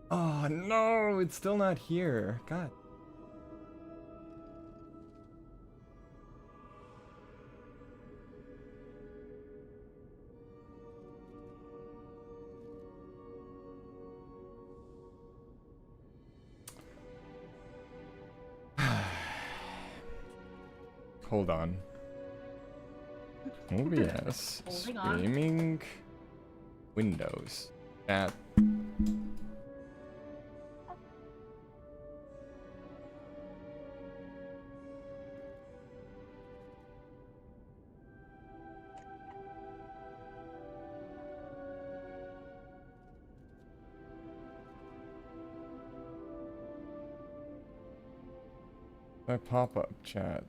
Oh no, it's still not here. God. Hold on. OBS Holding on. streaming Windows. Chat. That pop-up chat.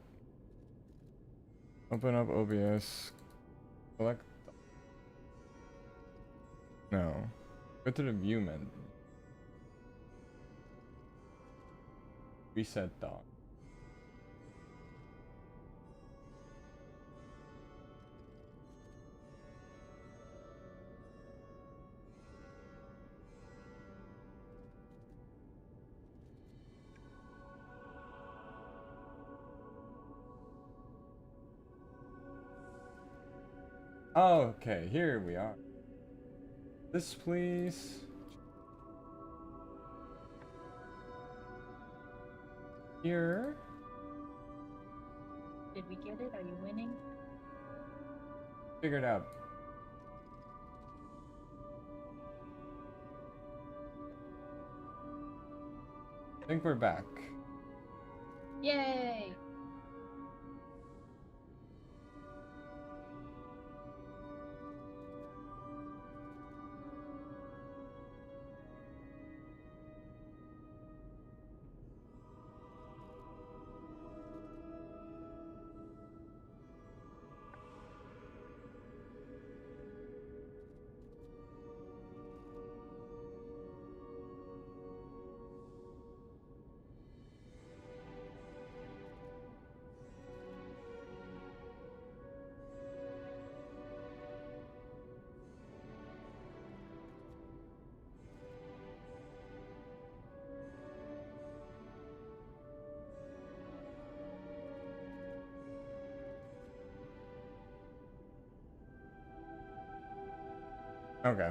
Open up OBS. Select. No. Go to the view menu. Reset dock. Okay, here we are. This please. Here. Did we get it? Are you winning? Figured out. I think we're back. Yay! Okay.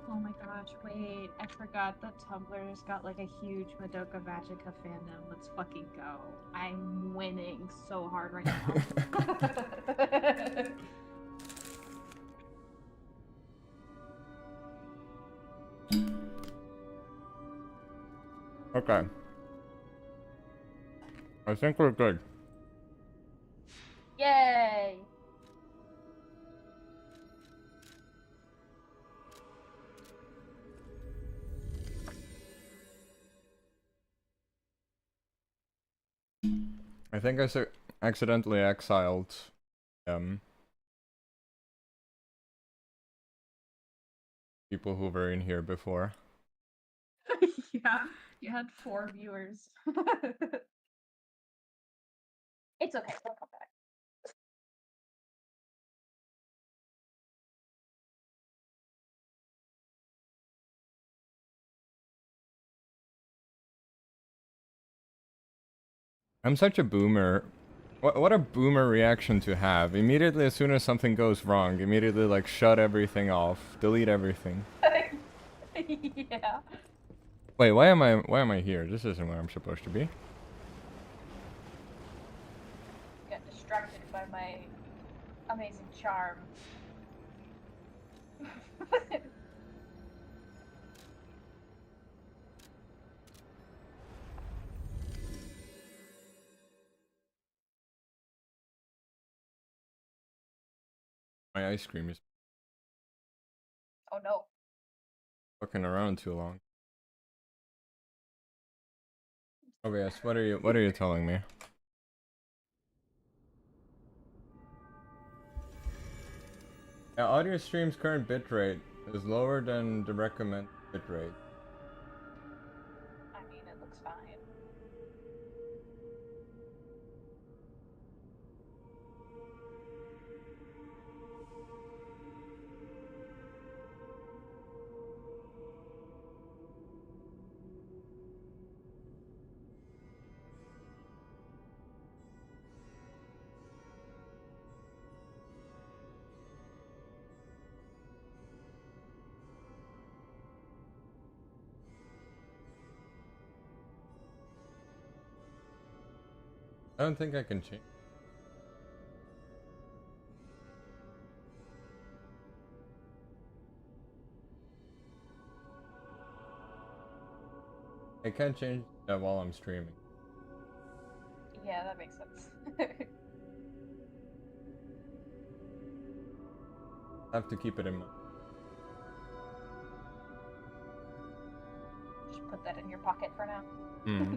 Oh my gosh, wait. I forgot that Tumblr's got like a huge Madoka Magica fandom. Let's fucking go. I'm winning so hard right now. Okay. I think we're good. Yay! I think I accidentally exiled people who were in here before. Yeah, you had 4 viewers. It's okay, they'll come back. I'm such a boomer. What a boomer reaction to have. Immediately as soon as something goes wrong, immediately like shut everything off, delete everything. Yeah. Wait, why am I here? This isn't where I'm supposed to be. Got distracted by my amazing charm. My ice cream is. Oh no. fucking around too long. Oh yes, what are you telling me? Yeah, audio stream's current bitrate is lower than the recommended bitrate. I mean, it looks fine. I don't think I can change. I can't change that while I'm streaming. Yeah, that makes sense. I have to keep it in mind. Just put that in your pocket for now. Hmm.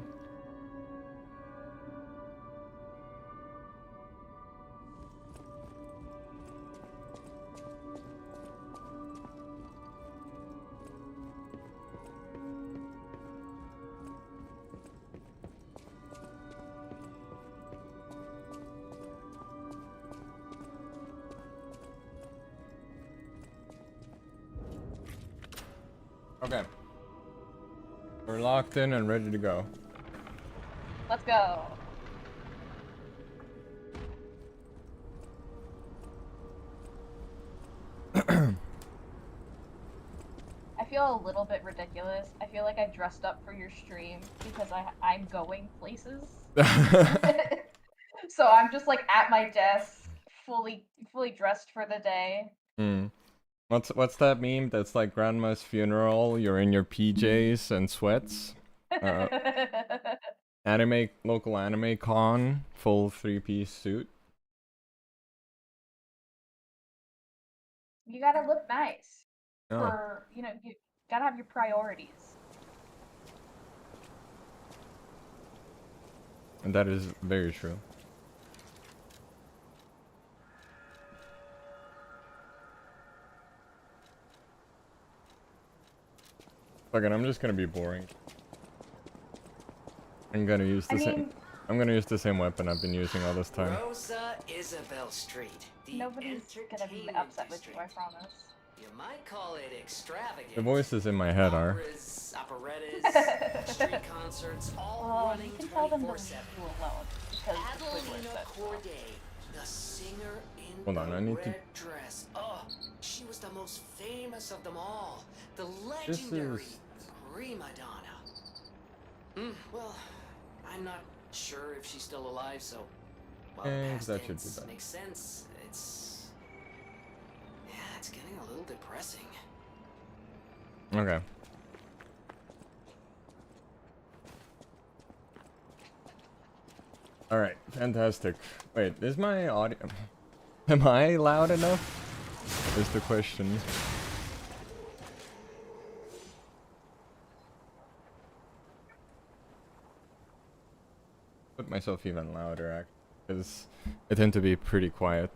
Okay. We're locked in and ready to go. Let's go. I feel a little bit ridiculous. I feel like I dressed up for your stream because I'm going places. So I'm just like at my desk, fully dressed for the day. Hmm. What's that meme that's like grandma's funeral? You're in your PJs and sweats. Local anime con, full 3-piece suit. You gotta look nice. Oh, For you gotta have your priorities. and that is very true. Fuck it, I'm just gonna be boring. I'm gonna use the same. I'm gonna use the same weapon I've been using all this time. Rosa Isabel Street. Nobody's gonna be upset with you, I promise. You might call it extravagant. The voices in my head are. Operas, operettas, street concerts, all Well, running you can tell them to 24/7. leave you alone because Squidward Adelina said so. Corday, the singer in Hold on, the I need to- red dress. Oh, she was the most famous of them all. The This legendary is- prima donna. Well, I'm not sure if she's still alive, so well, past that should be tense better. makes sense. It's getting a little depressing. Okay. Alright, fantastic. Wait, is my audio... Am I loud enough? Is the question. Put myself even louder, because I tend to be pretty quiet.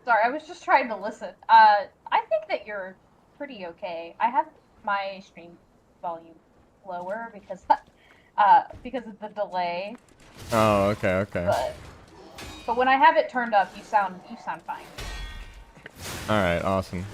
Sorry, I was just trying to listen. I think that you're pretty okay. I have my stream volume lower because of the delay. Oh, okay, okay. But when I have it turned up, you sound fine. Alright, awesome.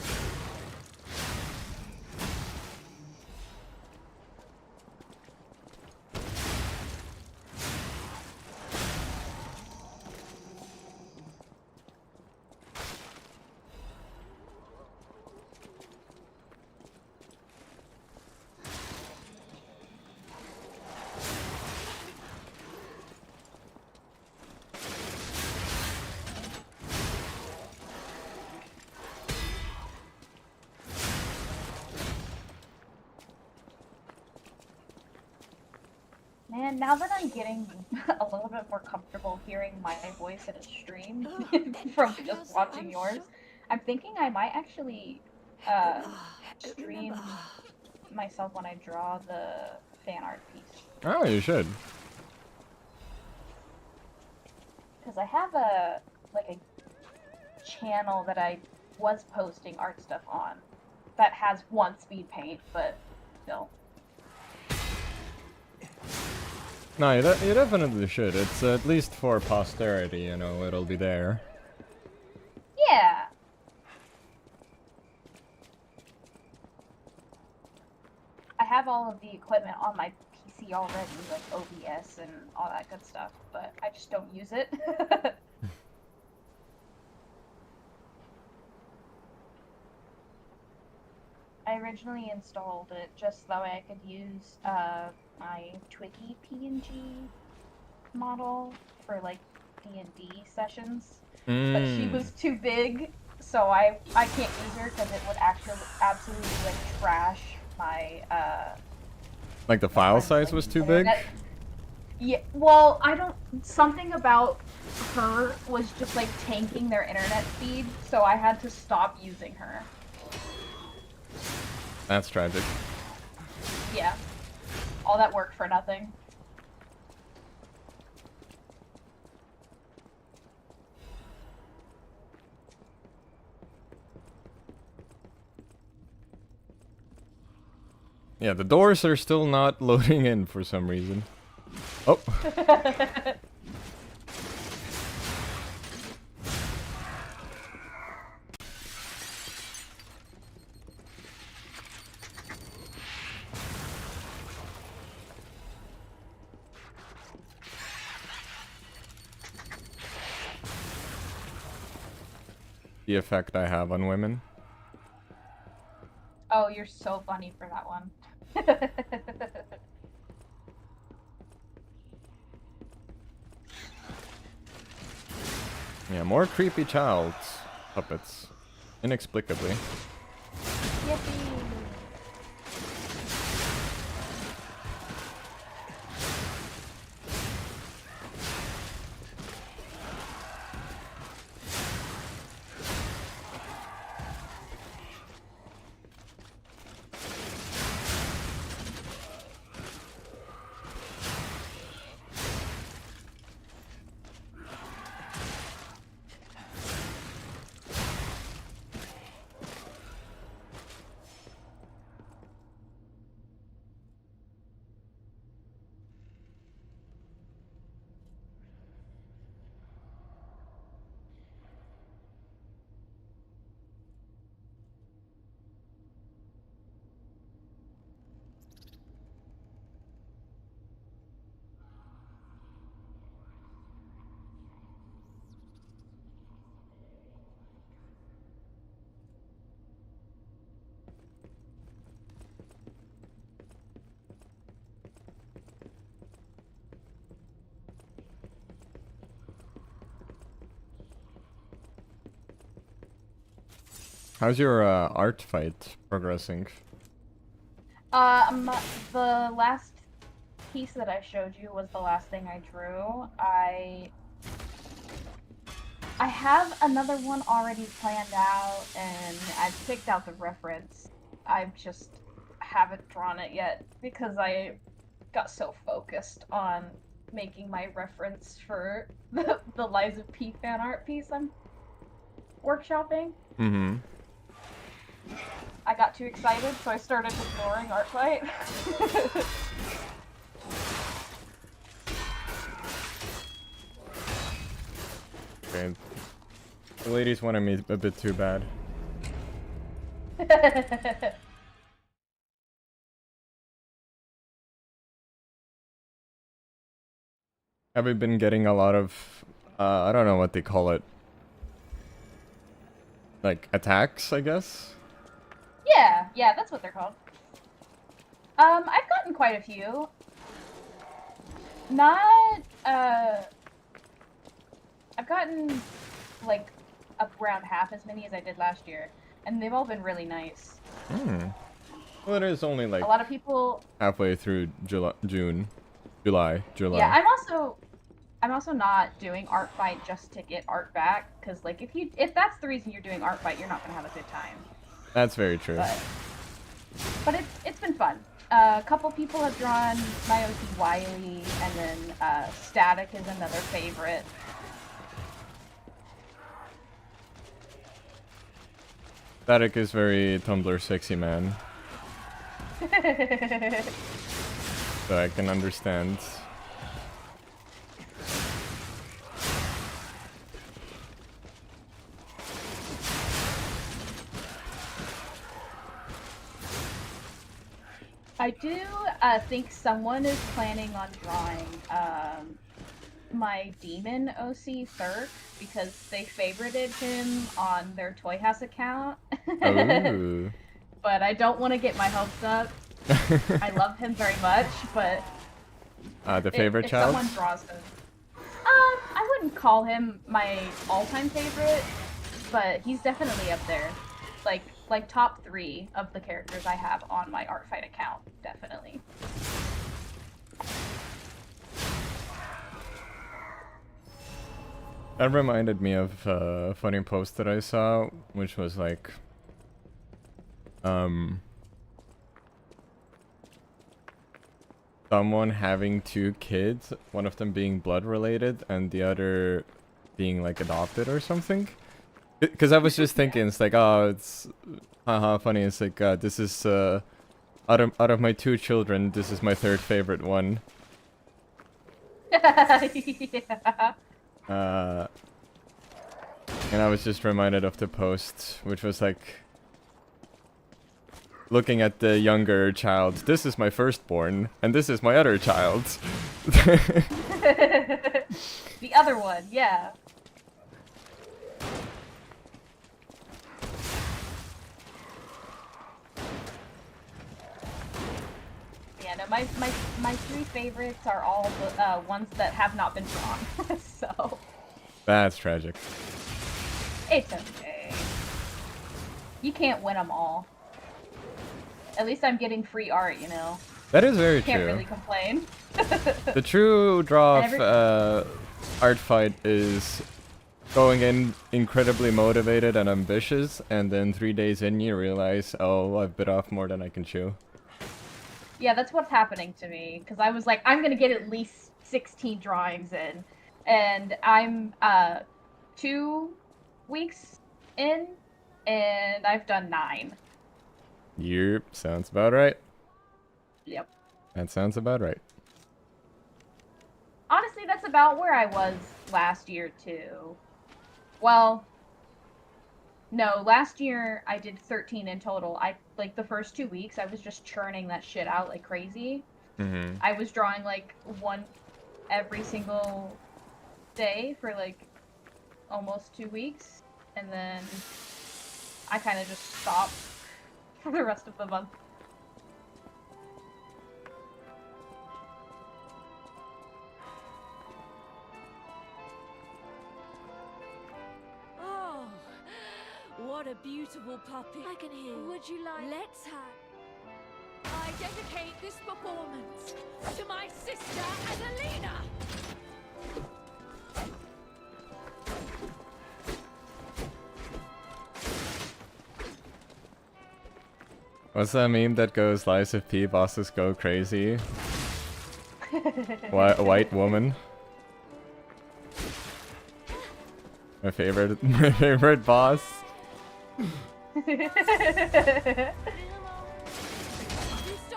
Man, now that I'm getting a little bit more comfortable hearing my voice in a stream from just watching yours, I'm thinking I might actually stream myself when I draw the fan art piece. Oh, you should. Because I have a channel that I was posting art stuff on that has one speed paint, but still. No, you definitely should. It's at least for posterity, you know, it'll be there. Yeah. I have all of the equipment on my PC already, like OBS and all that good stuff, but I just don't use it. I originally installed it just so I could use my Twiggy PNG model for like D&D sessions, but she was too big, so I can't use her because it would actually absolutely like trash my Like the file size was too big? Yeah, well, I don't. Something about her was just like tanking their internet speed, so I had to stop using her. That's tragic. Yeah. All that work for nothing. Yeah, the doors are still not loading in for some reason. Oh. The effect I have on women. Oh, you're so funny for that one. Yeah, more creepy child puppets. Inexplicably. Yippee! How's your art fight progressing? The last piece that I showed you was the last thing I drew. I have another one already planned out, and I've picked out the reference. I just haven't drawn it yet because I got so focused on making my reference for the Liza P fan art piece I'm workshopping. Mm-hmm. I got too excited, so I started ignoring art fight. Okay. The ladies wanted me a bit too bad. Have you been getting a lot of, I don't know what they call it. Like, attacks, I guess? Yeah, that's what they're called. I've gotten quite a few. Not, I've gotten, like, around half as many as I did last year, and they've all been really nice. Hmm. Well, it is only like A lot of people... halfway through June. July. Yeah, I'm also not doing art fight just to get art back, because like if that's the reason you're doing art fight, you're not gonna have a good time. That's very true. But it's been fun. A couple people have drawn my OC Wiley, and then Static is another favorite. Static is very Tumblr sexy man, so I can understand. I do think someone is planning on drawing my demon OC Thurk, because they favorited him on their Toy House account. Ooh. But I don't want to get my hopes up. I love him very much, but The favorite if child? someone draws him, I wouldn't call him my all-time favorite, but he's definitely up there. Like top 3 of the characters I have on my Art Fight account, definitely. That reminded me of a funny post that I saw, which was like, someone having 2 kids, one of them being blood related and the other being like adopted or something. Because I was just thinking, it's like, oh, it's haha funny. It's like, this is out of my 2 children, this is my 3rd favorite one. Yeah. And I was just reminded of the post, which was like, looking at the younger child, this is my firstborn, and this is my other child. The other one, yeah. Yeah, no, my 3 favorites are all the ones that have not been drawn, so... That's tragic. It's okay. You can't win them all. At least I'm getting free art, you know? That is very Can't true. really complain. The true draw of art fight is going in incredibly motivated and ambitious, and then 3 days in you realize, oh, I've bit off more than I can chew. Yeah, that's what's happening to me, because I was like, I'm gonna get at least 16 drawings in, and I'm 2 weeks in, and I've done 9. Yep, sounds about right. Yep. That sounds about right. Honestly, that's about where I was last year, too. Well, no, last year I did 13 in total. Like, the first 2 weeks, I was just churning that shit out like crazy. Mm-hmm. I was drawing, like, 1 every single day for, like, almost 2 weeks. And then I kind of just stopped for the rest of the month. Oh, what a beautiful puppy. I can hear. Would you like... Let's have... I dedicate this performance to my sister, Adelina! What's that meme that goes, lives of P, bosses go crazy? White woman. My favorite boss.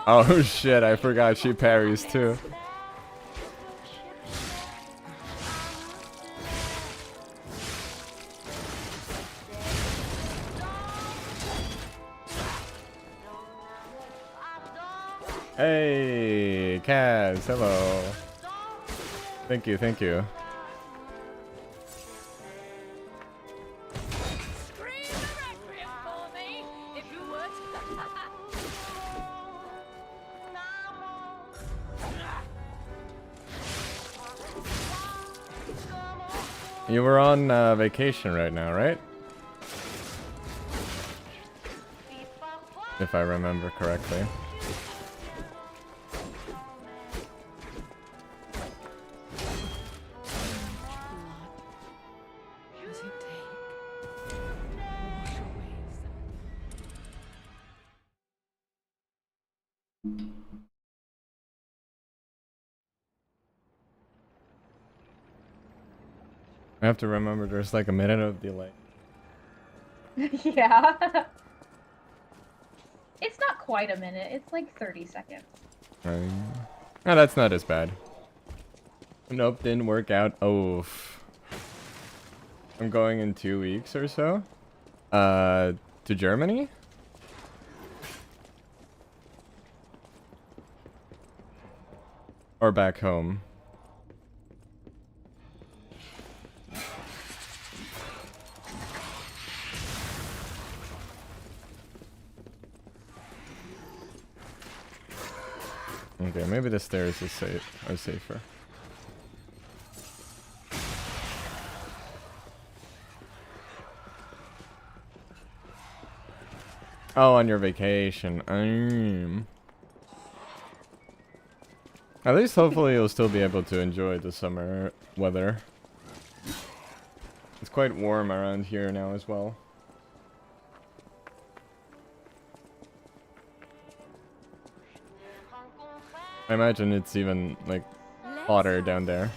Oh shit, I forgot she parries too. Hey, Kaz, hello. Thank you, thank you. Scream the requiem for me, if you would. You were on vacation right now, right? If I remember correctly. I have to remember there's like a minute of delay. Yeah. It's not quite a minute. It's like 30 seconds. Oh, that's not as bad. Nope, didn't work out. Oh, I'm going in 2 weeks or so. To Germany? Or back home? Okay, maybe the stairs are safer. Oh, on your vacation. At least hopefully you'll still be able to enjoy the summer weather. It's quite warm around here now as well. I imagine it's even like hotter down there.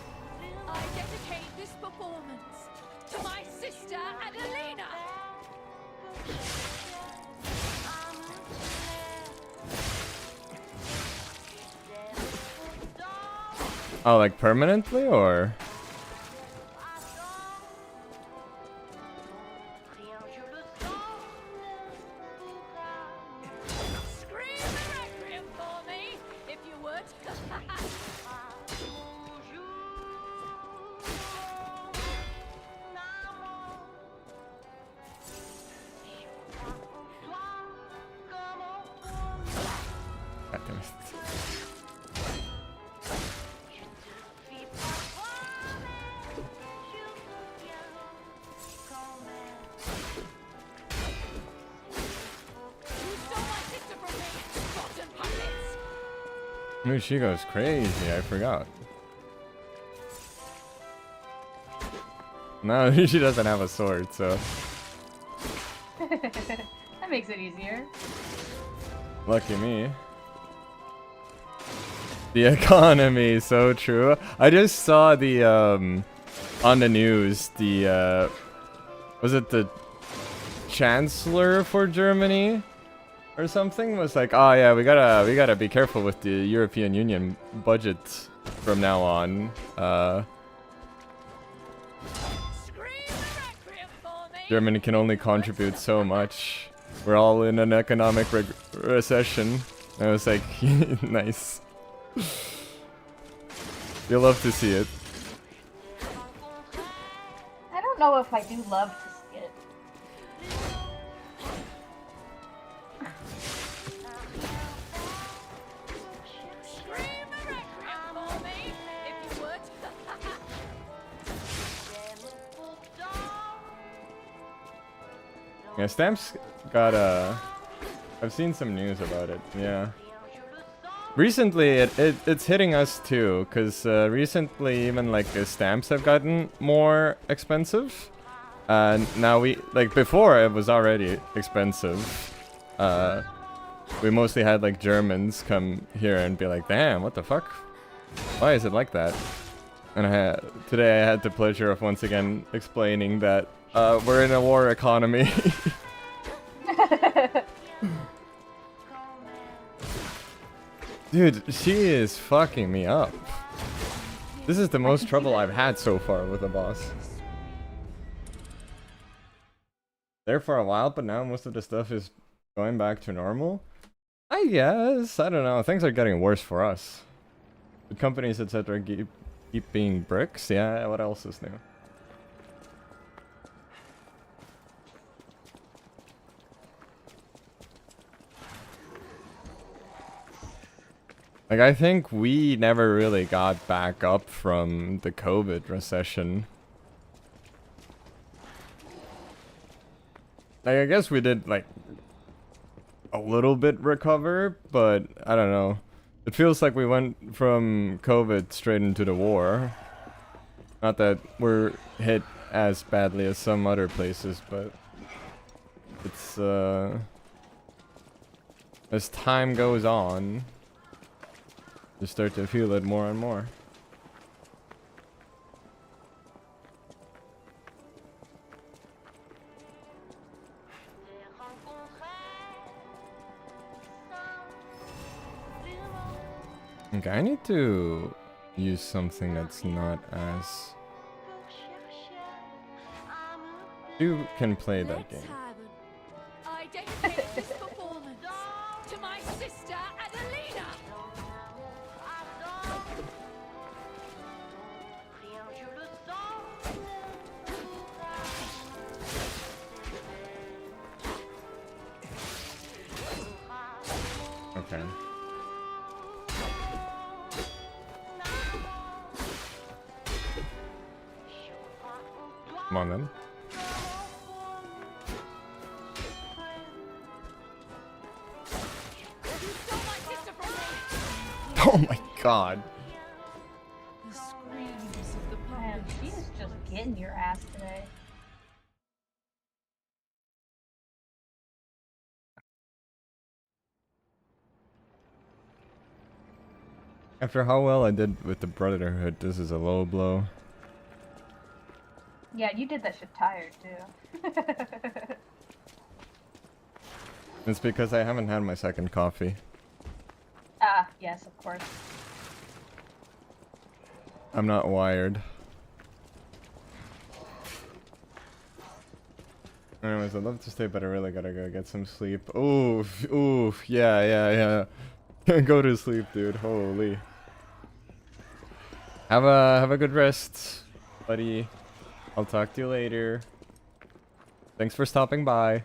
I dedicate this performance to my sister Adelina. Oh, like permanently or? Scream the requiem for me, if you would. God damn it. You stole my sister from me, rotten puppets. Ooh, she goes crazy, I forgot. No, she doesn't have a sword, so That makes it easier. lucky me. The economy, so true. I just saw the on the news, the was it the chancellor for Germany or something was like, oh yeah, we gotta be careful with the European Union budget from now on. Scream the requiem for me. Germany can only contribute so much. We're all in an economic recession. I was like, nice. You'll love to see it. I don't know if I do love to see it. Scream the requiem for me, if you would. Yeah, Stamps got I've seen some news about it. Yeah. Recently, it's hitting us too, cause recently even like stamps have gotten more expensive, and now like before it was already expensive. We mostly had like Germans come here and be like, "Damn, what the fuck? Why is it like that?" And today I had the pleasure of once again explaining that we're in a war economy. Dude, she is fucking me up. This is the most trouble I've had so far with a boss. There for a while, but now most of the stuff is going back to normal. I guess. I don't know. Things are getting worse for us. The companies, etc. keep being bricks. Yeah, what else is new? Like, I think we never really got back up from the COVID recession. Like, I guess we did, like, a little bit recover, but I don't know. It feels like we went from COVID straight into the war. Not that we're hit as badly as some other places, but it's, as time goes on, you start to feel it more and more. Okay, I need to use something that's not as... You can play that Let's game. have it. I dedicate this performance to my sister Adelina. Okay. Come on then. You stole my sister from me. Oh my god. The screams of the Man, puppets. she is just getting your ass today. After how well I did with the Brotherhood, this is a low blow. Yeah, you did that shit tired too. It's because I haven't had my second coffee. Ah, yes, of course. I'm not wired. Anyways, I'd love to stay, but I really gotta go get some sleep. Oof, oof, yeah. Go to sleep, dude. Holy. Have a good rest, buddy. I'll talk to you later. Thanks for stopping by.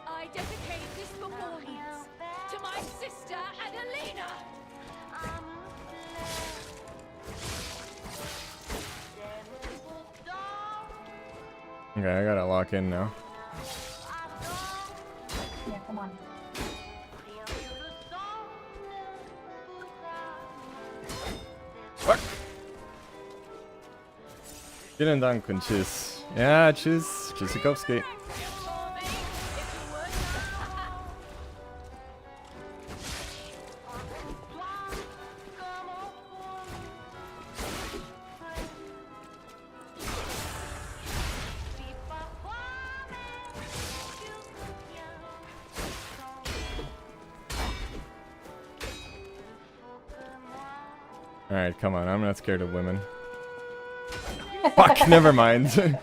I dedicate this performance to my sister Adelina. Okay, I gotta lock in now. Yeah, come on. Fuck! Vielen Dank und tschüss. Ja, tschüss. Tschüssikowski. Alright, come on. I'm not scared of women. Fuck, never mind. Rotten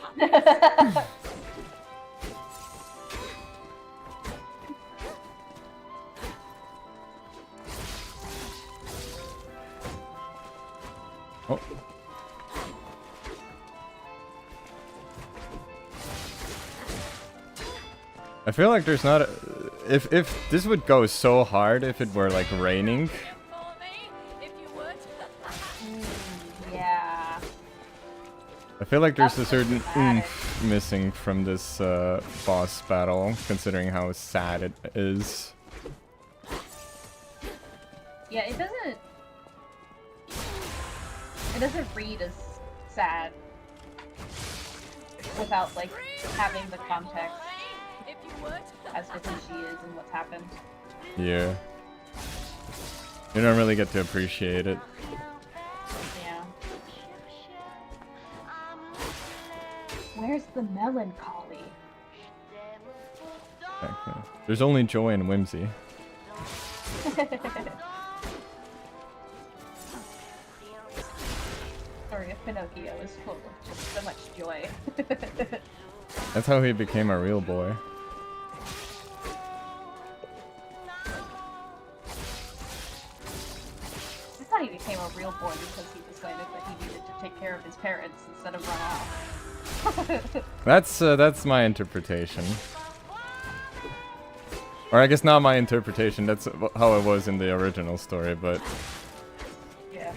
puppets. Oh. I feel like there's not a, if this would go so hard if it were like raining. For me, if you would. Yeah. I feel like there's a That's certain dramatic. oomph missing from this boss battle, considering how sad it is. Yeah, it doesn't read as sad without like having the context If you would. as to who she is and what's happened. Yeah. You don't really get to appreciate it. Yeah. Where's the melancholy? Okay. There's only joy and whimsy. Story of Pinocchio is full of just so much joy. That's how he became a real boy. I thought he became a real boy because he decided that he needed to take care of his parents instead of run off. That's my interpretation. Or I guess not my interpretation, that's how it was in the original story, but... Yeah.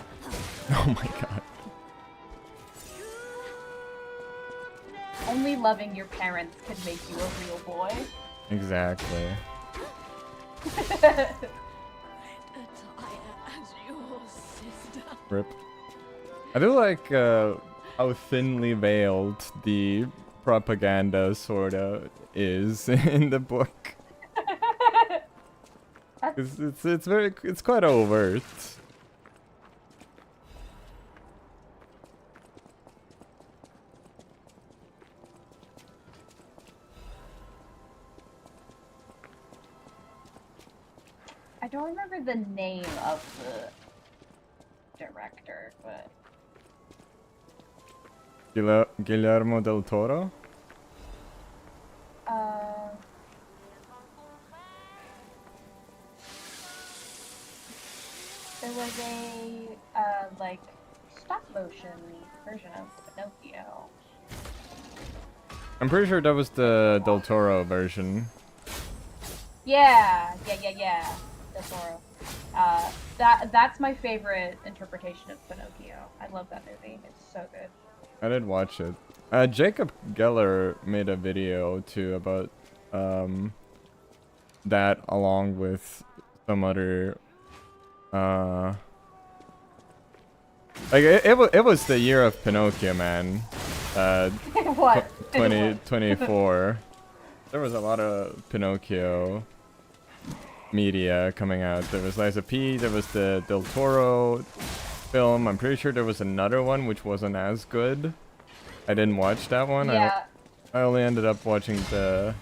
Oh my god. Only loving your parents can make you a real boy. Exactly. Attire as your sister. Rip. I do like how thinly veiled the propaganda sorta is in the book. It's quite overt. I don't remember the name of the director, but Guillermo del Toro. there was a like stop motion version of Pinocchio. I'm pretty sure that was the Del Toro version. Yeah. Del Toro. That's my favorite interpretation of Pinocchio. I love that movie. It's so good. I did watch it. Jacob Geller made a video too about that, along with some other like it was the year of Pinocchio, man. What? 2024. There was a lot of Pinocchio media coming out. There was Liza P, there was the Del Toro film. I'm pretty sure there was another one which wasn't as good. I didn't watch that one. Yeah. I only ended up watching the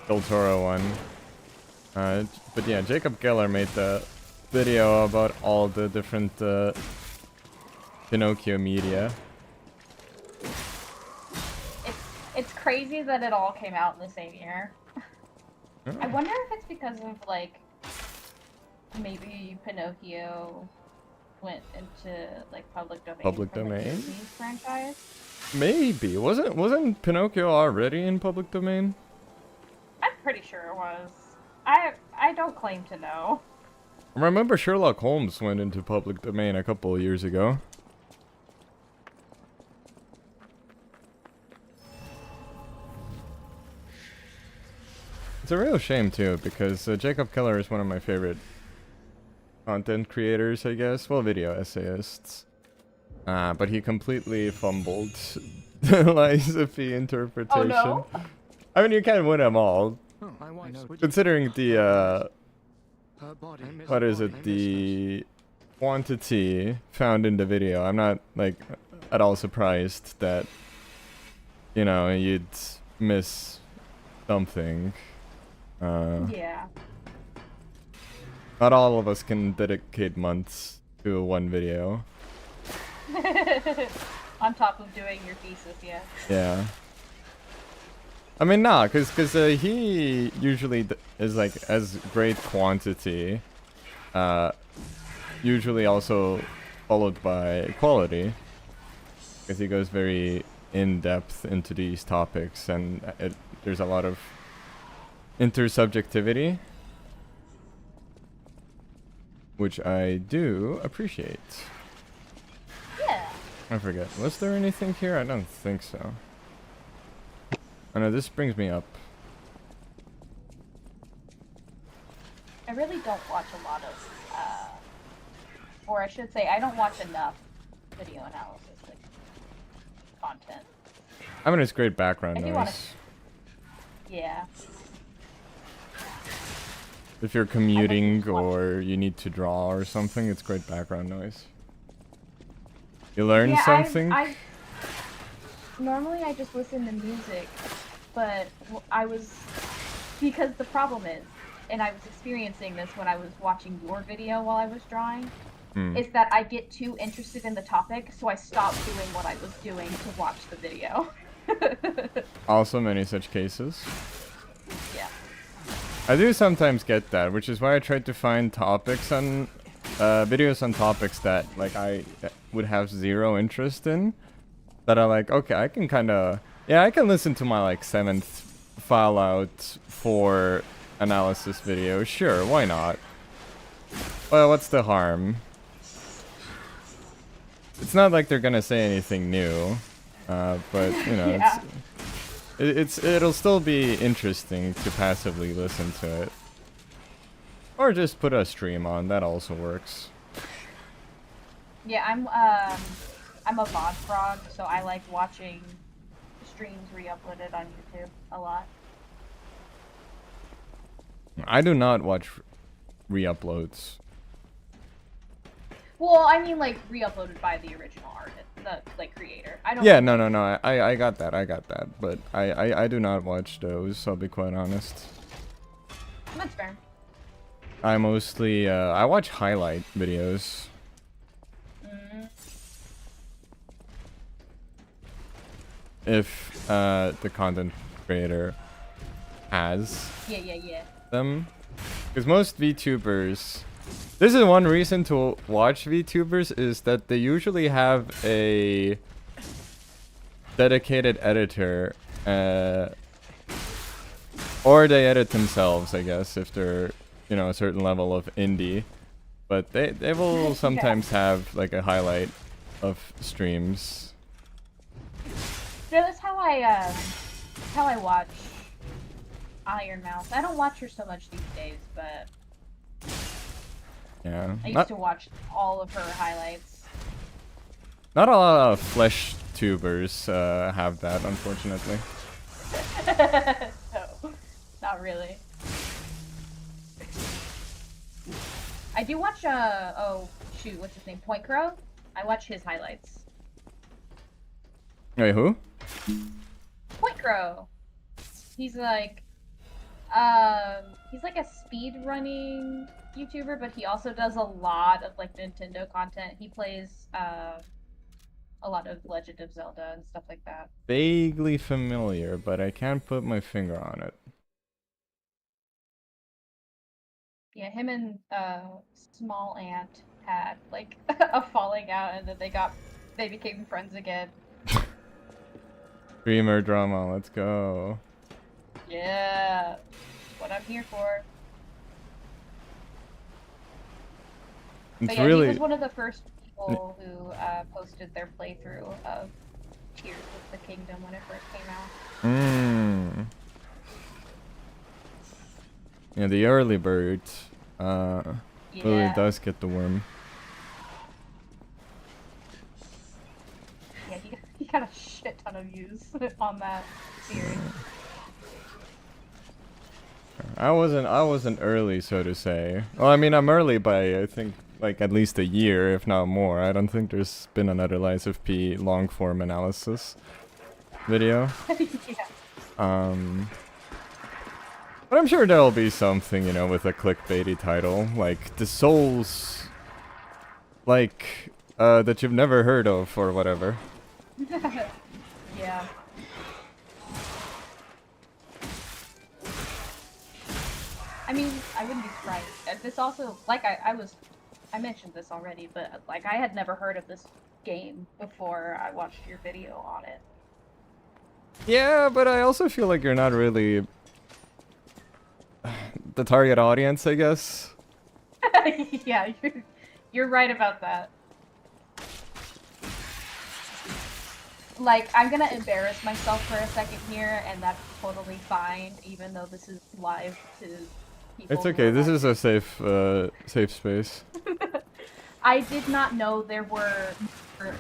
Del Toro one. But yeah, Jacob Geller made the video about all the different Pinocchio media. It's crazy that it all came out in the same year. I wonder if it's because of like maybe Pinocchio went into like public domain. Public from the domain? Disney franchise. Maybe wasn't Pinocchio already in public domain? I'm pretty sure it was. I don't claim to know. I remember Sherlock Holmes went into public domain a couple of years ago. It's a real shame too, because Jacob Geller is one of my favorite content creators, I guess. Well, video essayists. But he completely fumbled the Liza P interpretation. Oh no. I mean, you can't win them all. Considering the, what is it, the quantity found in the video, I'm not, like, at all surprised that, you know, you'd miss something. Yeah. Not all of us can dedicate months to one video. On top of doing your thesis, yeah. Yeah. I mean, nah, cause he usually is like as great quantity, usually also followed by quality, because he goes very in depth into these topics, and there's a lot of intersubjectivity, which I do appreciate. Yeah. I forget. Was there anything here? I don't think so. Oh no, this brings me up. I really don't watch a lot of, or I should say, I don't watch enough video analysis like, content. I mean, it's great background I do noise. wanna- Yeah. If you're commuting to watch- or you need to draw or something, it's great background noise. You learn Yeah, something? Normally I just listen to music, but because the problem is, and I was experiencing this when I was watching your video while I was drawing, is that I get too interested in the topic, so I stop doing what I was doing to watch the video. Also, many such cases. Yeah. I do sometimes get that, which is why I try to find topics on videos on topics that like I would have zero interest in. That are like, okay, I can kind of, yeah, I can listen to my like 7th Fallout 4 analysis video. Sure, why not? Well, what's the harm? It's not like they're gonna say anything new, but you know, Yeah. it'll still be interesting to passively listen to it, or just put a stream on. That also works. Yeah, I'm a VOD frog, so I like watching streams re-uploaded on YouTube a lot. I do not watch re-uploads. Well, I mean, like, re-uploaded by the original artist, the, like, creator. I don't Yeah, no. I got that. But I do not watch those, I'll be quite honest. That's fair. I mostly, I watch highlight videos. Mm. If, the content creator has Yeah. them. Because most VTubers... This is one reason to watch VTubers, is that they usually have a dedicated editor, or they edit themselves, I guess, if they're, you know, a certain level of indie. But they will sometimes have like a highlight of streams. So that's how I watch Iron Mouse. I don't watch her so much these days, but Yeah. I used to watch all of her highlights. Not a lot of flesh tubers have that, unfortunately. No, not really. I do watch, oh, shoot, what's his name? Point Crow? I watch his highlights. Wait, who? Point Crow! He's like a speed running YouTuber, but he also does a lot of, like, Nintendo content. He plays, a lot of Legend of Zelda and stuff like that. Vaguely familiar, but I can't put my finger on it. Yeah, him and Small Ant had like a falling out, and then they became friends again. Streamer drama, let's go. Yeah, what I'm here for. It's But yeah, really he was one of the first people who posted their playthrough of Tears of the Kingdom when it first came out. Yeah, the early bird really Yeah. does get the worm. Yeah, he got a shit ton of views on that series. I wasn't early, so to say. Well, I mean, I'm early by, I think, like at least a year, if not more. I don't think there's been another Lies of P long form analysis video. Yeah. But I'm sure there'll be something, you know, with a clickbaity title, like the Souls, like that you've never heard of or whatever. Yeah. I mean, I wouldn't be surprised. This also, like, I mentioned this already, but, like, I had never heard of this game before I watched your video on it. Yeah, but I also feel like you're not really the target audience, I guess. Yeah, you're right about that. Like, I'm gonna embarrass myself for a second here, and that's totally fine, even though this is live to people. It's okay. This is a safe space. I did not know there were more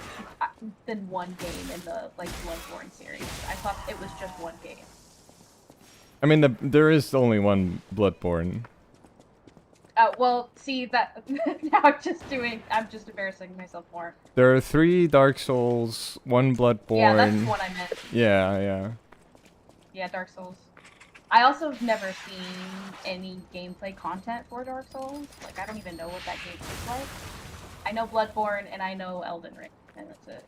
than one game in the, like, Bloodborne series. I thought it was just one game. I mean, there is only one Bloodborne. Well, see, that, now I'm just embarrassing myself more. There are 3 Dark Souls, 1 Bloodborne. Yeah, that's the one I meant. Yeah. Yeah, Dark Souls. I also have never seen any gameplay content for Dark Souls. Like, I don't even know what that game looks like. I know Bloodborne, and I know Elden Ring, and that's it.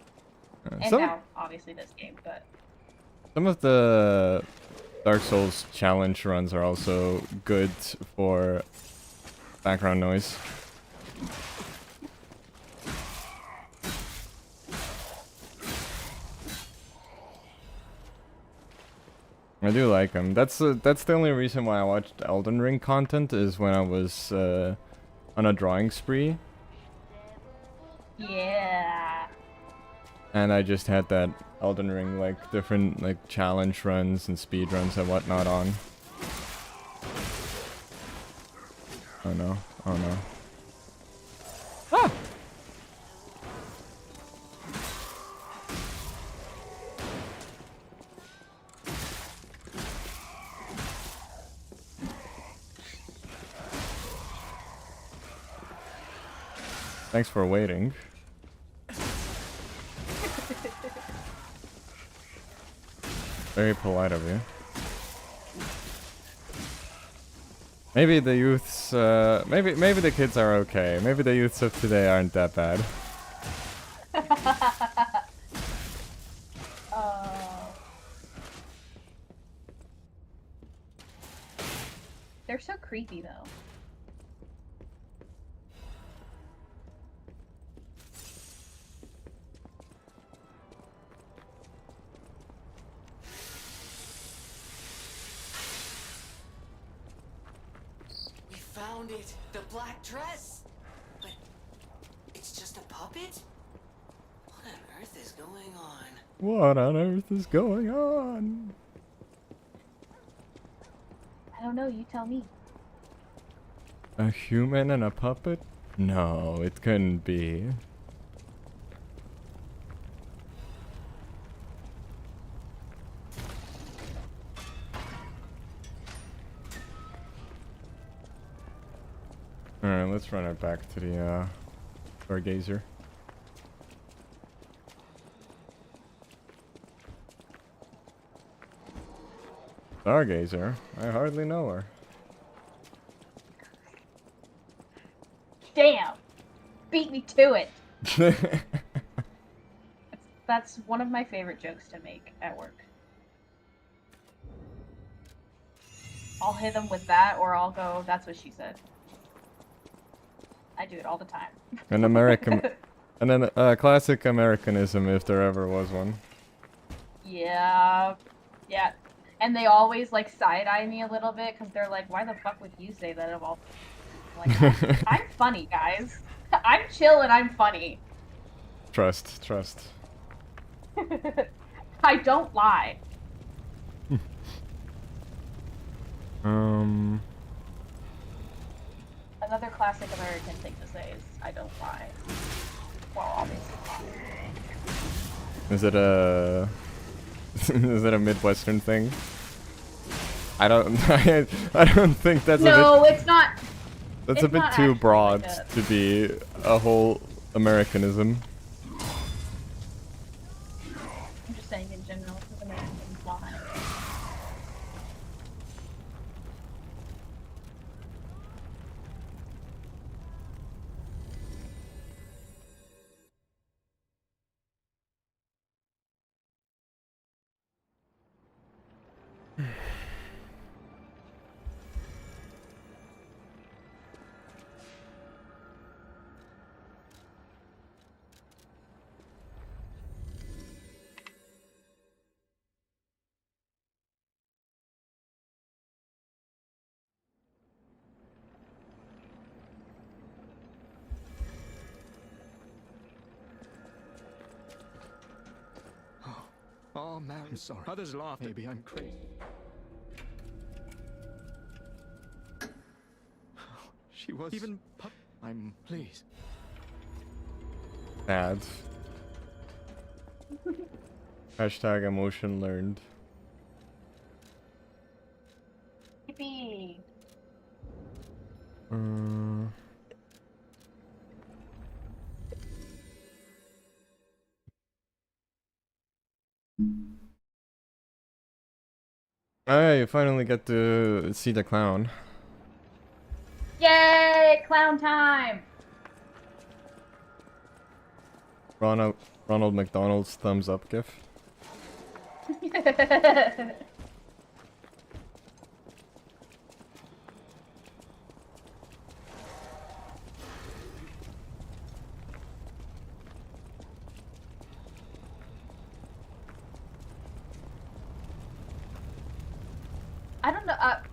And now, obviously, this game, but... Some of the Dark Souls challenge runs are also good for background noise. I do like them. That's the only reason why I watched Elden Ring content, is when I was on a drawing spree. Yeah. And I just had that Elden Ring, like, different, like, challenge runs and speed runs and whatnot on. Oh no. Oh no. Ah! Thanks for waiting. Very polite of you. Maybe the youths, maybe the kids are okay. Maybe the youths of today aren't that bad. They're so creepy though. We found it! The black dress! But it's just a puppet? What on earth is going on? What on earth is going on? I don't know, you tell me. A human and a puppet? No, it couldn't be. Alright, let's run it back to the Stargazer. Stargazer? I hardly know her. Damn! Beat me to it! That's one of my favorite jokes to make at work. I'll hit them with that, or I'll go, that's what she said. I do it all the time. An American... and then classic Americanism, if there ever was one. Yeah. Yeah. And they always, like, side-eye me a little bit, because they're like, why the fuck would you say that of all... Like, I'm funny, guys. I'm chill and I'm funny. Trust, trust. I don't lie. Another classic American thing to say is, I don't lie. Well, obviously. Is it a... is it a Midwestern thing? I don't... I don't think that's No, a bit... it's not. That's it's a bit not too actually broad like a... to be a whole Americanism. I'm just saying in general, because Americans lie. Oh, man, I'm sorry. Others laugh. Maybe I'm crazy. She was even. I'm. Please. Sad. Hashtag emotion learned. Yippee. Hey, you finally get to see the clown. Yay! Clown time! Ronald McDonald's thumbs up gif.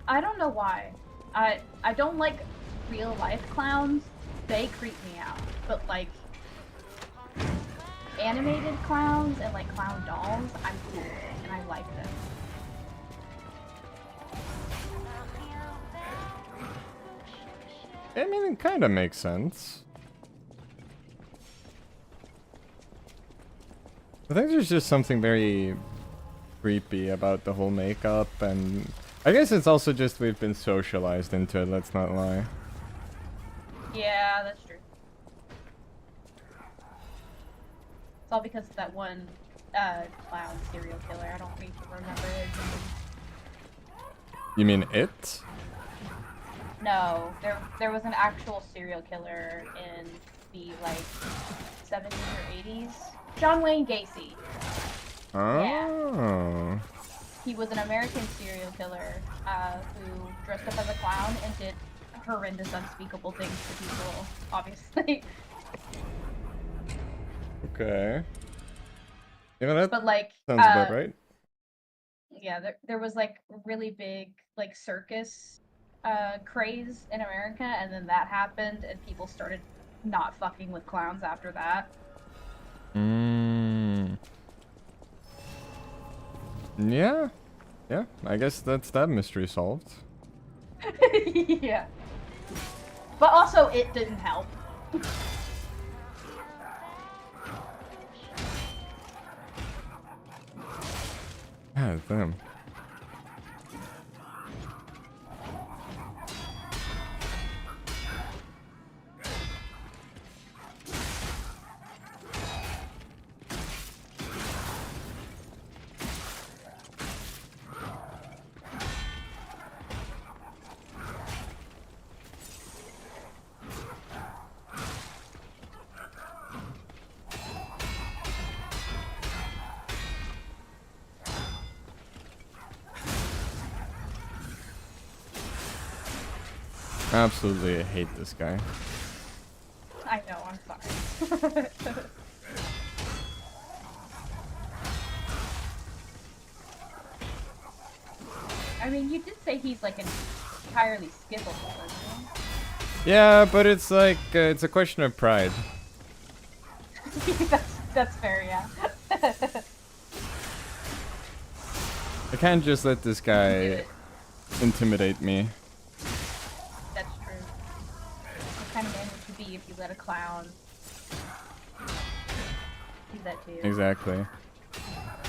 I don't know why. I don't like real life clowns. They creep me out. But like animated clowns and like clown dolls, I'm cool and I like them. I mean, it kind of makes sense. I think there's just something very creepy about the whole makeup, and I guess it's also just we've been socialized into it, let's not lie. Yeah, that's true. all because of that one clown serial killer. I don't even remember his name. You mean it? No, there was an actual serial killer in the like 70s or 80s. John Wayne Gacy. Oh. He was an American serial killer who dressed up as a clown and did horrendous, unspeakable things to people. Obviously. Okay. Yeah, that But like sounds about right. yeah, there was like really big like circus craze in America, and then that happened and people started not fucking with clowns after that. Mm. Yeah. Yeah, I guess that's that mystery solved. Yeah. But also it didn't help. Yeah, damn. Absolutely hate this guy. I know, I'm sorry. I mean, you did say he's like entirely skippable, isn't Yeah, but it's like, it's a question of pride. he? That's fair, yeah. I can't just let this guy intimidate me. That's true. What kind of man would you be if you let a clown do that to you? Exactly.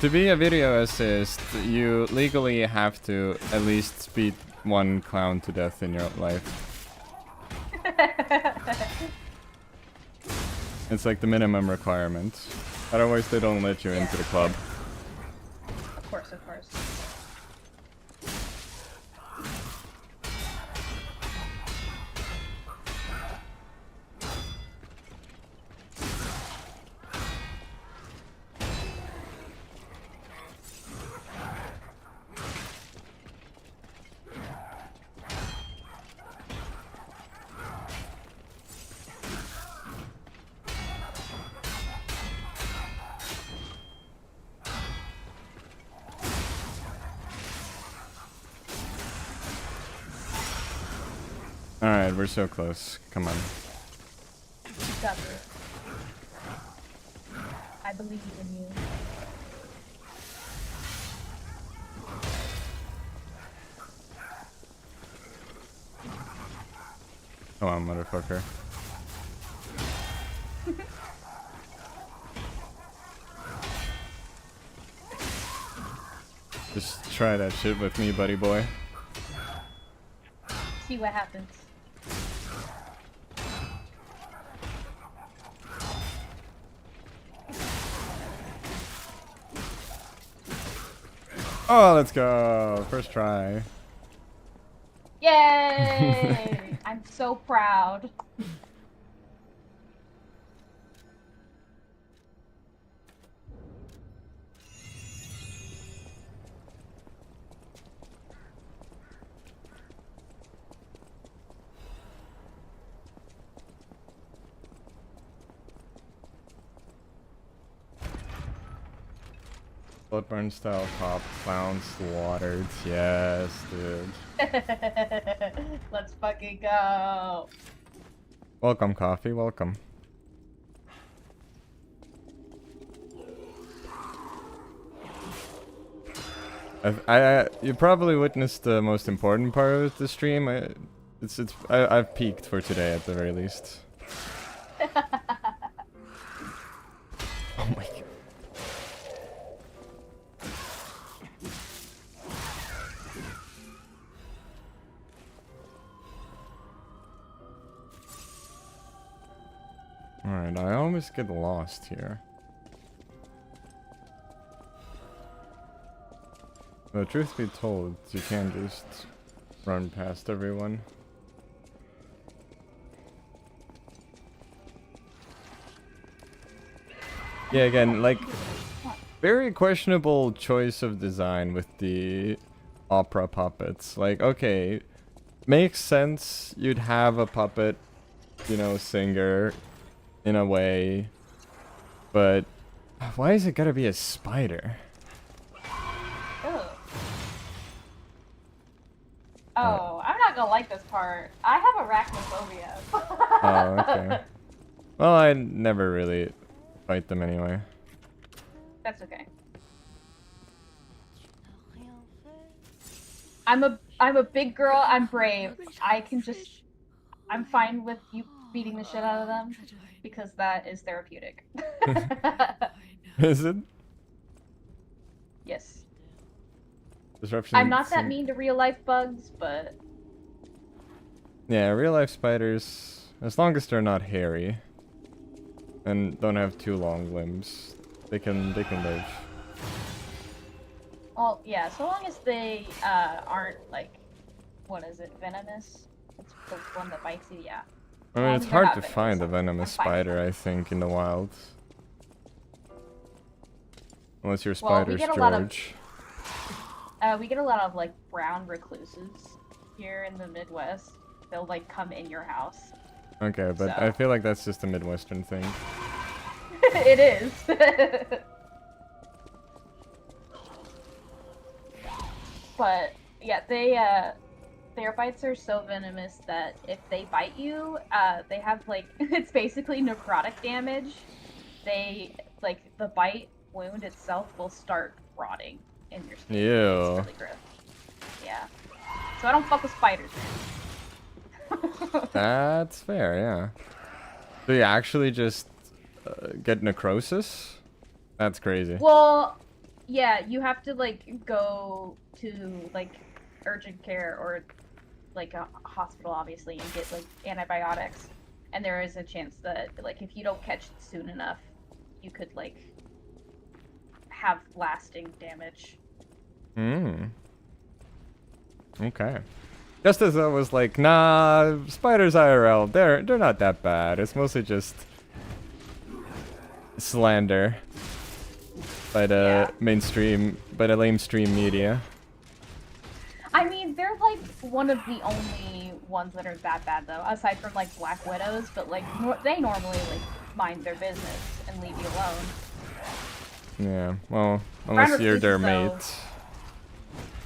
To be a video assist, you legally have to at least beat one clown to death in your life. It's like the minimum requirement. Otherwise they don't let you into the club. Of course, of course. Alright, we're so close. Come on. You got this. I believe in you. Come on, motherfucker. Just try that shit with me, buddy boy. See what happens. Oh, let's go. First try. Yay! I'm so proud. Bloodburn style cop, clown slaughtered. Yes, dude. Let's fucking go. Welcome, coffee. Welcome. You probably witnessed the most important part of the stream. I've peaked for today at the very least. Oh my god. Alright, I always get lost here. Well, truth be told, you can't just run past everyone. Yeah, again, like, very questionable choice of design with the opera puppets. Like, okay, makes sense you'd have a puppet, you know, singer in a way, but why is it gotta be a spider? Ugh. Oh, I'm not gonna like this part. I have arachnophobia. Oh, okay. Well, I never really fight them anyway. That's okay. I'm a big girl. I'm brave. I can just. I'm fine with you beating the shit out of them because that is therapeutic. Is it? Yes. Disruption. I'm not that mean to real life bugs, but Yeah, real life spiders, as long as they're not hairy and don't have too long limbs, they can live. well, yeah. So long as they aren't like, what is it, venomous? It's the one that bites you. Yeah. I mean, it's they're hard not to venomous, find a I'm venomous fine with spider, them. I think, in the wild. Unless you're Well, we Spider's get a lot of- George. We get a lot of like brown recluses here in the Midwest. They'll like come in your house. Okay, but so- I feel like that's just a Midwestern thing. It is. But yeah, their bites are so venomous that if they bite you, they have like it's basically necrotic damage. They like the bite wound itself will start rotting in your skin. Ew. It's really gross. Yeah. So I don't fuck with spiders. That's fair, yeah. So you actually just get necrosis? That's crazy. Well, yeah, you have to like go to like urgent care or like a hospital, obviously, and get like antibiotics. And there is a chance that like if you don't catch it soon enough, you could like have lasting damage. Hmm. Okay. Just as I was like, nah, spiders IRL, they're not that bad. It's mostly just slander by the by the lamestream media. I mean, they're like one of the only ones that are that bad though, aside from like Black Widows. But like they normally like mind their business and leave you alone. Yeah, well, unless you're their recluses,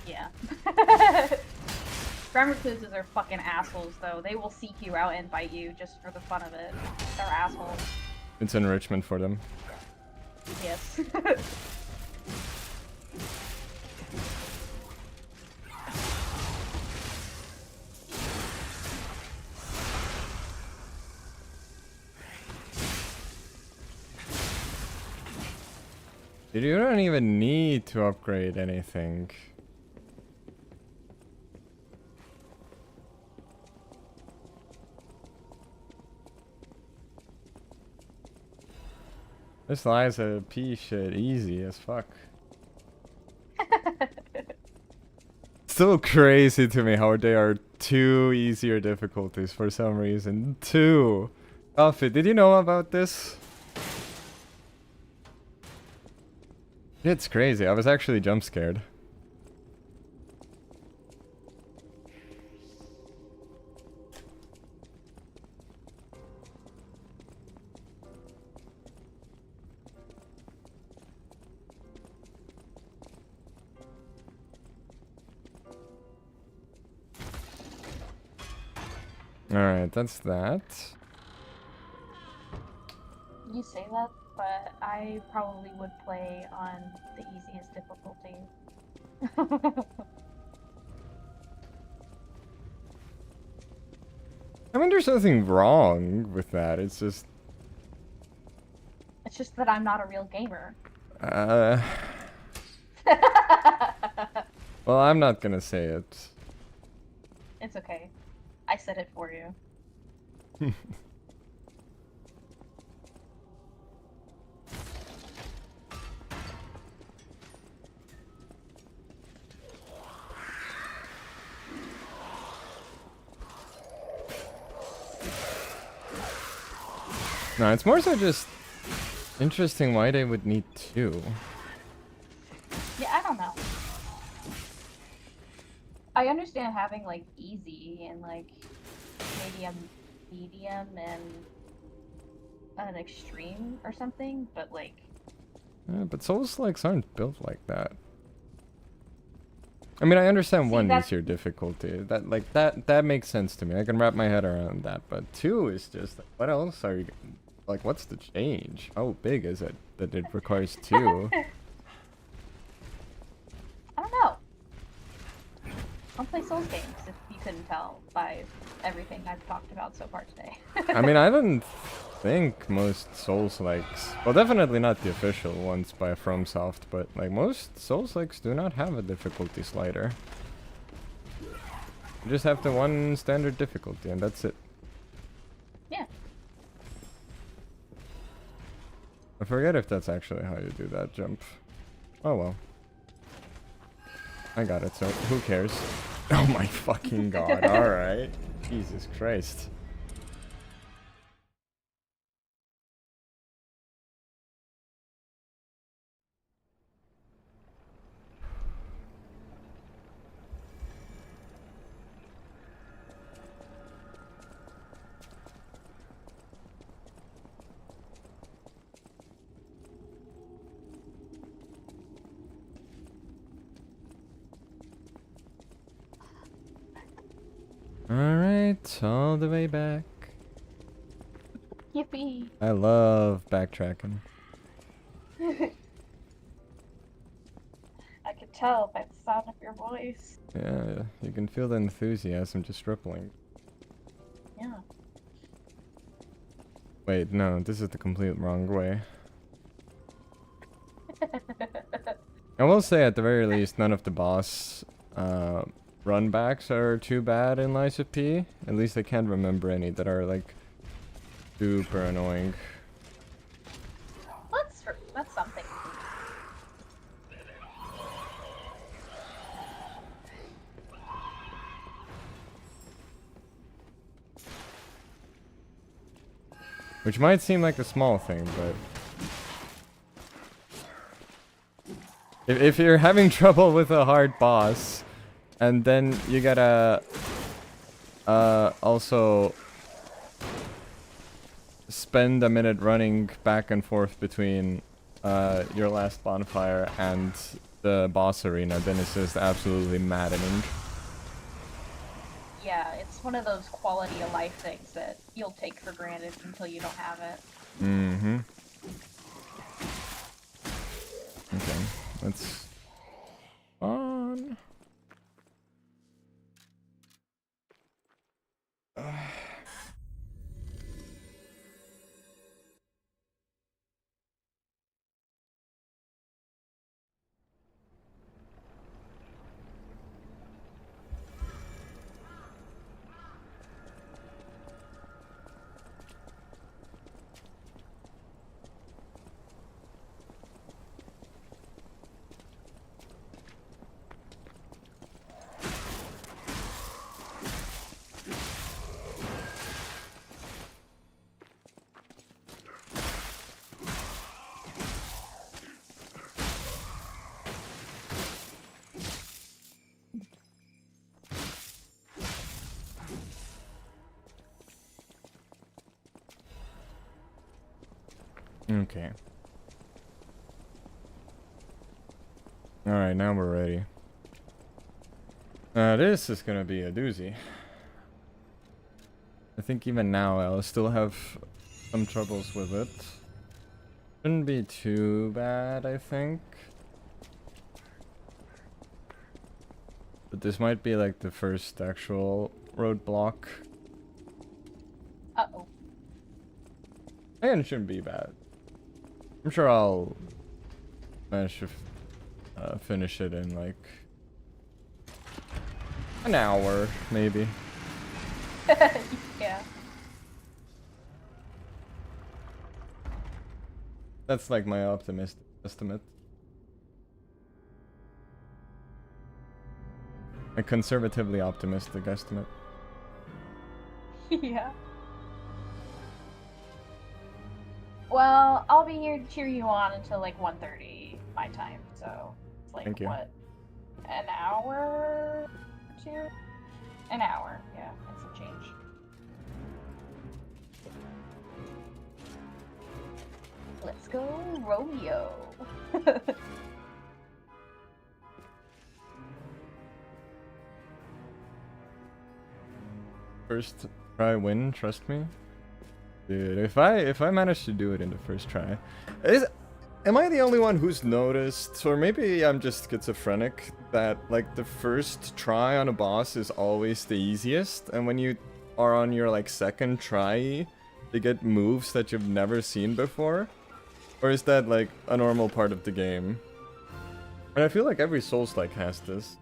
mate. Yeah. Brown recluses are fucking assholes though. They will seek you out and bite you just for the fun of it. They're assholes. It's enrichment for them. Yes. Dude, you don't even need to upgrade anything. This Liza P shit easy as fuck. So crazy to me how they are two easier difficulties for some reason. Two. Coffee, did you know about this? It's crazy. I was actually jump scared. Alright, that's that. You say that, but I probably would play on the easiest difficulty. I mean, there's nothing wrong with that. It's just... It's just that I'm not a real gamer. Well, I'm not gonna say it. It's okay. I said it for you. No, it's more so just interesting why they would need two. Yeah, I don't know. I understand having like easy and like maybe a medium and an extreme or something, but like Yeah, but Souls-likes aren't built like that. I mean, I understand See, one that's- is your difficulty. That makes sense to me. I can wrap my head around that. But two is just like, what else are you like? What's the change? How big is it that it requires two? I don't know. I'll play Souls games if you couldn't tell by everything I've talked about so far today. I mean, I don't think most Souls-likes, well, definitely not the official ones by FromSoft, but like most Souls-likes do not have a difficulty slider. You just have the one standard difficulty, and that's it. Yeah. I forget if that's actually how you do that jump. Oh well. I got it, so who cares? Oh my fucking god, alright. Jesus Christ. Alright, all the way back. Yippee! I love backtracking. I could tell by the sound of your voice. Yeah, you can feel the enthusiasm just rippling. Yeah. Wait, no, this is the complete wrong way. I will say at the very least, none of the boss runbacks are too bad in Lies of P. At least I can't remember any that are like super annoying. That's something. Which might seem like a small thing, but if you're having trouble with a hard boss, and then you gotta also spend a minute running back and forth between your last bonfire and the boss arena, then it's just absolutely maddening. Yeah, it's one of those quality of life things that you'll take for granted until you don't have it. Mm-hmm. Okay, let's on. Okay. Alright, now we're ready. This is gonna be a doozy. I think even now I'll still have some troubles with it. Shouldn't be too bad, I think. But this might be like the first actual roadblock. Uh-oh. And it shouldn't be bad. I'm sure I'll manage to finish it in like an hour, maybe. Yeah. That's like my optimistic estimate. A conservatively optimistic estimate. Yeah. Well, I'll be here to cheer you on until like 1:30 my time. So it's like Thank you. what, an hour, two, an hour. Yeah, and some change. Let's go, Romeo. First try win, trust me. Dude, if I manage to do it in the first try. Am I the only one who's noticed, or maybe I'm just schizophrenic, that like the first try on a boss is always the easiest, and when you are on your like second try, you get moves that you've never seen before? Or is that like a normal part of the game? And I feel like every Souls-like has this.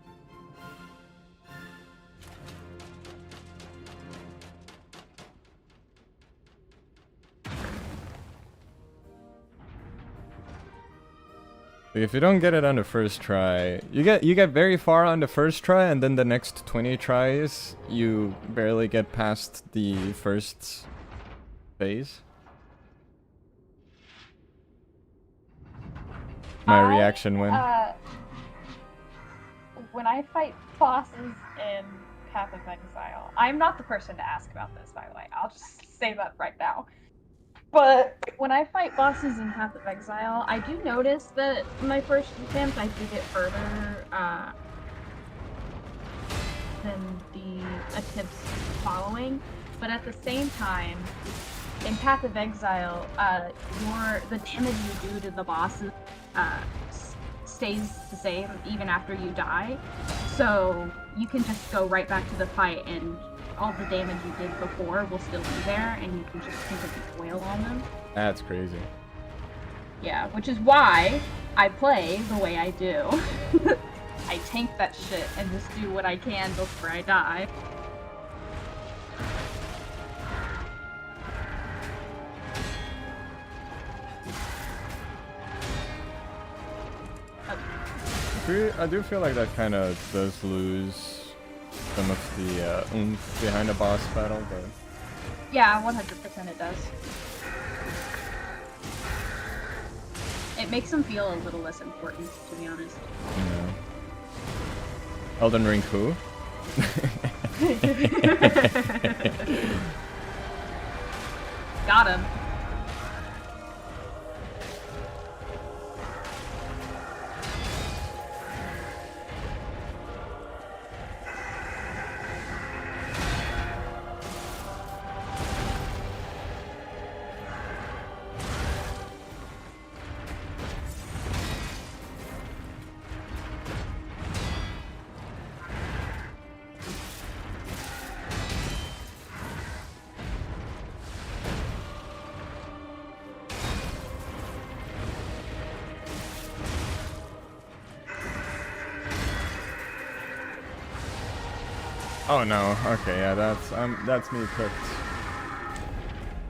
Like if you don't get it on the first try, you get very far on the first try, and then the next 20 tries, you barely get past the first phase. My reaction when When I fight bosses in Path of Exile, I'm not the person to ask about this, by the way. I'll just say that right now. But when I fight bosses in Path of Exile, I do notice that my first attempt I do get further than the attempts following. But at the same time, in Path of Exile, the damage you do to the bosses stays the same even after you die. So you can just go right back to the fight and all the damage you did before will still be there, and you can just completely wail on them. That's crazy. Yeah, which is why I play the way I do. I tank that shit and just do what I can before I die. I do feel like that kind of does lose some of the oomph behind a boss battle, but... Yeah, 100% it does. It makes them feel a little less important, to be honest. No. Elden Ring who? Got him. Oh no, okay, yeah, that's me cooked.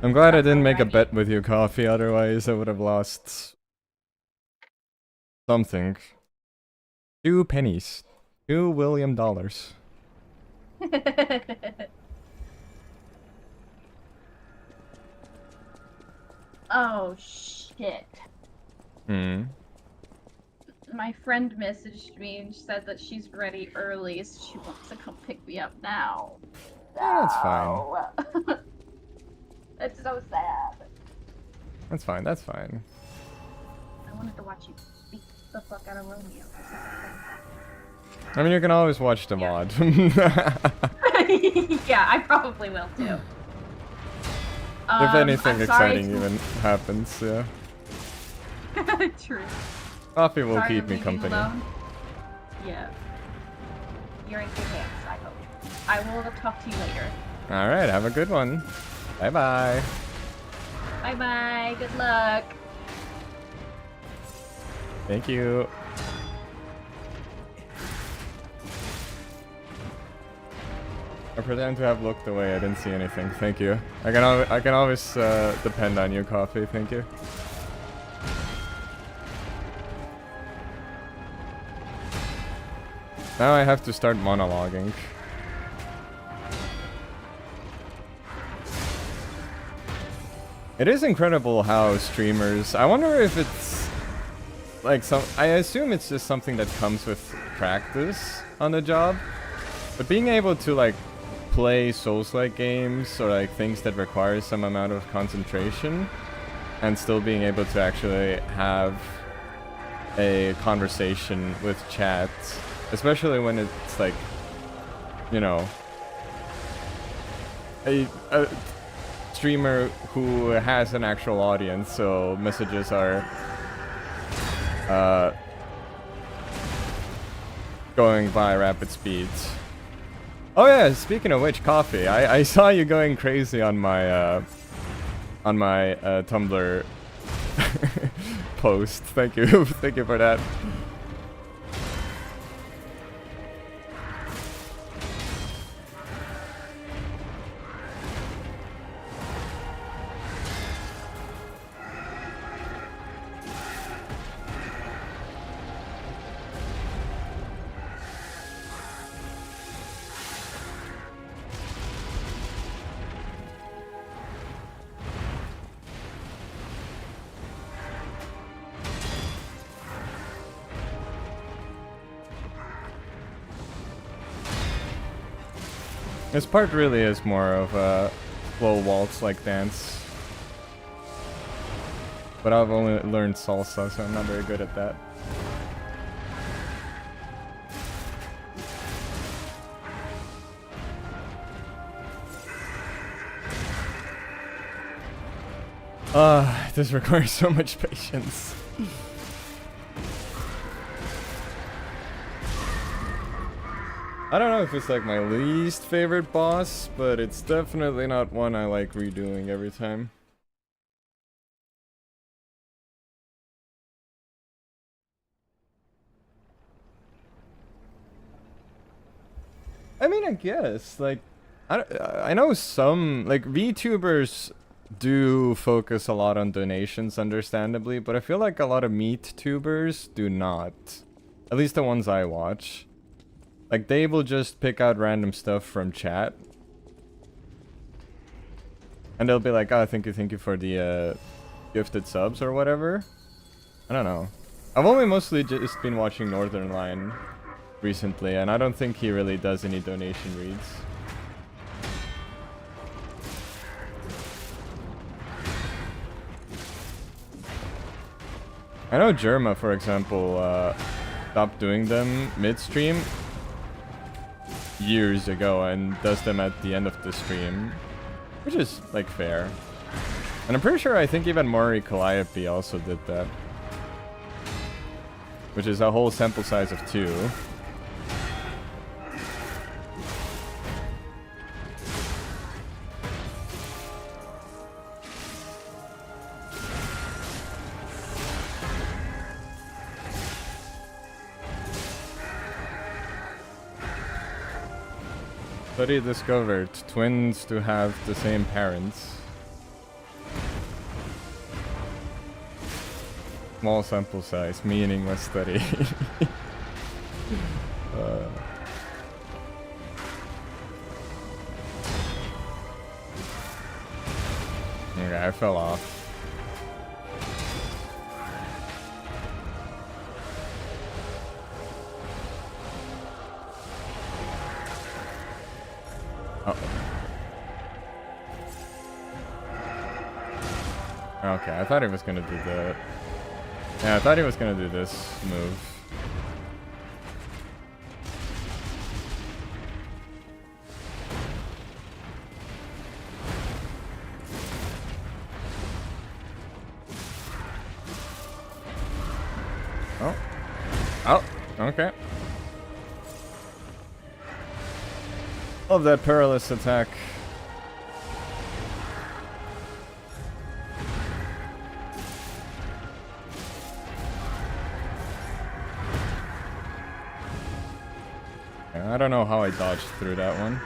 I'm glad I didn't make a bet with you, Coffee, otherwise I would have lost something. 2 pennies. $2 William. Oh shit. Hmm. My friend messaged me and said that she's ready early, so she wants to come pick me up now. Yeah, that's fine. No. That's so sad. That's fine, that's fine. I wanted to watch you beat the fuck out of Romeo. I mean, you can always watch the mod. Yeah, I probably will too. If anything I'm sorry exciting even happens, yeah. True. Coffee will Sorry keep I'm me leaving company. alone. Yeah. You're in good hands, I hope. I will talk to you later. Alright, have a good one. Bye bye. Bye bye, good luck. Thank you. I pretend to have looked away, I didn't see anything. Thank you. I can always depend on you, Coffee. Thank you. Now I have to start monologuing. It is incredible how streamers... I wonder if it's... like some... I assume it's just something that comes with practice on the job. But being able to like play Souls-like games or like things that require some amount of concentration and still being able to actually have a conversation with chat, especially when it's like, you know, a streamer who has an actual audience, so messages are going by rapid speeds. Oh yeah, speaking of which, coffee. I saw you going crazy on my Tumblr post. Thank you. Thank you for that. This part really is more of a slow waltz-like dance. But I've only learned salsa, so I'm not very good at that. This requires so much patience. I don't know if it's like my least favorite boss, but it's definitely not one I like redoing every time. I mean, I guess, like, I know some, like, VTubers do focus a lot on donations, understandably, but I feel like a lot of meat tubers do not. At least the ones I watch. Like, they will just pick out random stuff from chat. And they'll be like, oh, thank you for the gifted subs or whatever. I don't know. I've only mostly just been watching Northern Line recently, and I don't think he really does any donation reads. I know Germa, for example, stopped doing them mid-stream years ago and does them at the end of the stream, which is like fair. And I'm pretty sure I think even Mori Calliope also did that, which is a whole sample size of 2. Study discovered twins to have the same parents. Small sample size, meaningless study. Okay, I fell off. Okay, I thought he was gonna do that. Yeah, I thought he was gonna do this move. Oh. Oh, okay. Love that perilous attack. I don't know how I dodged through that one.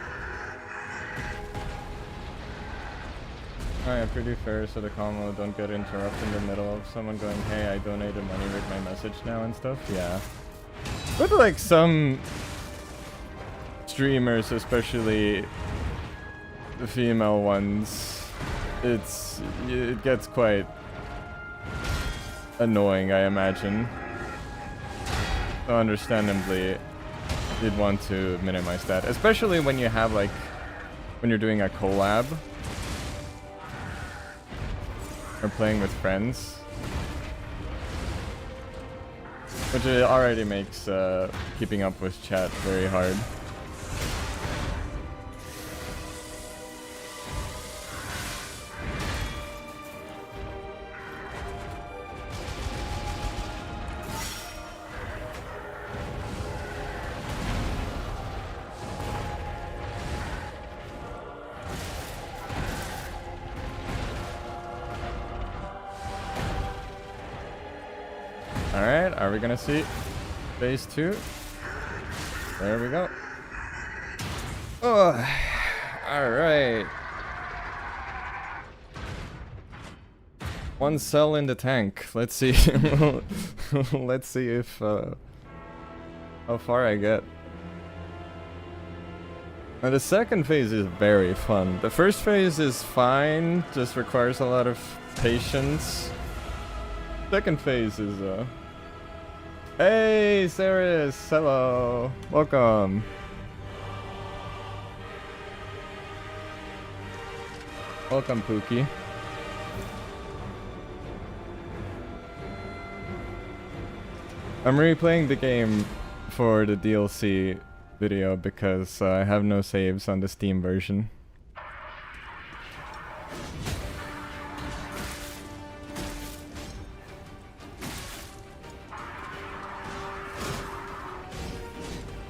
Oh yeah, pretty fair, so the combo don't get interrupted in the middle of someone going, hey, I donated money, read my message now and stuff. Yeah. But like some streamers, especially the female ones, it gets quite annoying, I imagine. So understandably, you'd want to minimize that, especially when you have like when you're doing a collab or playing with friends, which it already makes keeping up with chat very hard. Alright, are we gonna see phase 2? There we go. Oh, alright. One cell in the tank. Let's see. Let's see if how far I get. Now the second phase is very fun. The first phase is fine, just requires a lot of patience. Second phase is Hey, Ceres! Hello! Welcome! Welcome, Pookie. I'm replaying the game for the DLC video because I have no saves on the Steam version.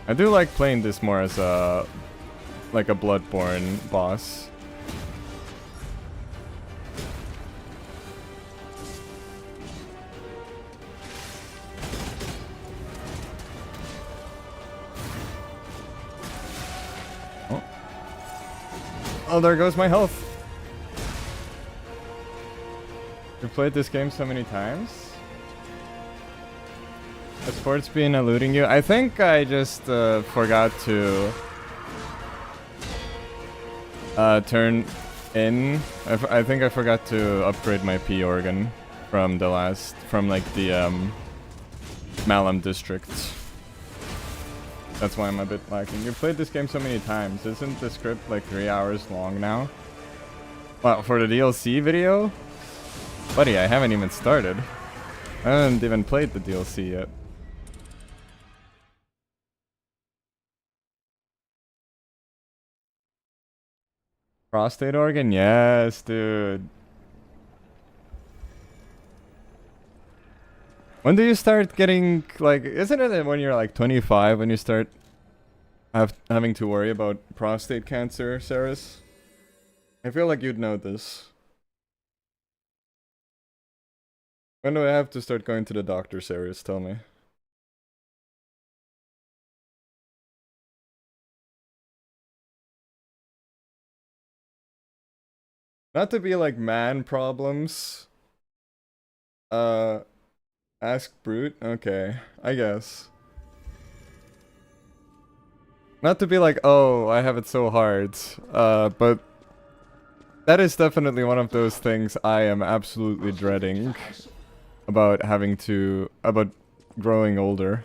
I do like playing this more as a like a Bloodborne boss. Oh. Oh, there goes my health. You've played this game so many times? Has sports been eluding you? I think I just forgot to turn in. I think I forgot to upgrade my P organ from the last, from like the Malum district. That's why I'm a bit lacking. You've played this game so many times. Isn't the script like 3 hours long now? Well, for the DLC video? Buddy, I haven't even started. I haven't even played the DLC yet. Prostate organ? Yes, dude. When do you start getting, like, isn't it when you're like 25 when you start having to worry about prostate cancer, Ceres? I feel like you'd know this. When do I have to start going to the doctor, Ceres? Tell me. Not to be like man problems. Ask Brute? Okay, I guess. Not to be like, oh, I have it so hard. But that is definitely one of those things I am absolutely dreading about having to, about growing older.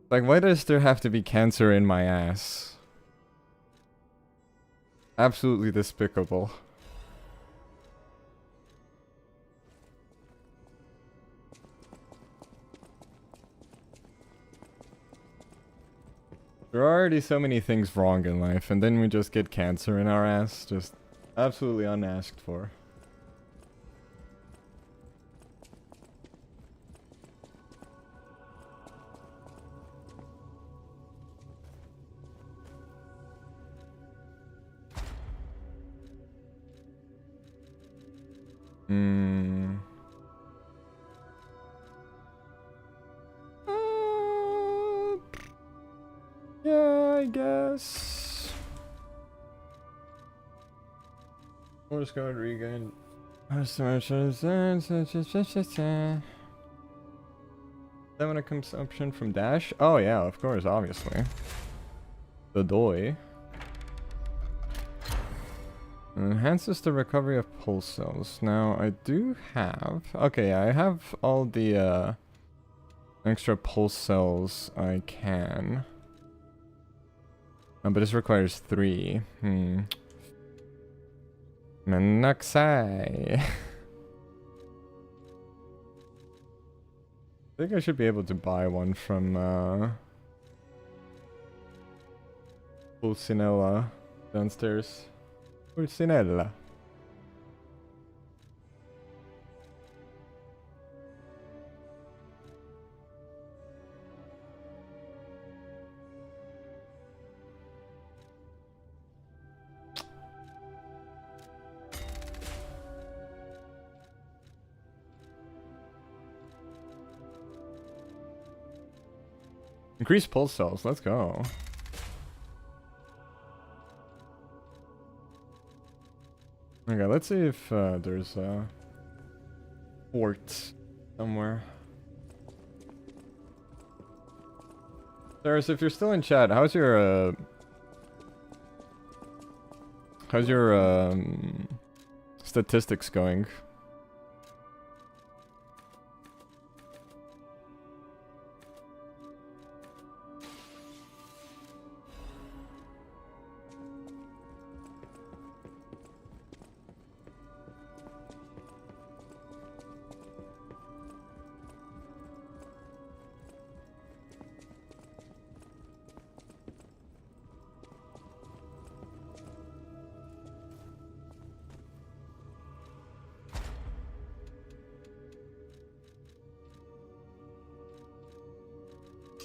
Like, why does there have to be cancer in my ass? Absolutely despicable. There are already so many things wrong in life, and then we just get cancer in our ass. Just absolutely unasked for. Yeah, I guess. Force code regain. Stamina consumption from dash? Oh yeah, of course, obviously. The doi. Enhances the recovery of pulse cells. Now, I do have... Okay, yeah, I have all the extra pulse cells I can. But this requires 3. Menaxai. I think I should be able to buy one from Pulcinella downstairs. Pulcinella. Increase pulse cells, let's go. Okay, let's see if there's a port somewhere. Saris, if you're still in chat, how's your statistics going?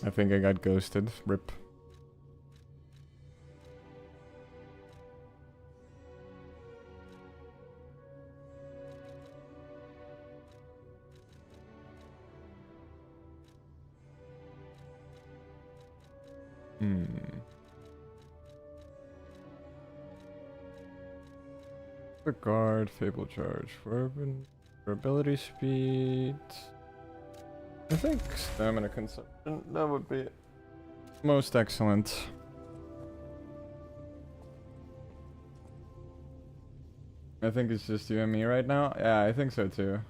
I think I got ghosted. Rip. Guard, Fable Charge, for ability speed. I think stamina consumption, that would be most excellent. I think it's just you and me right now. Yeah, I think so too.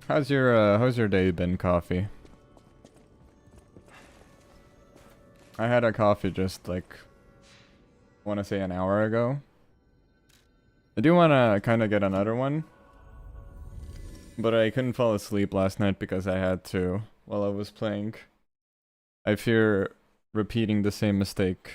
How's your day been, Coffee? I had a coffee just like, I want to say an hour ago. I do want to kind of get another one, but I couldn't fall asleep last night because I had to while I was playing. I fear repeating the same mistake.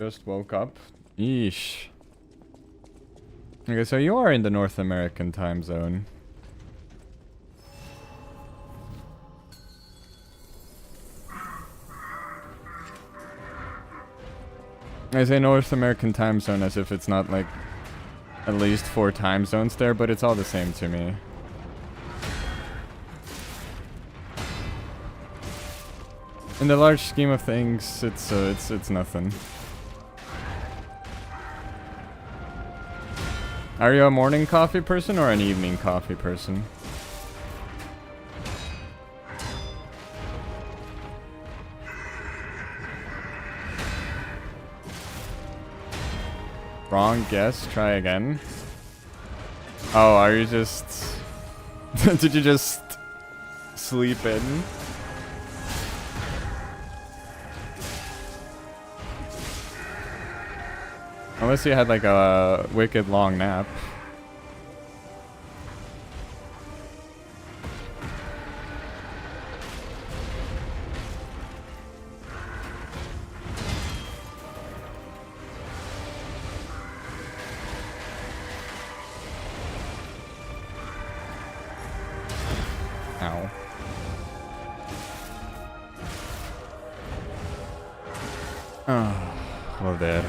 Just woke up. Yeesh. Okay, so you are in the North American time zone. I say North American time zone as if it's not like at least 4 time zones there, but it's all the same to me. In the large scheme of things, it's nothing. Are you a morning coffee person or an evening coffee person? Wrong guess, try again. Oh, are you just... Did you just sleep in? Unless you had like a wicked long nap. Ow. Oh, well dead.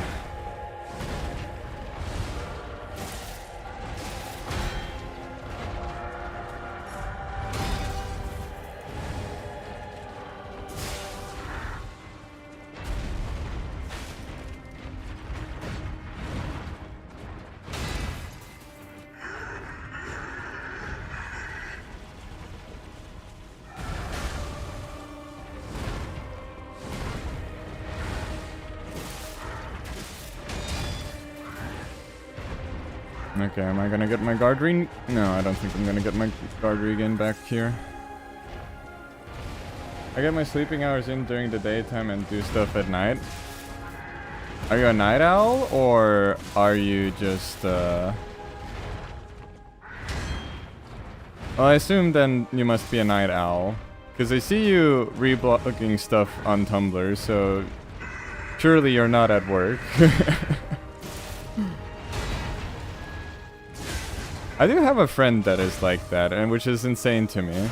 Okay, am I gonna get my guard re- No, I don't think I'm gonna get my guard regain back here. I get my sleeping hours in during the daytime and do stuff at night. Are you a night owl, or are you just, Well, I assume then you must be a night owl. Because I see you reblogging stuff on Tumblr, so surely you're not at work. I do have a friend that is like that, and which is insane to me.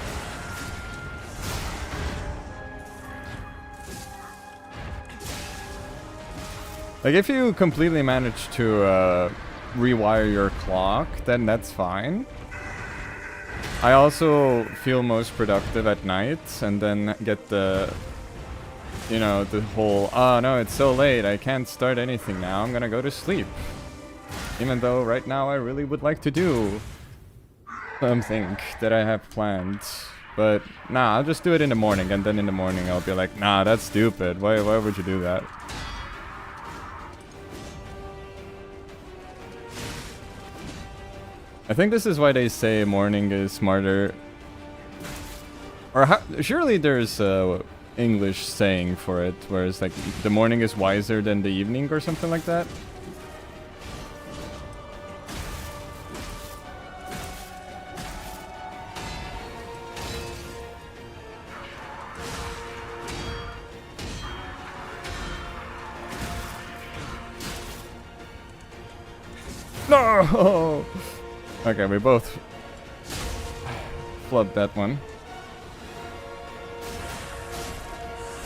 Like, if you completely manage to rewire your clock, then that's fine. I also feel most productive at night, and then get the, you know, the whole, oh no, it's so late, I can't start anything now, I'm gonna go to sleep. Even though right now I really would like to do something that I have planned. But nah, I'll just do it in the morning, and then in the morning I'll be like, nah, that's stupid. Why would you do that? I think this is why they say morning is smarter. Or surely there's a English saying for it, where it's like the morning is wiser than the evening or something like that. No! Okay, we both flubbed that one.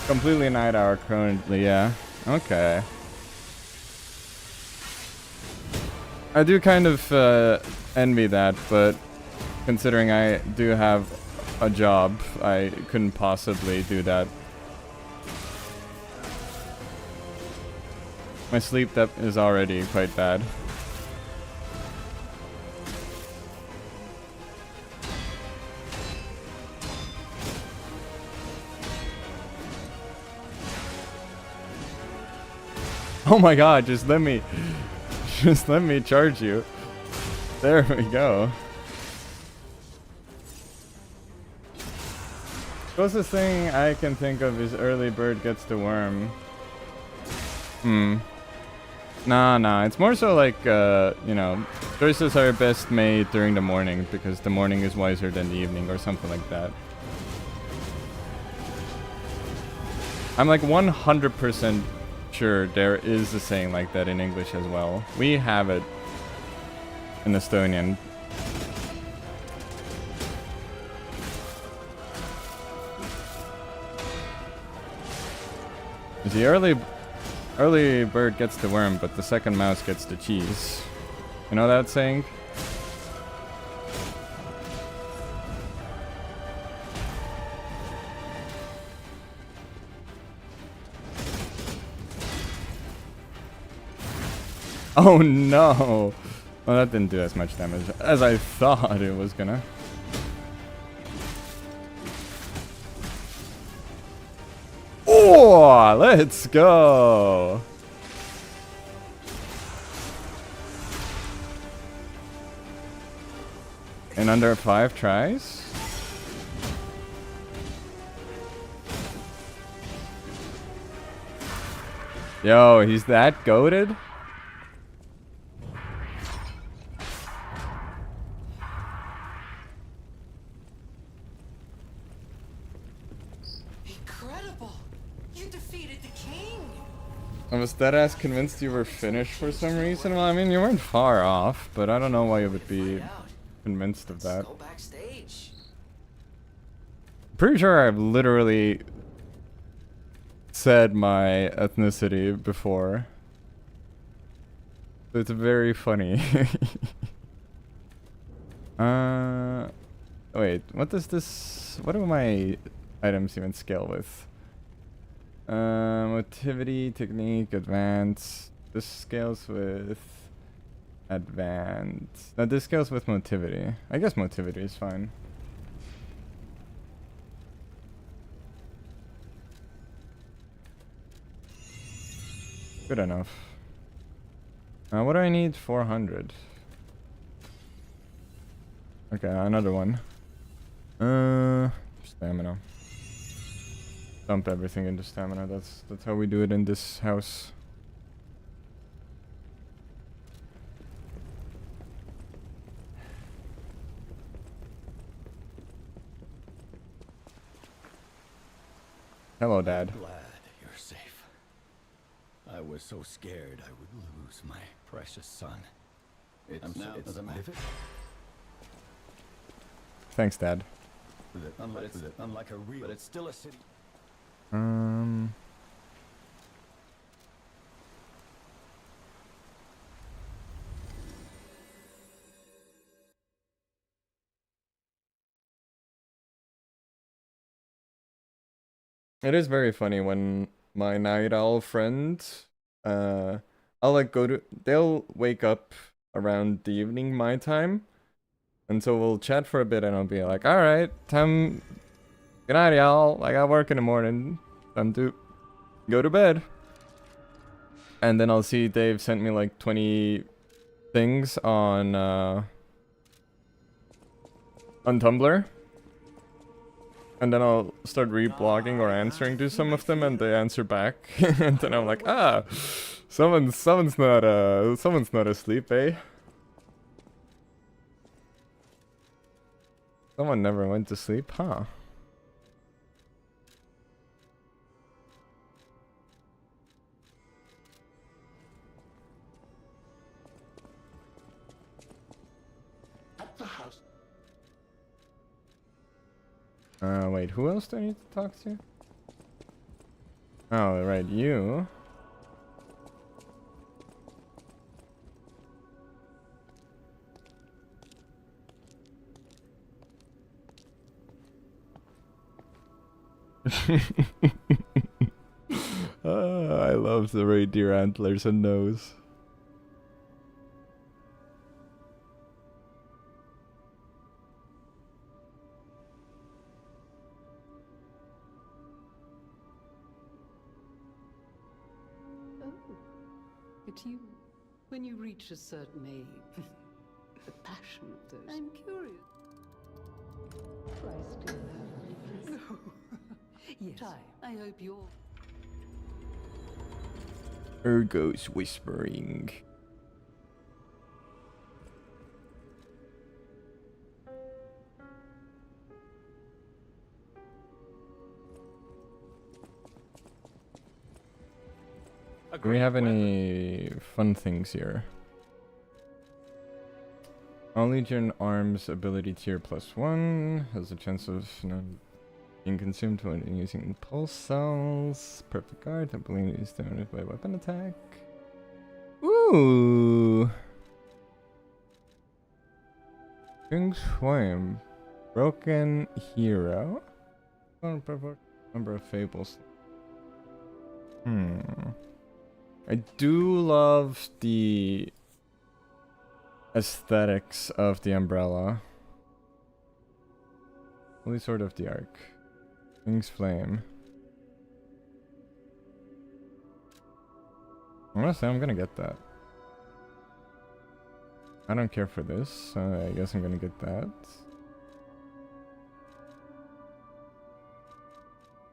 Completely night hour currently, yeah. Okay. I do kind of envy that, but considering I do have a job, I couldn't possibly do that. My sleep depth is already quite bad. Oh my god, just let me charge you. There we go. Closest thing I can think of is early bird gets the worm. Nah, it's more so like, you know, choices are best made during the morning because the morning is wiser than the evening or something like that. I'm like 100% sure there is a saying like that in English as well. We have it in Estonian. The early bird gets the worm, but the second mouse gets the cheese. You know that saying? Oh no! Well, that didn't do as much damage as I thought it was gonna. Oh, let's go! In under 5 tries? Yo, he's that goated? I was deadass convinced you were finished for some reason. Well, I mean, you weren't far off, but I don't know why you would be convinced of that. Go backstage. pretty sure I've literally said my ethnicity before. It's very funny. Wait, what does this... What do my items even scale with? Motivity, technique, advance. This scales with... Advance. No, this scales with motivity. I guess motivity is fine. Good enough. What do I need? 400. Okay, another one. Stamina. Dump everything into stamina. That's how we do it in this house. Hello, Dad. Glad you're safe. I was so scared I would lose my precious son. It's now it's Thanks, Dad. unlike a real, but it's still a city. It is very funny when my night owl friend, I'll like they'll wake up around the evening my time, and so we'll chat for a bit and I'll be like, alright, good night y'all, I got work in the morning, time to go to bed. And then I'll see Dave sent me like 20 things on Tumblr. And then I'll start reblogging or answering to some of them, and they answer back. And then I'm like, someone's not asleep, eh? Someone never went to sleep, huh? At the house. Wait, who else do I need to talk to? Oh, right, you. I love the reindeer antlers and nose. It's you. When you reach a certain age, the passion of those. I'm curious. I still have. No. Yes. Time. I hope you're. Ergo's whispering. Do we have any fun things here? All Legion arms ability tier +1 has a chance of being consumed when using pulse cells. Perfect guard, ability is diminished by weapon attack. Ooh! King's Flame. Broken Hero. Number of fables. I do love the aesthetics of the umbrella. Holy Sword of the Ark. King's Flame. Honestly, I'm gonna get that. I don't care for this, so I guess I'm gonna get that.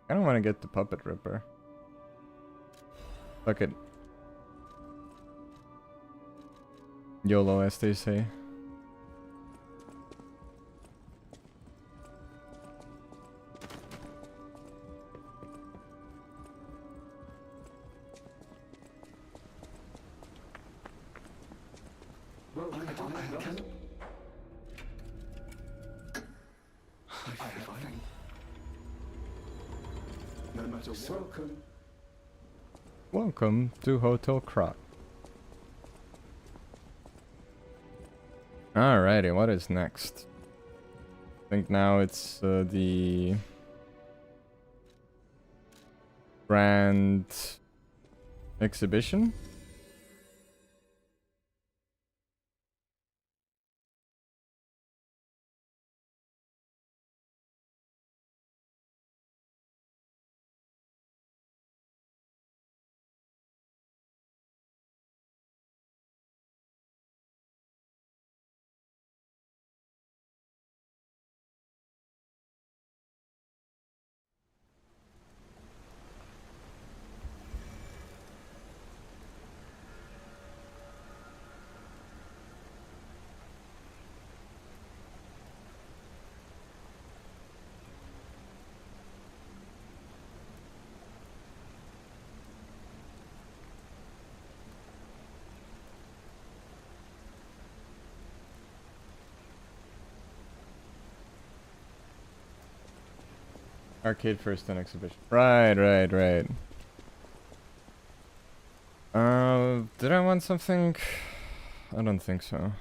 I don't want to get the Puppet Ripper. Fuck it. YOLO, as they say. Welcome. Welcome to Hotel Croc. Alrighty, what is next? I think now it's the Grand Exhibition. Arcade first, then exhibition. Right. Did I want something? I don't think so.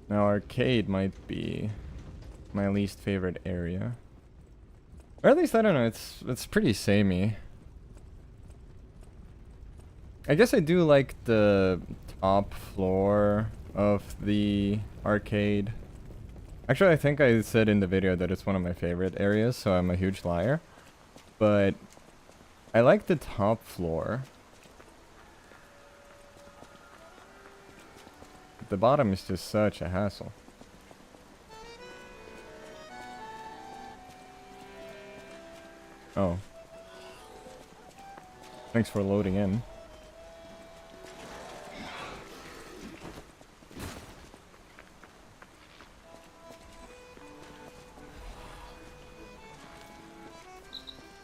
Now arcade might be my least favorite area. Or at least I don't know, it's pretty samey. I guess I do like the top floor of the arcade. Actually, I think I said in the video that it's one of my favorite areas, so I'm a huge liar. But I like the top floor. The bottom is just such a hassle. Oh. Thanks for loading in.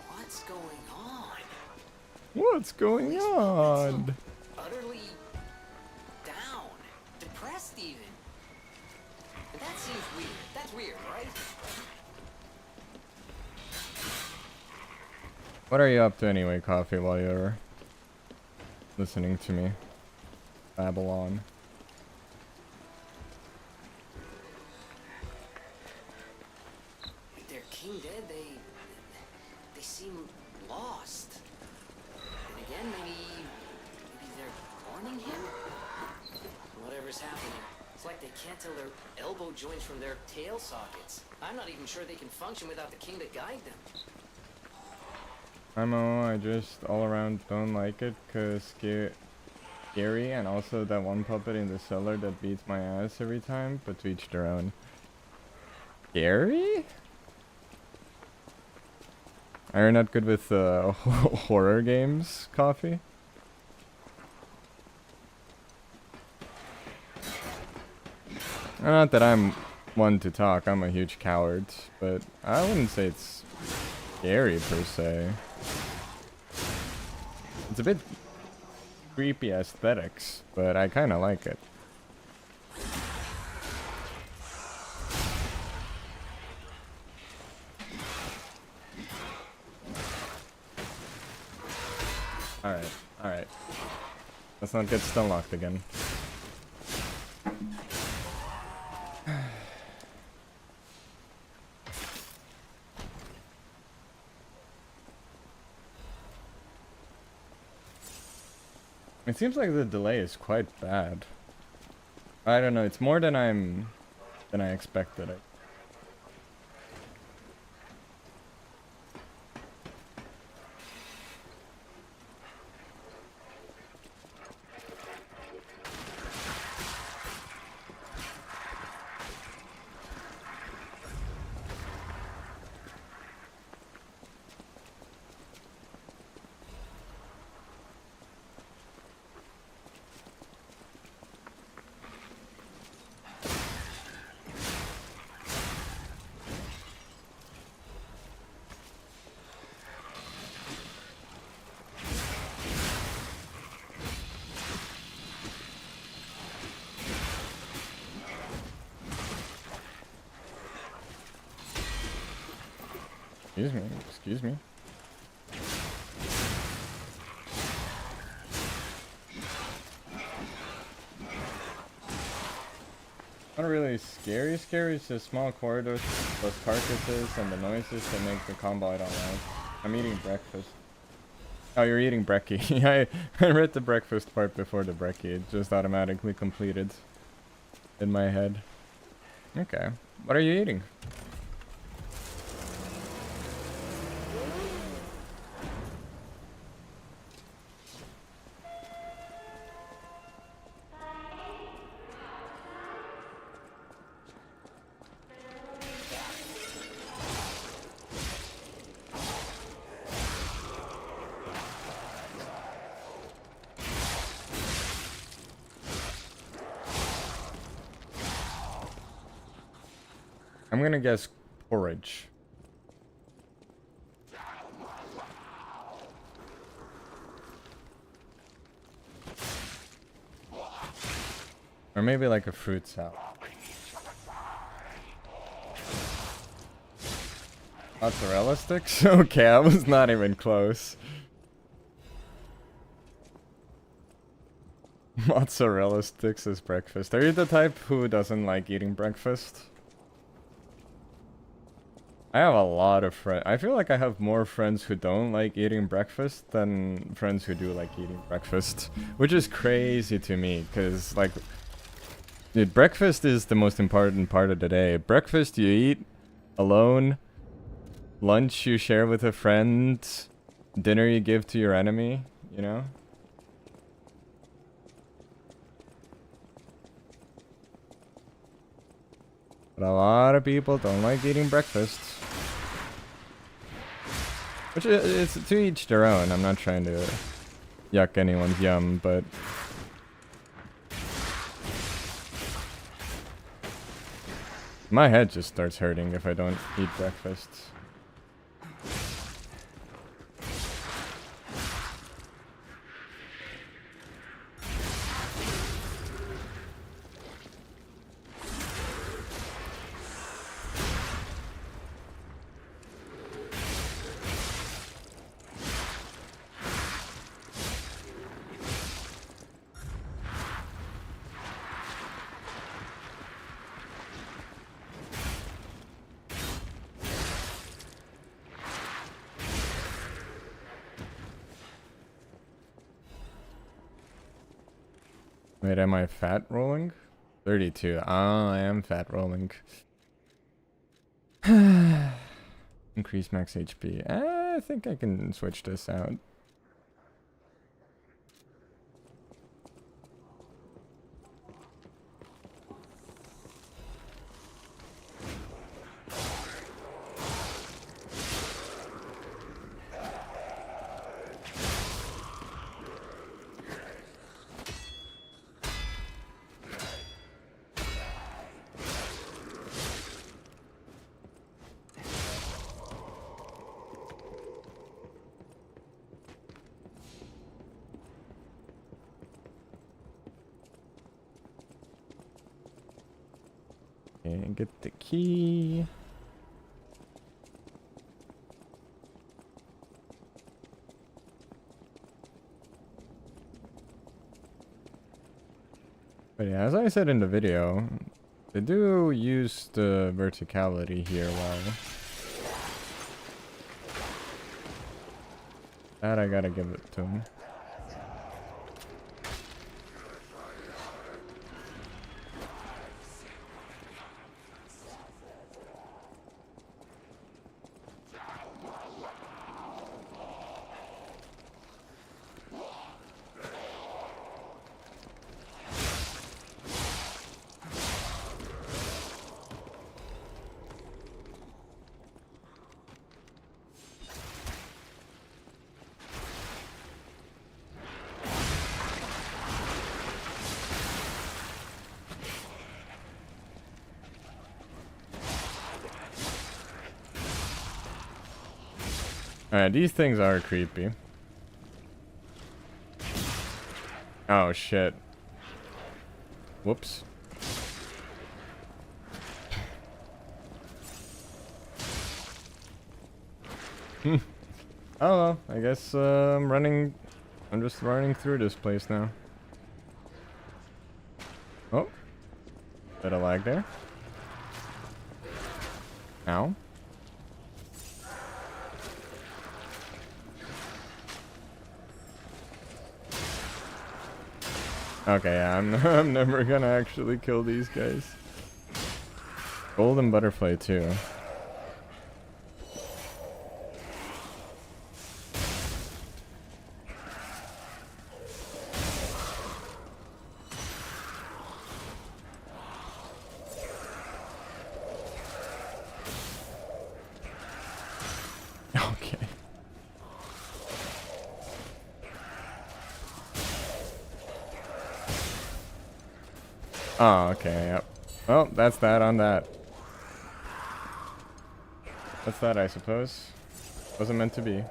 What's going on? What's going on? Utterly down, depressed even. And that seems weird. That's weird, right? What are you up to anyway, Coffee, while you're listening to me babble on? With their king dead, they seem lost. And again, maybe they're mourning him? Whatever's happening, it's like they can't tell their elbow joints from their tail sockets. I'm not even sure they can function without the king to guide them. I just all around don't like it because scary, and also that one puppet in the cellar that beats my ass every time, but to each their own. Scary? Are you not good with horror games, Coffee? Not that I'm one to talk, I'm a huge coward, but I wouldn't say it's scary per se. It's a bit creepy aesthetics, but I kind of like it. Alright. Let's not get stun locked again. It seems like the delay is quite bad. I don't know, it's more than I expected it. Excuse me, excuse me. Not really scary, it's just small corridors, plus carcasses and the noises that make the combo I don't like. I'm eating breakfast. Oh, you're eating brekkie. I read the breakfast part before the brekkie. It just automatically completed in my head. Okay. What are you eating? I'm gonna guess porridge. Or maybe like a fruit salad. Mozzarella sticks? Okay, I was not even close. Mozzarella sticks as breakfast. Are you the type who doesn't like eating breakfast? I have a lot of friends. I feel like I have more friends who don't like eating breakfast than friends who do like eating breakfast. Which is crazy to me, because, like, dude, breakfast is the most important part of the day. Breakfast you eat alone. Lunch you share with a friend. Dinner you give to your enemy, you know? But a lot of people don't like eating breakfast. Which is to each their own. I'm not trying to yuck anyone's yum, but my head just starts hurting if I don't eat breakfast. Wait, am I fat rolling? 32. Ah, I am fat rolling. Increase max HP. I think I can switch this out. And get the key. But yeah, as I said in the video, they do use the verticality here well. That I gotta give it to him. Alright, these things are creepy. Oh shit. Whoops. Oh well, I guess I'm just running through this place now. Oh. Bit of lag there. Ow. Okay, yeah, I'm never gonna actually kill these guys. Golden butterfly too. Okay. Oh, okay, yep. Well, that's that on that. That's that, I suppose. Wasn't meant to be.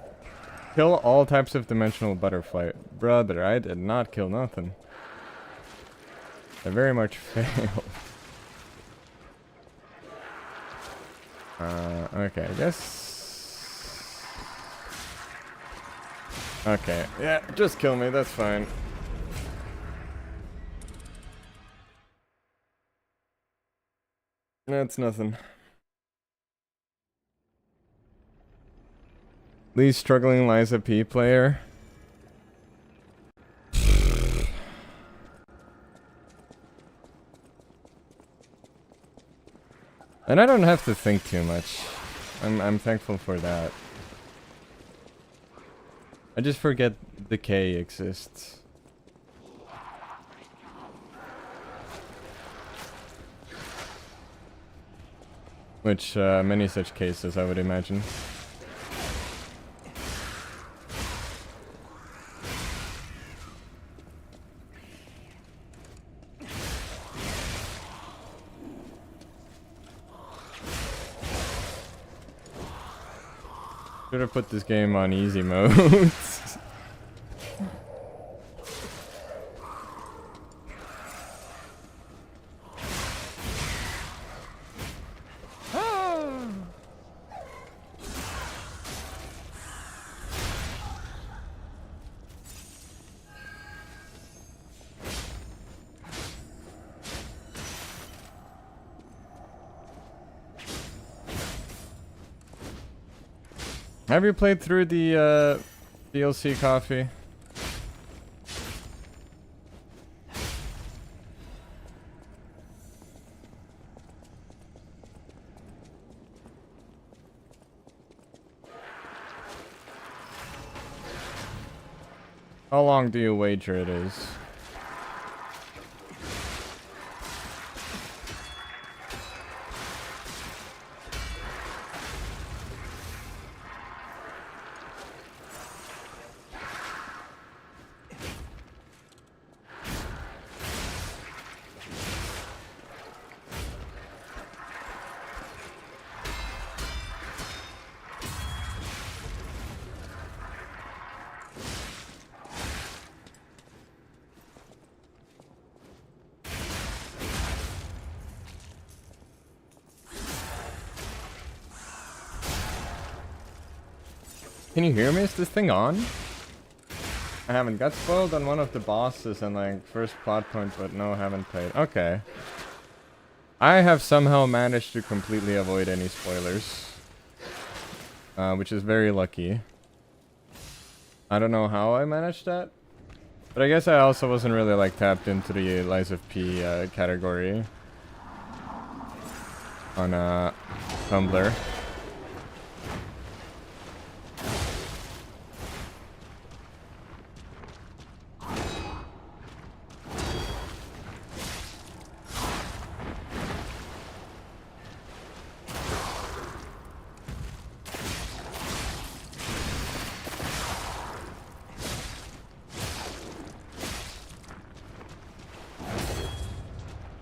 Kill all types of dimensional butterfly. Brother, I did not kill nothing. I very much failed. Okay, I guess... Okay, yeah, just kill me, that's fine. That's nothing. Least struggling Liza P player. And I don't have to think too much. I'm thankful for that. I just forget decay exists. Which, many such cases, I would imagine. Should have put this game on easy mode. Have you played through the DLC Coffee? How long do you wager it is? Can you hear me? Is this thing on? I haven't got spoiled on one of the bosses and like first plot point, but no, haven't played. Okay. I have somehow managed to completely avoid any spoilers. Which is very lucky. I don't know how I managed that. But I guess I also wasn't really like tapped into the Liza P category. On Tumblr.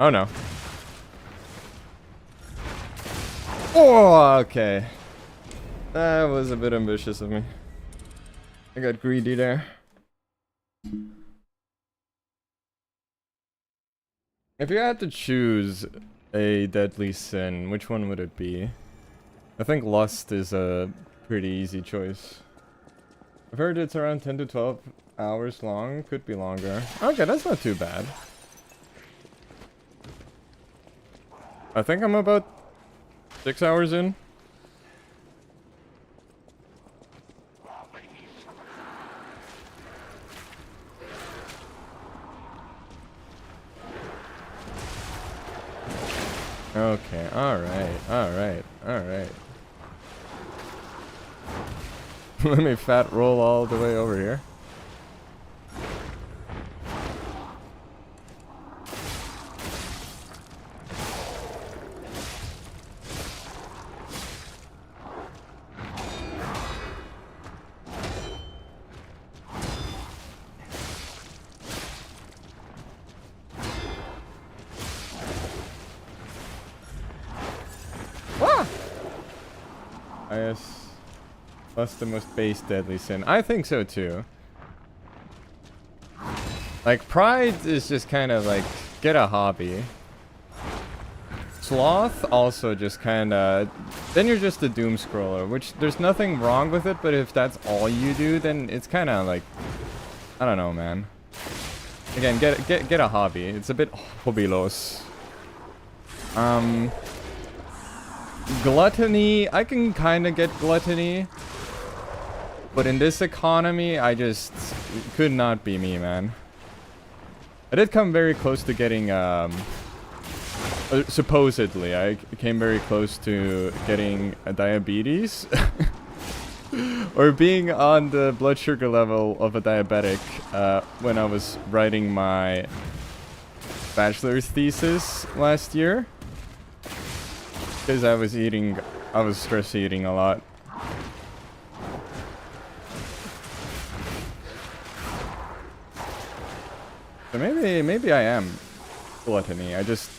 Oh no. Oh, okay. That was a bit ambitious of me. I got greedy there. If you had to choose a deadly sin, which one would it be? I think lust is a pretty easy choice. I've heard it's around 10 to 12 hours long. Could be longer. Okay, that's not too bad. I think I'm about 6 hours in. Okay, alright, alright, alright. Let me fat roll all the way over here. Yes. Plus the most base deadly sin. I think so too. Like, pride is just kind of like, get a hobby. Sloth also just kind of, then you're just a doom scroller, which there's nothing wrong with it, but if that's all you do, then it's kind of like, I don't know, man. Again, get a hobby. It's a bit hobbylos. Gluttony, I can kind of get gluttony, but in this economy, I just, it could not be me, man. I did come very close to getting, supposedly, I came very close to getting a diabetes, or being on the blood sugar level of a diabetic, when I was writing my bachelor's thesis last year. Because I was stress eating a lot. So maybe I am gluttony. I just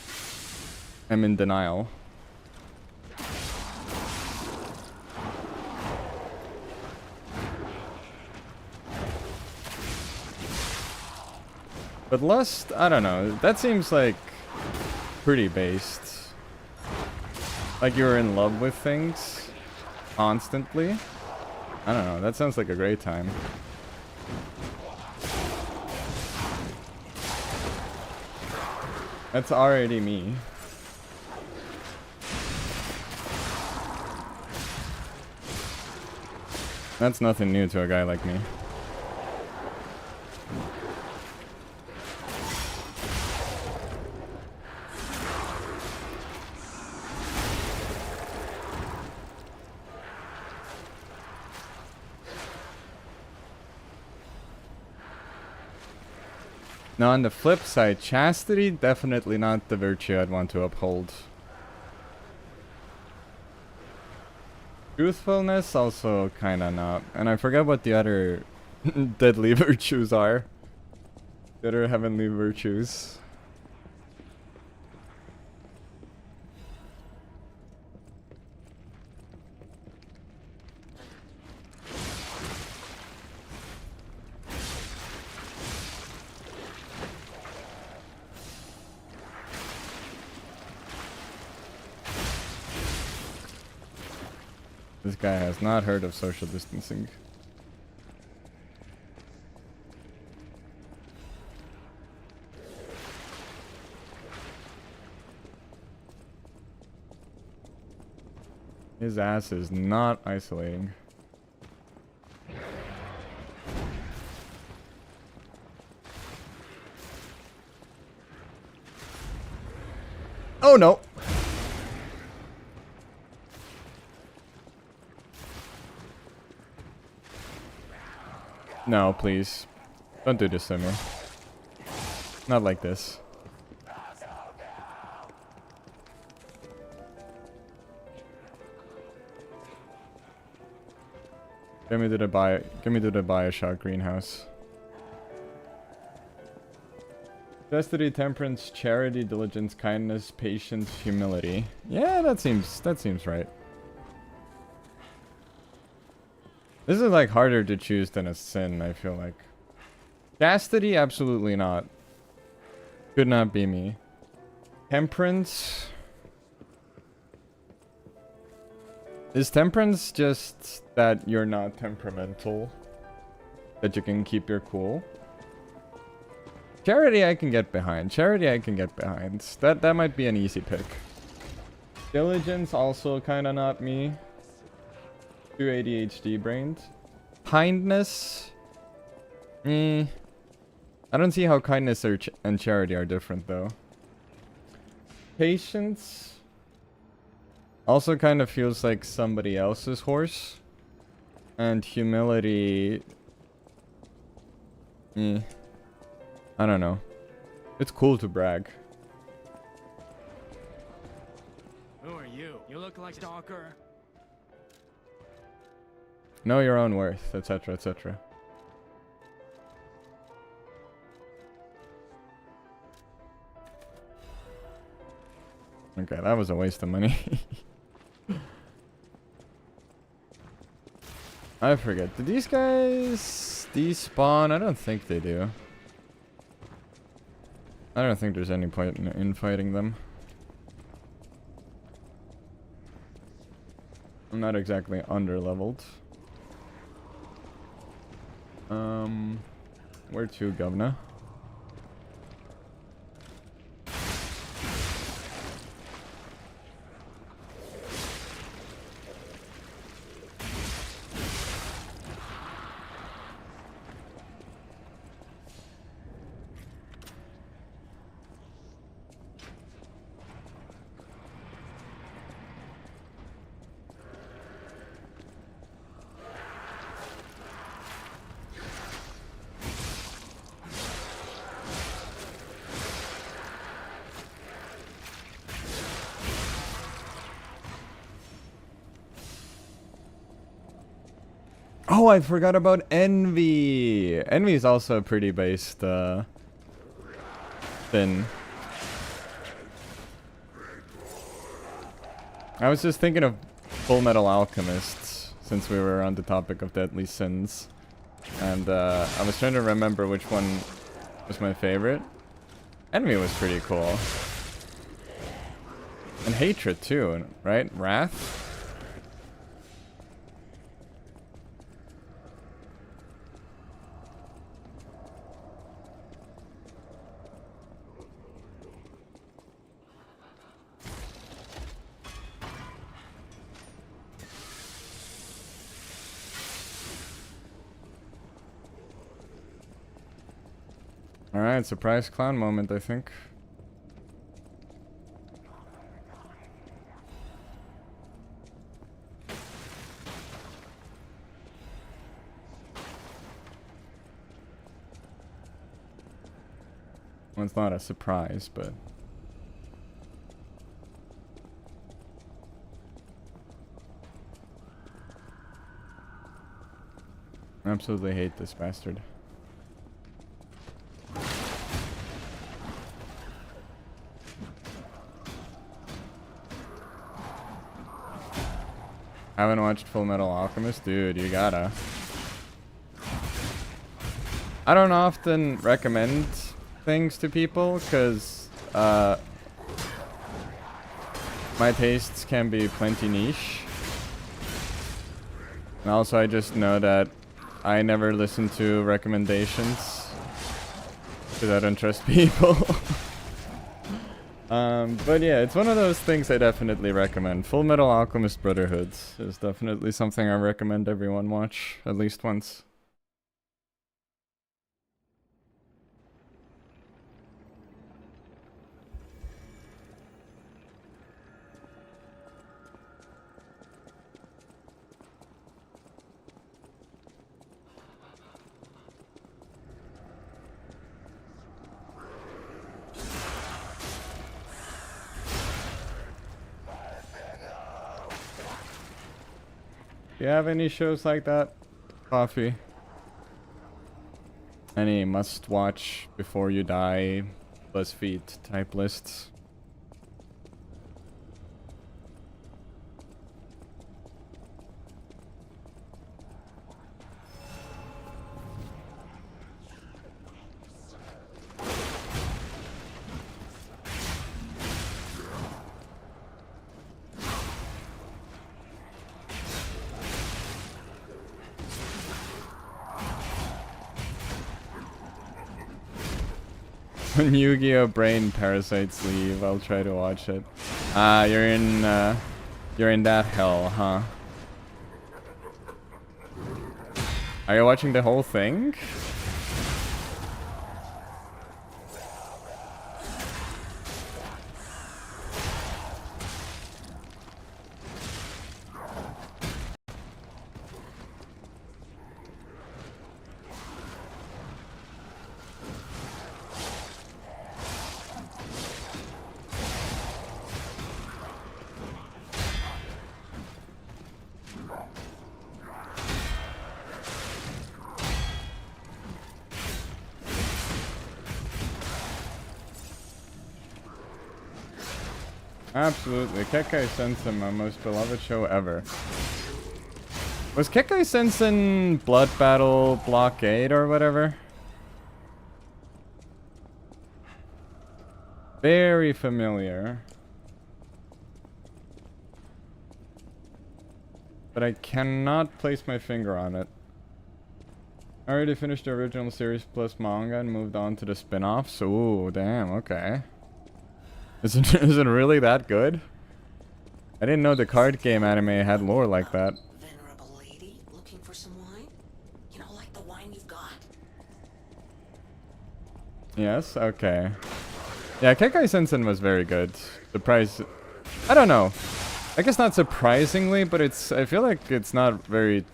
am in denial. But lust, I don't know. That seems like pretty based. Like you're in love with things constantly. I don't know. That sounds like a great time. That's already me. That's nothing new to a guy like me. Now on the flip side, chastity, definitely not the virtue I'd want to uphold. Truthfulness, also kinda not. And I forget what the other deadly virtues are. The other heavenly virtues. This guy has not heard of social distancing. His ass is not isolating. Oh no! No, please. Don't do this to me. Not like this. Get me to the Bioshock greenhouse. Chastity, temperance, charity, diligence, kindness, patience, humility. Yeah, that seems right. This is like harder to choose than a sin, I feel like. Chastity, absolutely not. Could not be me. Temperance. Is temperance just that you're not temperamental? That you can keep your cool? Charity I can get behind. Charity I can get behind. That might be an easy pick. Diligence also kind of not me. Too ADHD brained. Kindness? I don't see how kindness and charity are different though. Patience also kind of feels like somebody else's horse. And humility... I don't know. It's cool to brag. Who are you? You look like stalker. Know your own worth, etc, etc. Okay, that was a waste of money. I forget. Do these guys despawn? I don't think they do. I don't think there's any point in fighting them. I'm not exactly under-leveled. Where to, governor? Oh, I forgot about Envy. Envy is also a pretty based thing. I was just thinking of Full Metal Alchemist since we were on the topic of deadly sins, and I was trying to remember which one was my favorite. Envy was pretty cool, and hatred too, right? Wrath. Alright, surprise clown moment, I think. Well, it's not a surprise, but... I absolutely hate this bastard. Haven't watched Full Metal Alchemist? Dude, you gotta. I don't often recommend things to people because my tastes can be plenty niche. And also I just know that I never listen to recommendations because I don't trust people. But yeah, it's one of those things I definitely recommend. Full Metal Alchemist Brotherhood is definitely something I recommend everyone watch at least once. Do you have any shows like that, Coffee? Any must-watch before you die, BuzzFeed type lists? When Yu-Gi-Oh! Brain Parasites leave, I'll try to watch it. Ah, you're in that hell, huh? Are you watching the whole thing? Absolutely. Kekkai Sensen, my most beloved show ever. Was Kekkai Sensen Blood Battle Blockade or whatever? Very familiar. But I cannot place my finger on it. I already finished the original series plus manga and moved on to the spin-offs. Ooh, damn, okay. Is it really that good? I didn't know the card game anime had lore like that. Venerable lady, looking for some wine? You know, like the wine you've got. Yes, okay. Yeah, Kekkai Sensen was very good. The price... I don't know. I guess not surprisingly, but it's... I feel like it's not very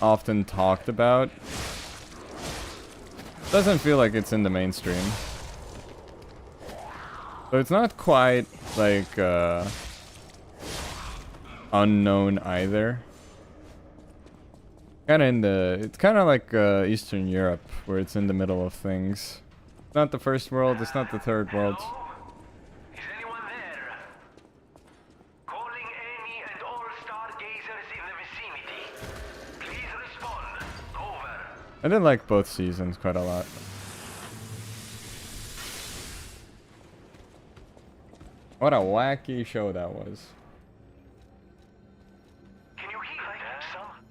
often talked about. Doesn't feel like it's in the mainstream. So it's not quite, like, unknown either. Kinda in the... It's kinda like, Eastern Europe, where it's in the middle of things. It's not the first world, it's not the third world. Is anyone there? Calling any and all stargazers in the vicinity. Please respond. Over. I did like both seasons quite a lot. What a wacky show that was. Can you hear that? Some?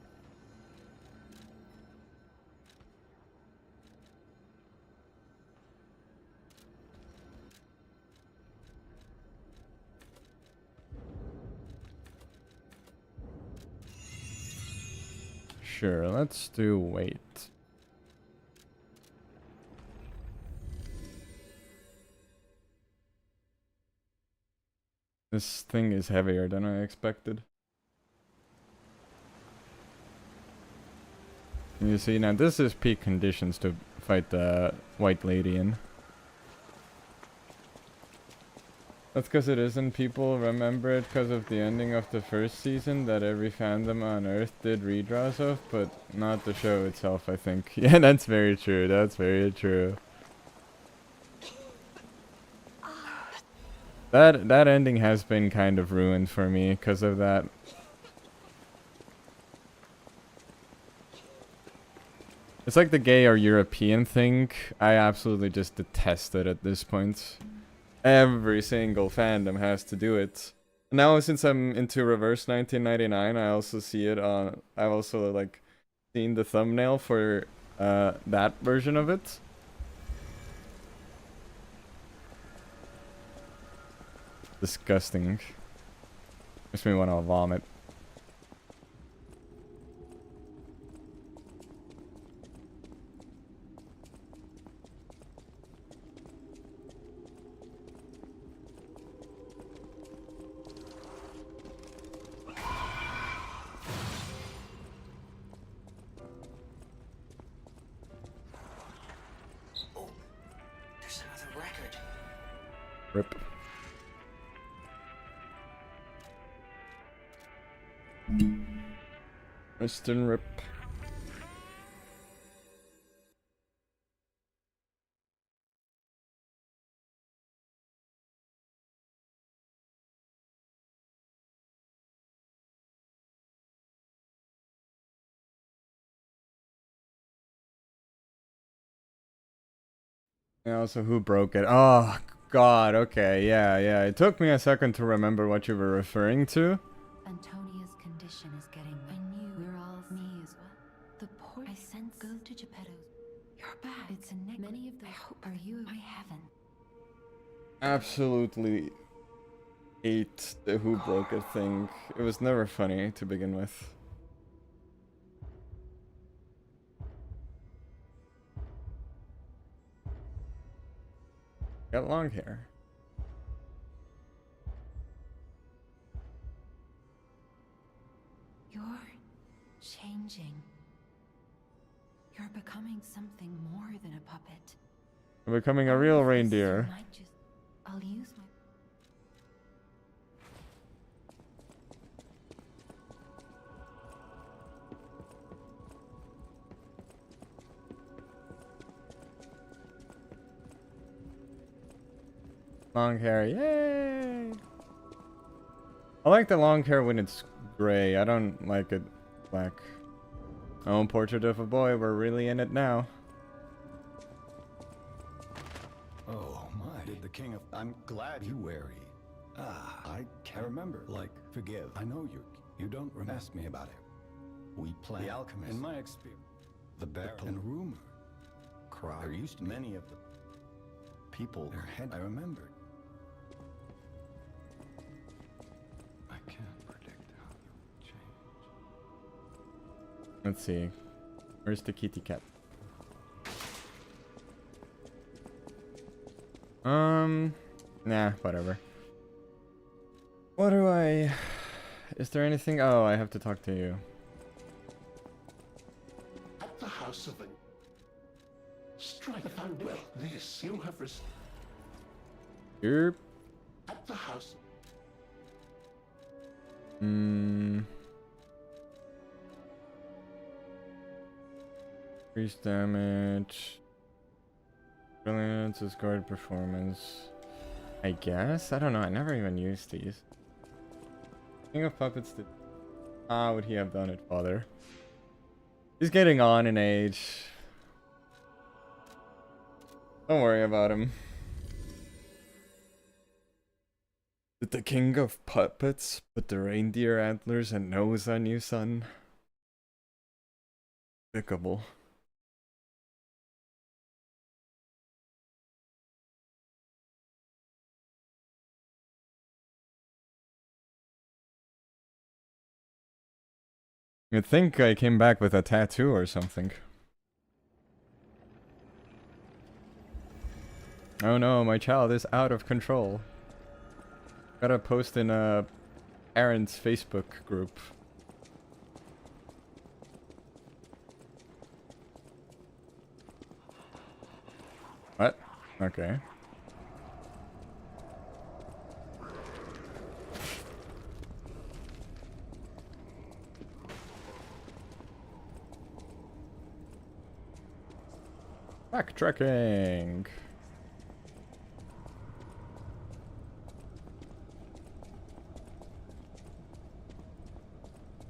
Sure, let's do wait. This thing is heavier than I expected. You see, now this is peak conditions to fight the white lady in. That's because it isn't. People remember it because of the ending of the first season that every fandom on Earth did redraws of, but not the show itself, I think. Yeah, that's very true. That's very true. That ending has been kind of ruined for me because of that. It's like the gay or European thing. I absolutely just detest it at this point. Every single fandom has to do it. Now since I'm into Reverse 1999, I also see it on... I've also like seen the thumbnail for that version of it. Disgusting. Makes me want to vomit. Oh, there's another record. Rip. Mr. Rip. And also, who broke it? Oh, God, okay, yeah. It took me a second to remember what you were referring to. Antonia's condition is getting... I knew we're all... Me as well. The poor... I sense... Go to Geppetto's. You're back. It's a necklace. Many of the... I hope... Are you... I haven't. absolutely hate the Who Broke It thing. It was never funny to begin with. Got long hair. You're changing. You're becoming something more than a puppet. I'm becoming a real reindeer. I'll use my... Long hair, yay! I like the long hair when it's gray. I don't like it black. Oh, Portrait of a Boy, we're really in it now. Oh my! Did the king of? I'm glad you wary. Ah, I can't remember. Like, forgive. I know you don't ask me about it. We play the alchemist. In my experience, the baron and rumor. Cry. There used to be many of the people. Their head. I remembered. I can't predict how you'll change. Let's see. Where's the kitty cat? Nah, whatever. What do I... Is there anything... Oh, I have to talk to you. At the house of a strike found well. This you have received. Erp. At the house. Increase damage. Brilliance is guard performance. I guess? I don't know. I never even used these. King of Puppets did... Ah, would he have done it, father? He's getting on in age. Don't worry about him. Did the King of Puppets put the reindeer antlers and nose on you, son? Despicable. You'd think I came back with a tattoo or something. Oh no, my child is out of control. Gotta post in a parents' Facebook group. What? Okay. Backtracking.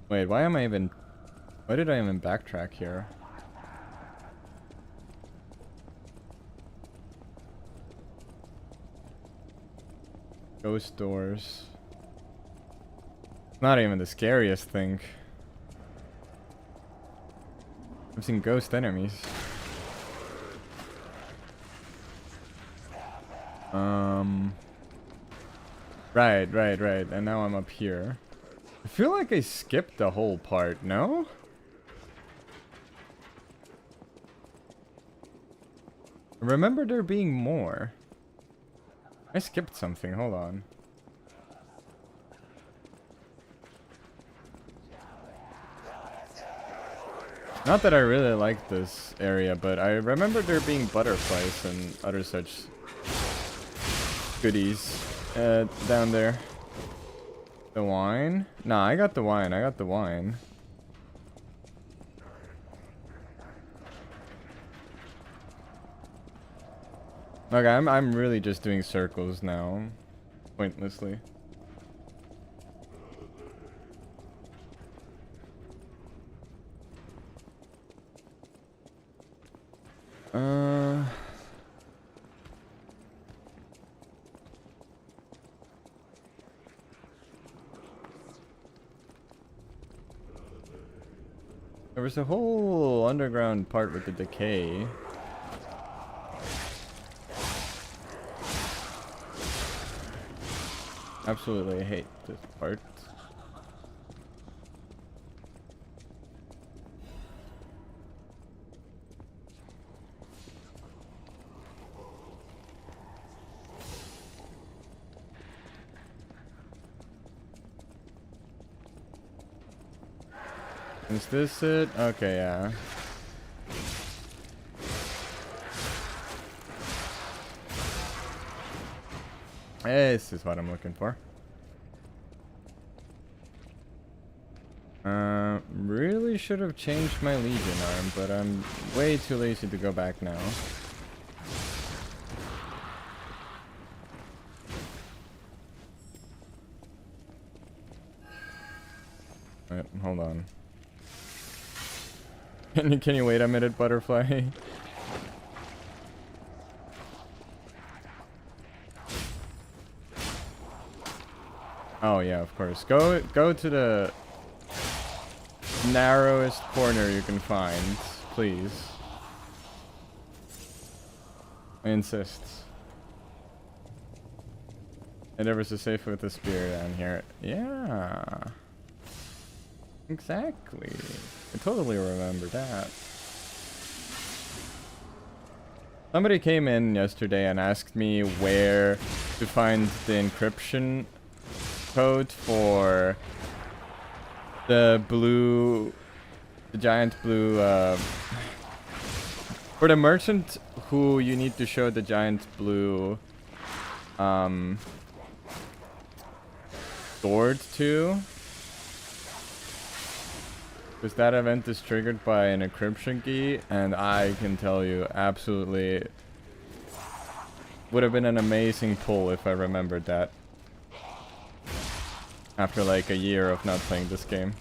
Wait, why am I even... Why did I even backtrack here? Ghost doors. Not even the scariest thing. I've seen ghost enemies. Right. And now I'm up here. I feel like I skipped the whole part, no? I remember there being more. I skipped something, hold on. Not that I really like this area, but I remember there being butterflies and other such goodies down there. The wine? Nah, I got the wine. Okay, I'm really just doing circles now. Pointlessly. There was a whole underground part with the decay. Absolutely hate this part. Is this it? Okay, yeah. This is what I'm looking for. Really should have changed my Legion arm, but I'm way too lazy to go back now. Wait, hold on. Can you wait a minute, Butterfly? Oh yeah, of course. Go to the narrowest corner you can find, please. I insist. It ever so safe with the spear down here. Yeah. Exactly. I totally remember that. Somebody came in yesterday and asked me where to find the encryption code for the giant blue, for the merchant who you need to show the giant blue, sword to. Because that event is triggered by an encryption key, and I can tell you, absolutely, would have been an amazing pull if I remembered that. After like a year of not playing this game.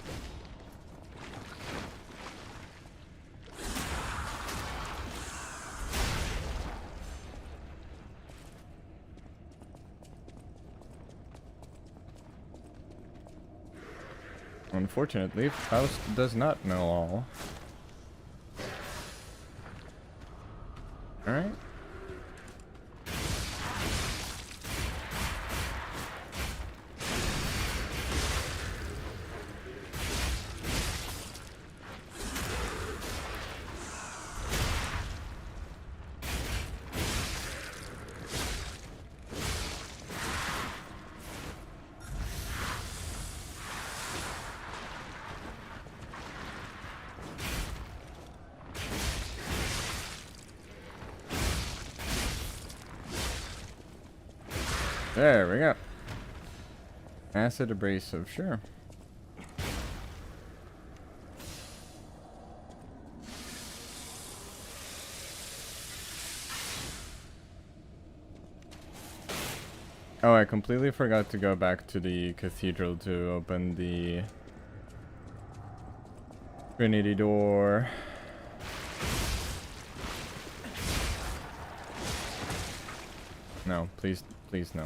Unfortunately, Faust does not know all. Alright. There we go. Acid abrasive, sure. Oh, I completely forgot to go back to the cathedral to open the Trinity door. No, please, please no.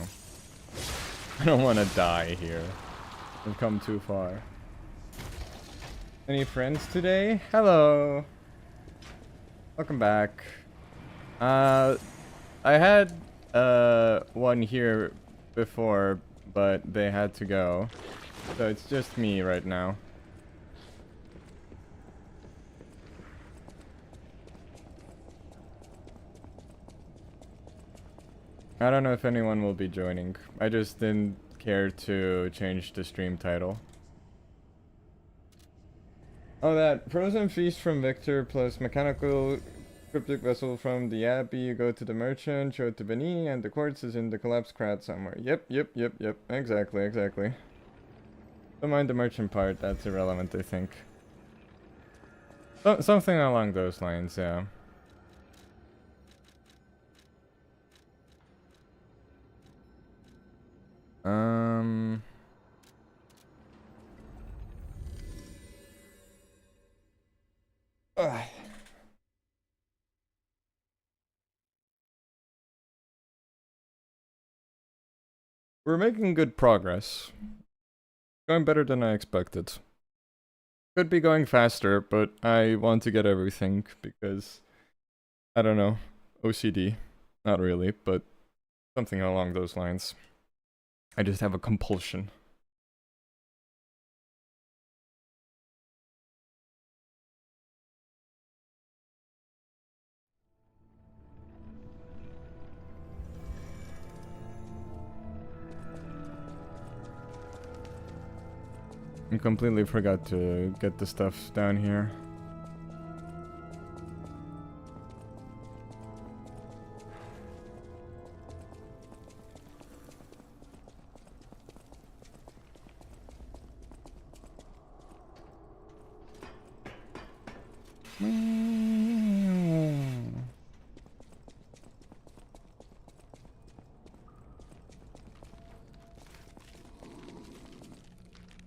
I don't want to die here. I've come too far. Any friends today? Hello. Welcome back. I had one here before, but they had to go. So it's just me right now. I don't know if anyone will be joining. I just didn't care to change the stream title. Oh, that Frozen Feast from Victor plus Mechanical Cryptic Vessel from the Abbey. You go to the Merchant, show it to Benini, and the quartz is in the collapsed crowd somewhere. Yep. Exactly. Don't mind the Merchant part, that's irrelevant, I think. So, something along those lines, yeah. We're making good progress. Going better than I expected. Could be going faster, but I want to get everything because, I don't know, OCD. Not really, but something along those lines. I just have a compulsion. I completely forgot to get the stuff down here.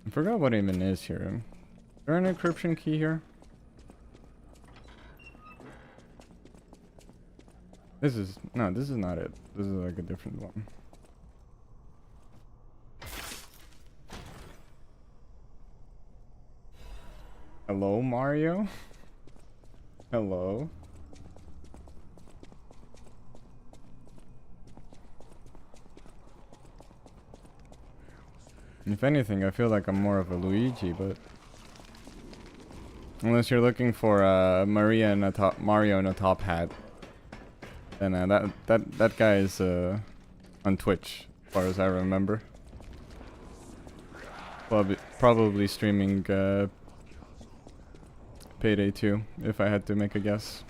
I forgot what even is here. Is there an encryption key here? This is not it. This is like a different one. Hello, Mario? Hello? If anything, I feel like I'm more of a Luigi, but unless you're looking for Mario in a top hat, then that guy is on Twitch, as far as I remember. Probably streaming Payday 2, if I had to make a guess.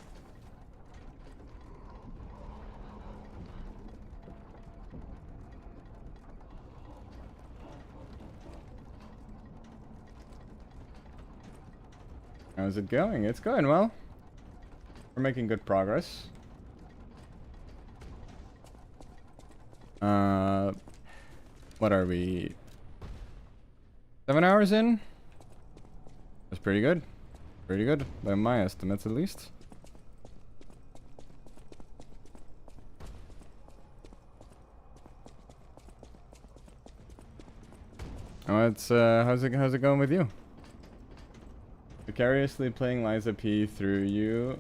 How's it going? It's going well. We're making good progress. What are we? 7 hours in? That's pretty good. Pretty good, by my estimates at least. Oh, it's how's it going with you? Vicariously playing Liza P through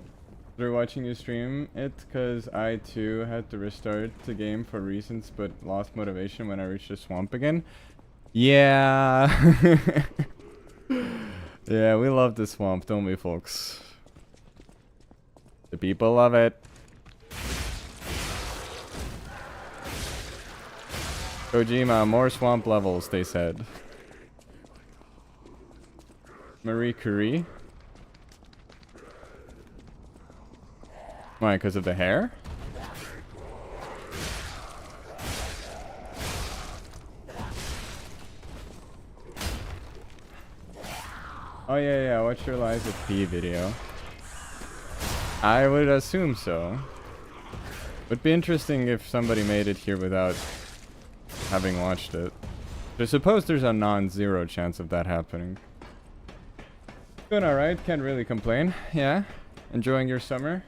watching you stream it, cause I too had to restart the game for reasons but lost motivation when I reached the swamp again. Yeah. Yeah, we love the swamp, don't we, folks? The people love it. Kojima, more swamp levels, they said. Marie Curie? Why, because of the hair? Oh yeah, watch your Liza P video. I would assume so. Would be interesting if somebody made it here without having watched it. I suppose there's a non-zero chance of that happening. Doing alright, can't really complain. Yeah, enjoying your summer?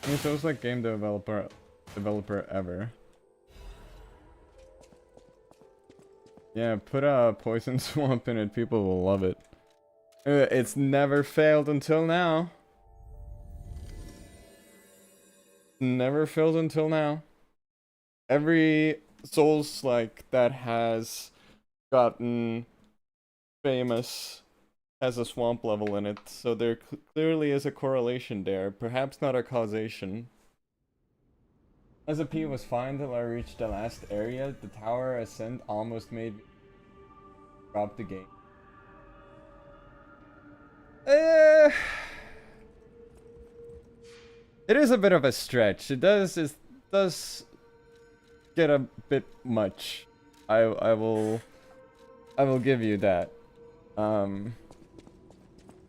It feels like game developer ever. Yeah, put a poison swamp in it, people will love it. It's never failed until now. Never failed until now. Every Souls-like that has gotten famous has a swamp level in it, so there clearly is a correlation there, perhaps not a causation. As a P was fine till I reached the last area. The tower ascent almost made me drop the game. It is a bit of a stretch. It does get a bit much. I will give you that.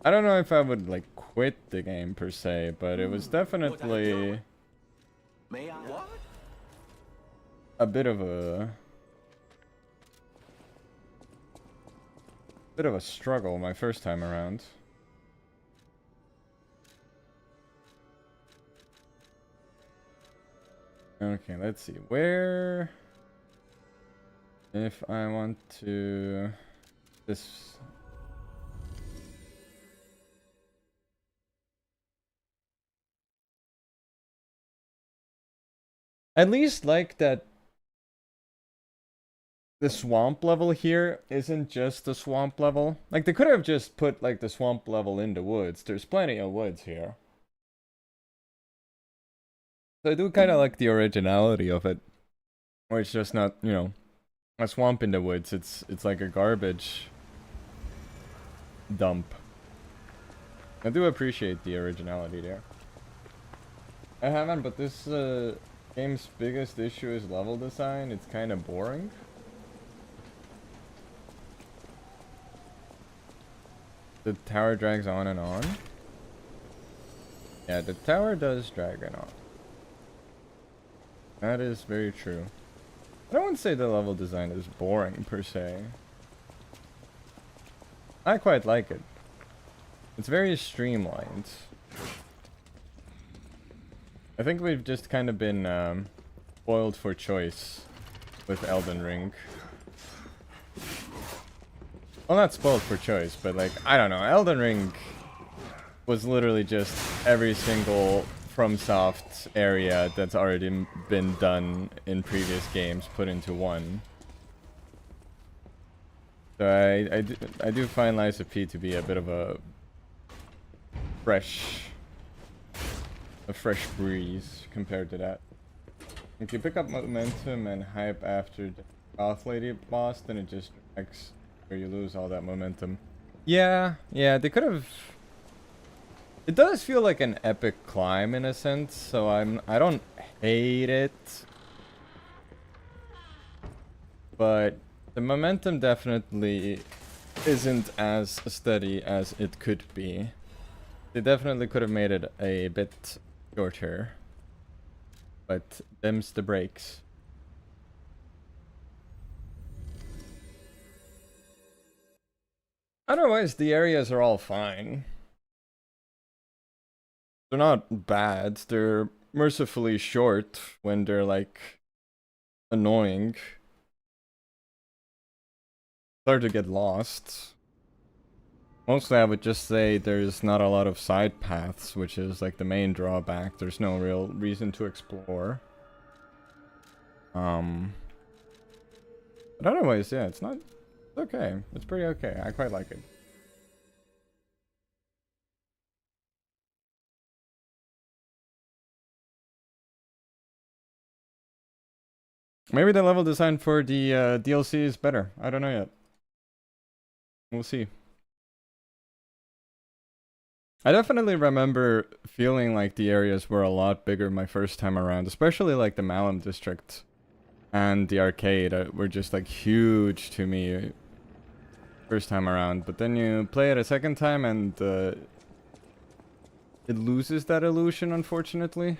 I don't know if I would like quit the game per se, but it was definitely a bit of a struggle my first time around. Okay, let's see. Where... If I want to... This... At least like that the swamp level here isn't just the swamp level. Like they could have just put like the swamp level in the woods. There's plenty of woods here. So I do kind of like the originality of it. Where it's just not, you know, a swamp in the woods. It's like a garbage dump. I do appreciate the originality there. I haven't, but this game's biggest issue is level design. It's kind of boring. The tower drags on and on. Yeah, the tower does drag on. That is very true. I don't want to say the level design is boring per se. I quite like it. It's very streamlined. I think we've just kind of been spoiled for choice with Elden Ring. Well, not spoiled for choice, but like, I don't know. Elden Ring was literally just every single FromSoft area that's already been done in previous games put into one. So I do find Lies of P to be a bit of a fresh breeze compared to that. If you pick up momentum and hype after the Goth Lady boss, then it just drags, or you lose all that momentum. Yeah, they could have. It does feel like an epic climb in a sense, so I don't hate it, but the momentum definitely isn't as steady as it could be. They definitely could have made it a bit shorter, but them's the breaks. Otherwise, the areas are all fine. They're not bad. They're mercifully short when they're like annoying. It's hard to get lost. Mostly I would just say there's not a lot of side paths, which is like the main drawback. There's no real reason to explore. But otherwise, yeah, it's okay. It's pretty okay. I quite like it. Maybe the level design for the DLC is better. I don't know yet. We'll see. I definitely remember feeling like the areas were a lot bigger my first time around, especially like the Malum district and the arcade were just like huge to me first time around. But then you play it a second time and it loses that illusion, unfortunately.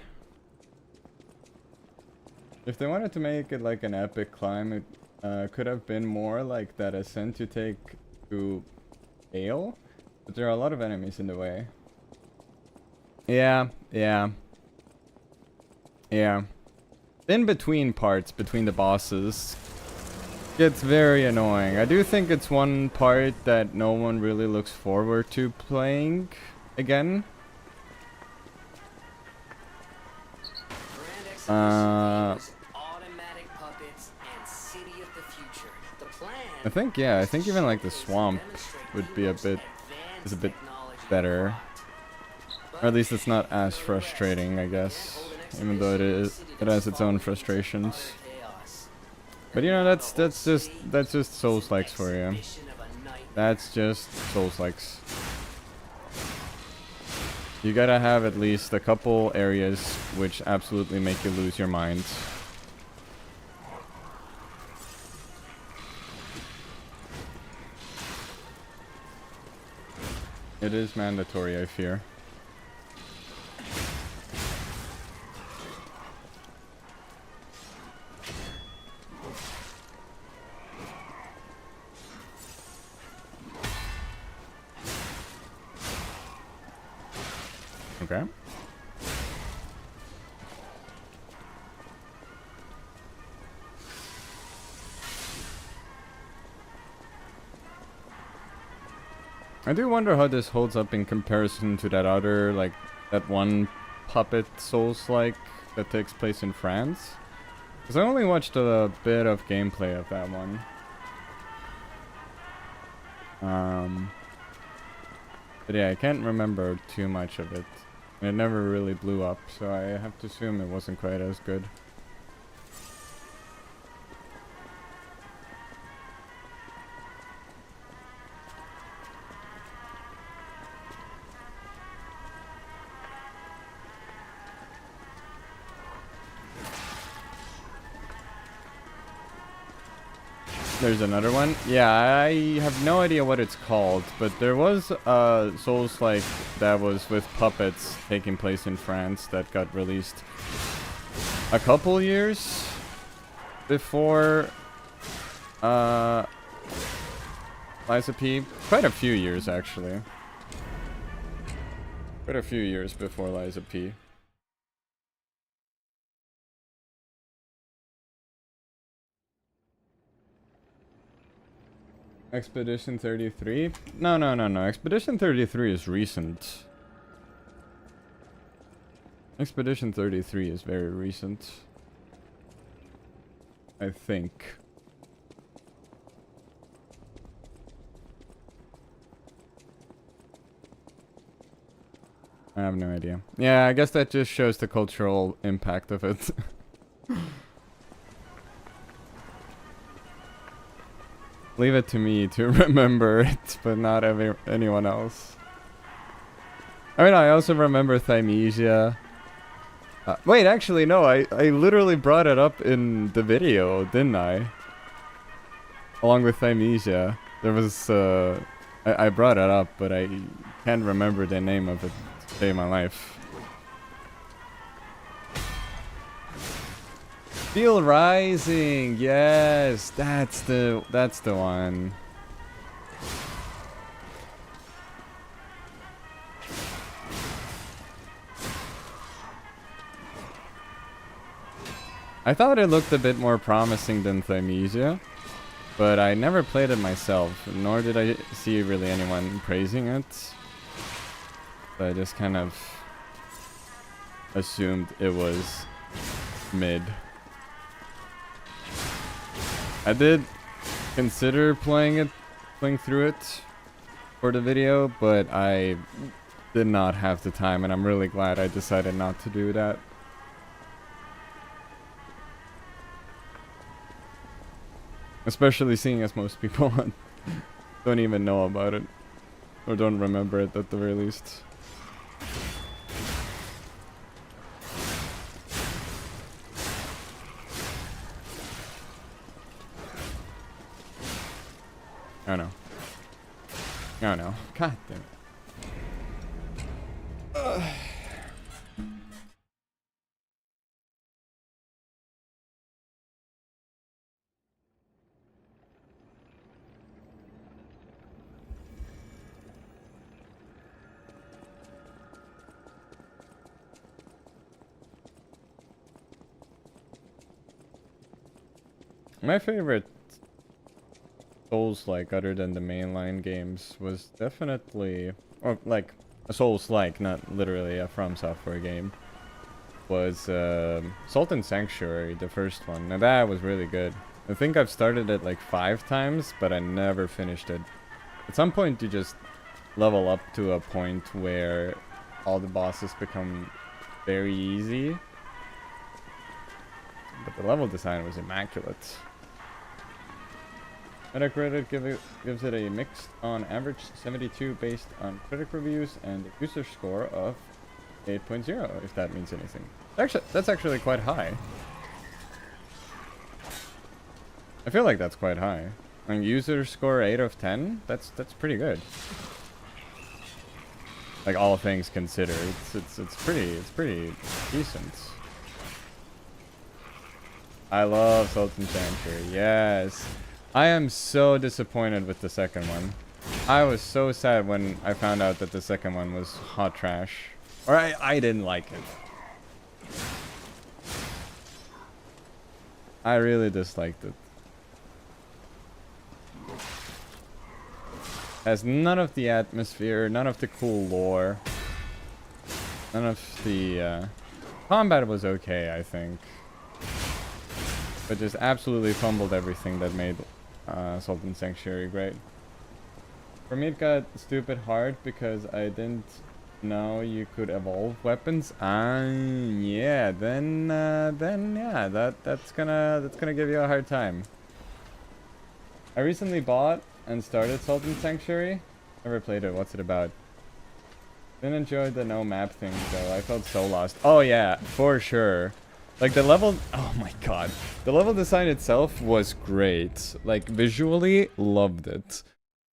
If they wanted to make it like an epic climb, it could have been more like that ascent you take to Ale. But there are a lot of enemies in the way. Yeah. In between parts, between the bosses, gets very annoying. I do think it's one part that no one really looks forward to playing again. I think even like the swamp would be is a bit better, or at least it's not as frustrating, I guess, even though it has its own frustrations. But you know, that's just Souls-likes for you. That's just Souls-likes. You gotta have at least a couple areas which absolutely make you lose your mind. It is mandatory, I fear. Okay. I do wonder how this holds up in comparison to that other, like, that one puppet Souls-like that takes place in France. Because I only watched a bit of gameplay of that one. But yeah, I can't remember too much of it. It never really blew up, so I have to assume it wasn't quite as good. There's another one. Yeah, I have no idea what it's called, but there was a Souls-like that was with puppets taking place in France that got released a couple years before Lies of P. Quite a few years, actually. Quite a few years before Lies of P. Expedition 33? No. Expedition 33 is recent. Expedition 33 is very recent. I think. I have no idea. Yeah, I guess that just shows the cultural impact of it. Leave it to me to remember it, but not anyone else. I mean, I also remember Thymesia. Wait, actually, no, I literally brought it up in the video, didn't I? Along with Thymesia. There was, I brought it up, but I can't remember the name of it to save my life. Steel Rising, yes, that's the one. I thought it looked a bit more promising than Thymesia, but I never played it myself, nor did I see really anyone praising it. So I just kind of assumed it was mid. I did consider playing through it for the video, but I did not have the time, and I'm really glad I decided not to do that. Especially seeing as most people don't even know about it, or don't remember it at the very least. Oh no. Oh no. God damn it. My favorite Souls-like, other than the mainline games, was definitely, or like a Souls-like, not literally a From Software game, was Salt and Sanctuary, the first one. Now that was really good. I think I've started it like 5 times, but I never finished it. At some point you just level up to a point where all the bosses become very easy, but the level design was immaculate. Metacritic gives it a mixed on average 72 based on critic reviews and a user score of 8.0, if that means anything. Actually, that's actually quite high. I feel like that's quite high. And user score 8 of 10, that's pretty good. Like all things considered, it's pretty decent. I love Salt and Sanctuary, yes. I am so disappointed with the second one. I was so sad when I found out that the second one was hot trash. Or I didn't like it. I really disliked it. Has none of the atmosphere, none of the cool lore, none of the combat was okay, I think, but just absolutely fumbled everything that made Sultan Sanctuary great. For me, it got stupid hard because I didn't know you could evolve weapons. Yeah, then yeah, that's gonna give you a hard time. I recently bought and started Sultan Sanctuary. Never played it. What's it about? Didn't enjoy the no map thing though. I felt so lost. Oh yeah, for sure. Like the level, oh my god. The level design itself was great. Like visually, loved it.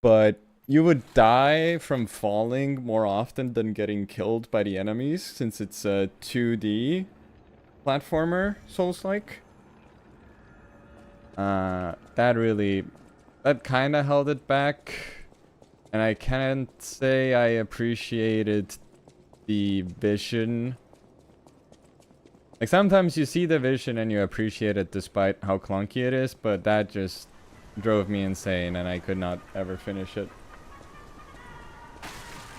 But you would die from falling more often than getting killed by the enemies since it's a 2D platformer, Souls-like. That kind of held it back. And I can't say I appreciated the vision. Like sometimes you see the vision and you appreciate it despite how clunky it is, but that just drove me insane and I could not ever finish it.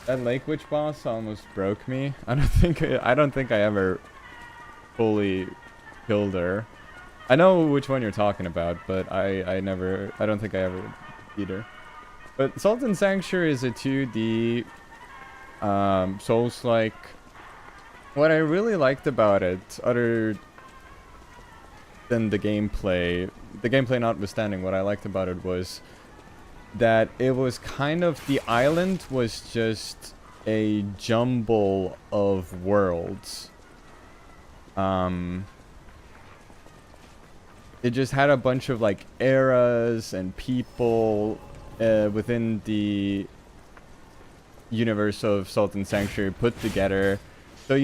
That Lake Witch boss almost broke me. I don't think I ever fully killed her. I know which one you're talking about, but I don't think I ever beat her. But Sultan Sanctuary is a 2D Souls-like. What I really liked about it, other than the gameplay notwithstanding, what I liked about it was that it was kind of, the island was just a jumble of worlds. It just had a bunch of like eras and people within the universe of Sultan Sanctuary put together. So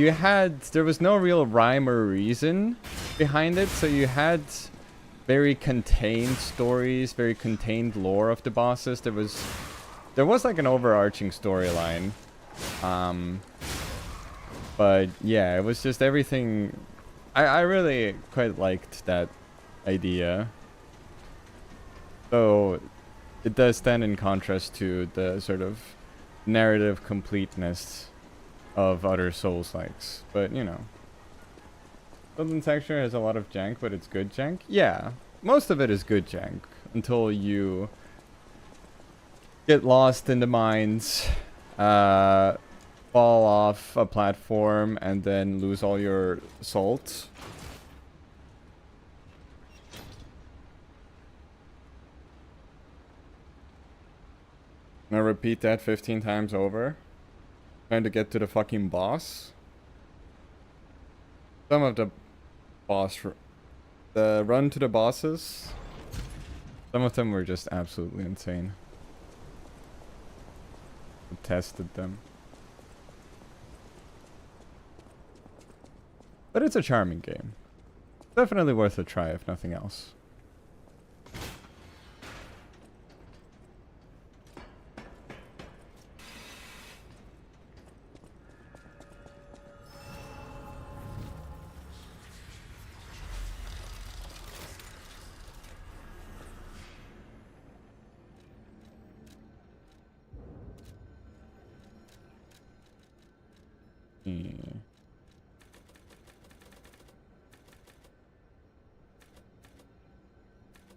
there was no real rhyme or reason behind it, so you had very contained stories, very contained lore of the bosses. There was like an overarching storyline. But yeah, it was just everything. I really quite liked that idea. So it does stand in contrast to the sort of narrative completeness of other Souls-likes. But you know, Sultan Sanctuary has a lot of jank, but it's good jank. Yeah, most of it is good jank until you get lost in the mines, fall off a platform, and then lose all your salt. Now repeat that 15 times over. Trying to get to the fucking boss. Some of the the run to the bosses, some of them were just absolutely insane. I tested them. But it's a charming game. Definitely worth a try if nothing else.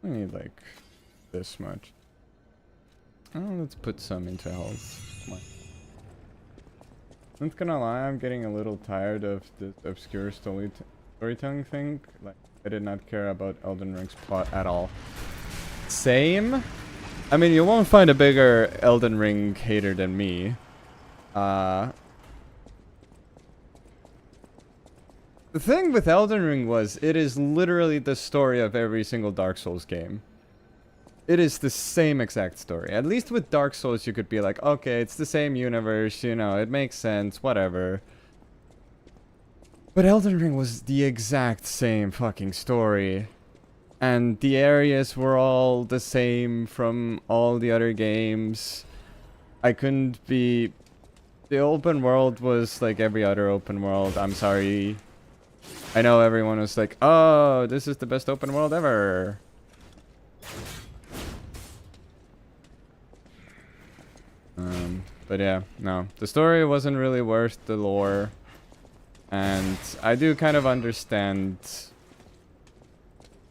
I need like this much. Oh, let's put some into health. Come on. Not gonna lie, I'm getting a little tired of this obscure storytelling thing. Like, I did not care about Elden Ring's plot at all. Same. I mean, you won't find a bigger Elden Ring hater than me. The thing with Elden Ring was, it is literally the story of every single Dark Souls game. It is the same exact story. At least with Dark Souls you could be like, okay, it's the same universe, you know, it makes sense, whatever. But Elden Ring was the exact same fucking story. And the areas were all the same from all the other games. I couldn't be... The open world was like every other open world, I'm sorry. I know everyone was like, oh, this is the best open world ever. But yeah, no. The story wasn't really worth the lore. And I do kind of understand.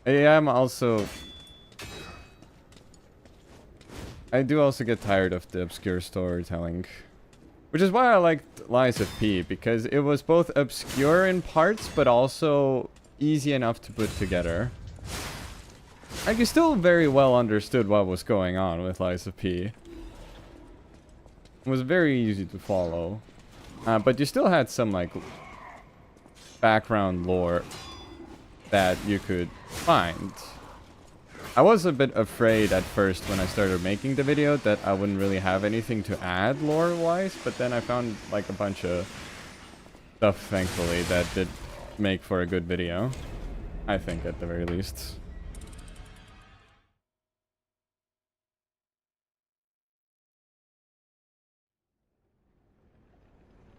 I do also get tired of the obscure storytelling. Which is why I liked Lies of P, because it was both obscure in parts, but also easy enough to put together. Like, you still very well understood what was going on with Lies of P. It was very easy to follow. But you still had some, like, background lore that you could find. I was a bit afraid at first when I started making the video that I wouldn't really have anything to add lore-wise, but then I found like a bunch of stuff, thankfully, that did make for a good video. I think, at the very least.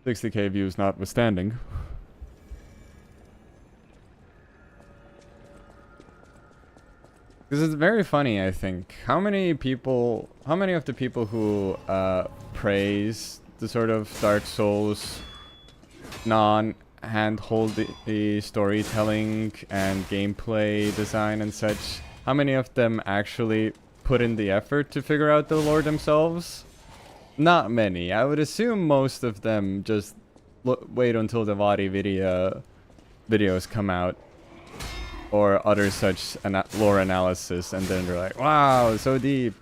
$60K views notwithstanding. This is very funny, I think. How many of the people who praise the sort of Dark Souls non-handholdy storytelling and gameplay design and such, how many of them actually put in the effort to figure out the lore themselves? Not many. I would assume most of them just wait until the Vadi videos come out. Or other such lore analysis, and then they're like, wow, so deep.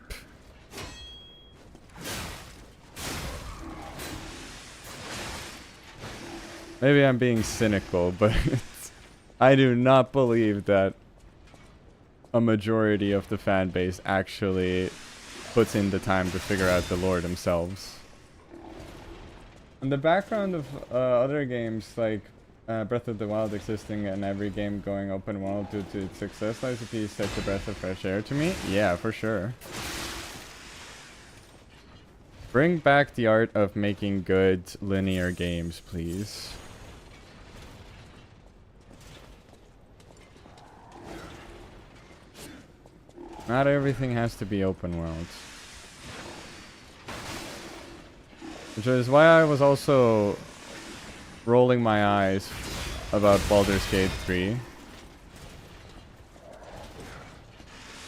Maybe I'm being cynical, but I do not believe that a majority of the fan base actually puts in the time to figure out the lore themselves. In the background of other games like Breath of the Wild existing and every game going open world due to its success, Lies of P is such a breath of fresh air to me. Yeah, for sure. Bring back the art of making good linear games, please. Not everything has to be open world. Which is why I was also rolling my eyes about Baldur's Gate 3.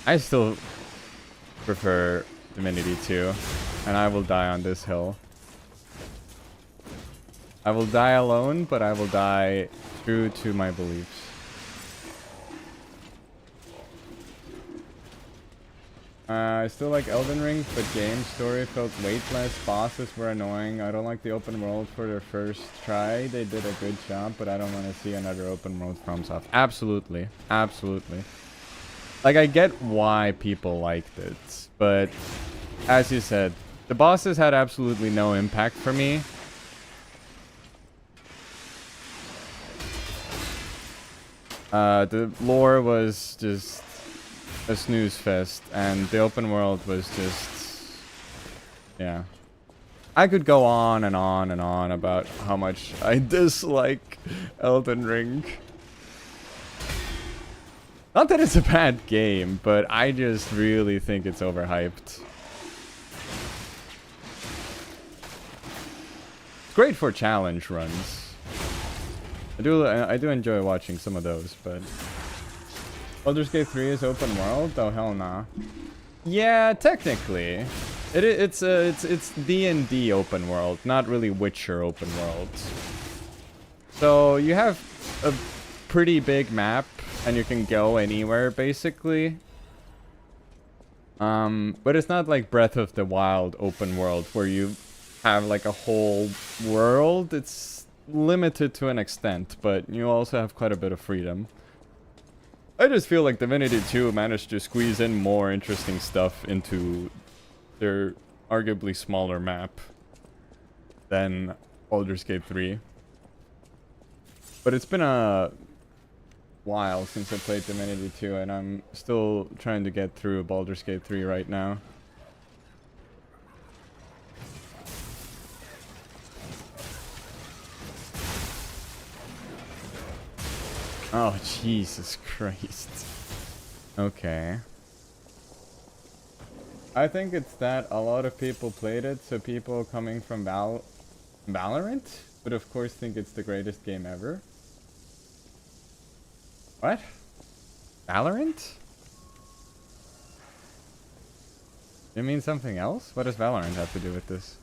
I still prefer Divinity 2, and I will die on this hill. I will die alone, but I will die true to my beliefs. I still like Elden Ring, but game story felt weightless, bosses were annoying. I don't like the open world for their first try. They did a good job, but I don't want to see another open world FromSoft. Absolutely. Absolutely. Like, I get why people liked it, but as you said, the bosses had absolutely no impact for me. The lore was just a snooze fest, and the open world was just, yeah. I could go on and on and on about how much I dislike Elden Ring. Not that it's a bad game, but I just really think it's overhyped. It's great for challenge runs. I do enjoy watching some of those, but Baldur's Gate 3 is open world? Oh hell nah. Yeah, technically. It's D&D open world, not really Witcher open world. So you have a pretty big map and you can go anywhere basically. But it's not like Breath of the Wild open world where you have like a whole world. It's limited to an extent, but you also have quite a bit of freedom. I just feel like Divinity 2 managed to squeeze in more interesting stuff into their arguably smaller map than Baldur's Gate 3. But it's been a while since I played Divinity 2, and I'm still trying to get through Baldur's Gate 3 right now. Oh, Jesus Christ. Okay. I think it's that a lot of people played it, so people coming from Valorant would of course think it's the greatest game ever. What? Valorant? You mean something else? What does Valorant have to do with this?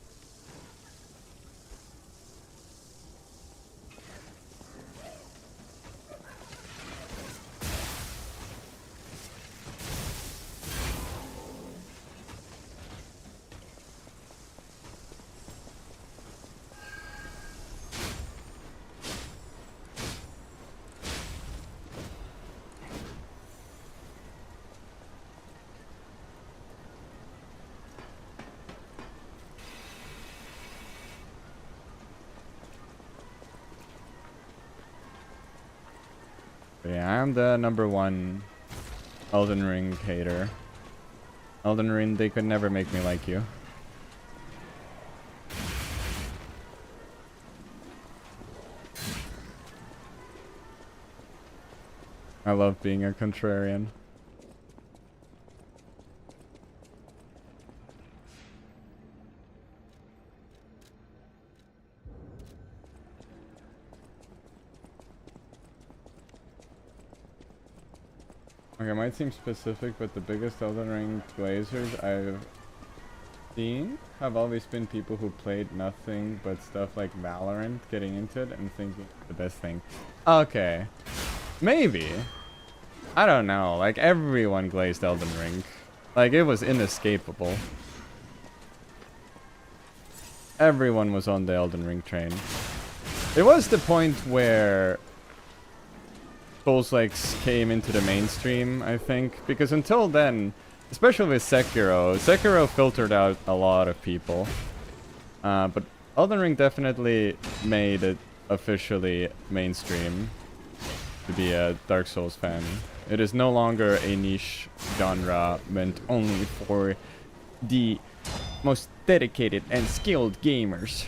Yeah, I'm the #1 Elden Ring hater. Elden Ring, they could never make me like you. I love being a contrarian. Okay, it might seem specific, but the biggest Elden Ring glazers I've seen have always been people who played nothing but stuff like Valorant, getting into it and thinking it's the best thing. Okay. Maybe. I don't know. Like, everyone glazed Elden Ring. Like, it was inescapable. Everyone was on the Elden Ring train. It was the point where Souls-likes came into the mainstream, I think, because until then, especially with Sekiro filtered out a lot of people. But Elden Ring definitely made it officially mainstream to be a Dark Souls fan. It is no longer a niche genre meant only for the most dedicated and skilled gamers.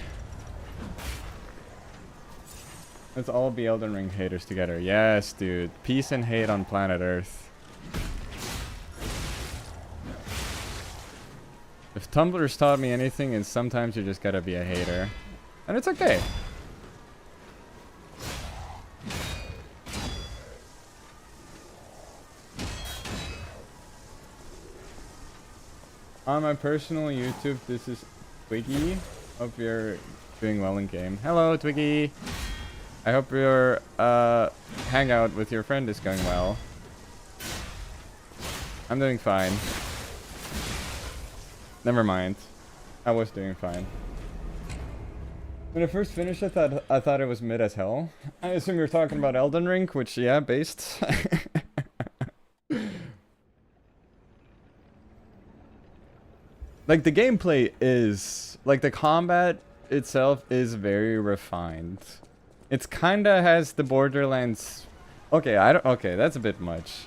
Let's all be Elden Ring haters together. Yes, dude. Peace and hate on planet Earth. If Tumblr's taught me anything, is sometimes you just gotta be a hater. And it's okay. On my personal YouTube, this is Twiggy. Hope you're doing well in game. Hello, Twiggy. I hope your hangout with your friend is going well. I'm doing fine. Never mind. I was doing fine. When I first finished it, I thought it was mid as hell. I assume you're talking about Elden Ring, which, yeah, based. Like, the gameplay is... Like, the combat itself is very refined. It's kinda has the Borderlands... Okay, okay, that's a bit much.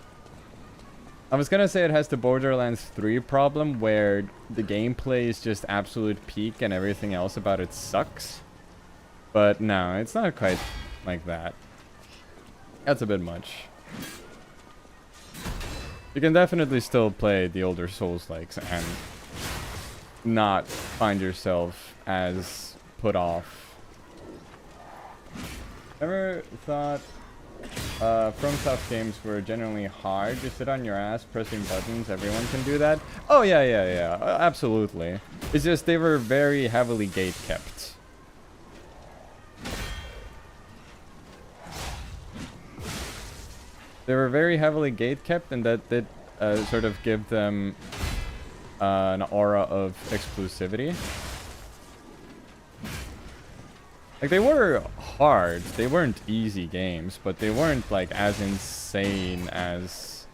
I was gonna say it has the Borderlands 3 problem, where the gameplay is just absolute peak and everything else about it sucks. But no, it's not quite like that. That's a bit much. You can definitely still play the older Souls-likes and not find yourself as put off. Ever thought FromSoft games were generally hard? You sit on your ass pressing buttons, everyone can do that? Oh yeah, absolutely. It's just they were very heavily gate-kept. They were very heavily gate-kept, and that did sort of give them an aura of exclusivity. Like, they were hard, they weren't easy games, but they weren't like as insane as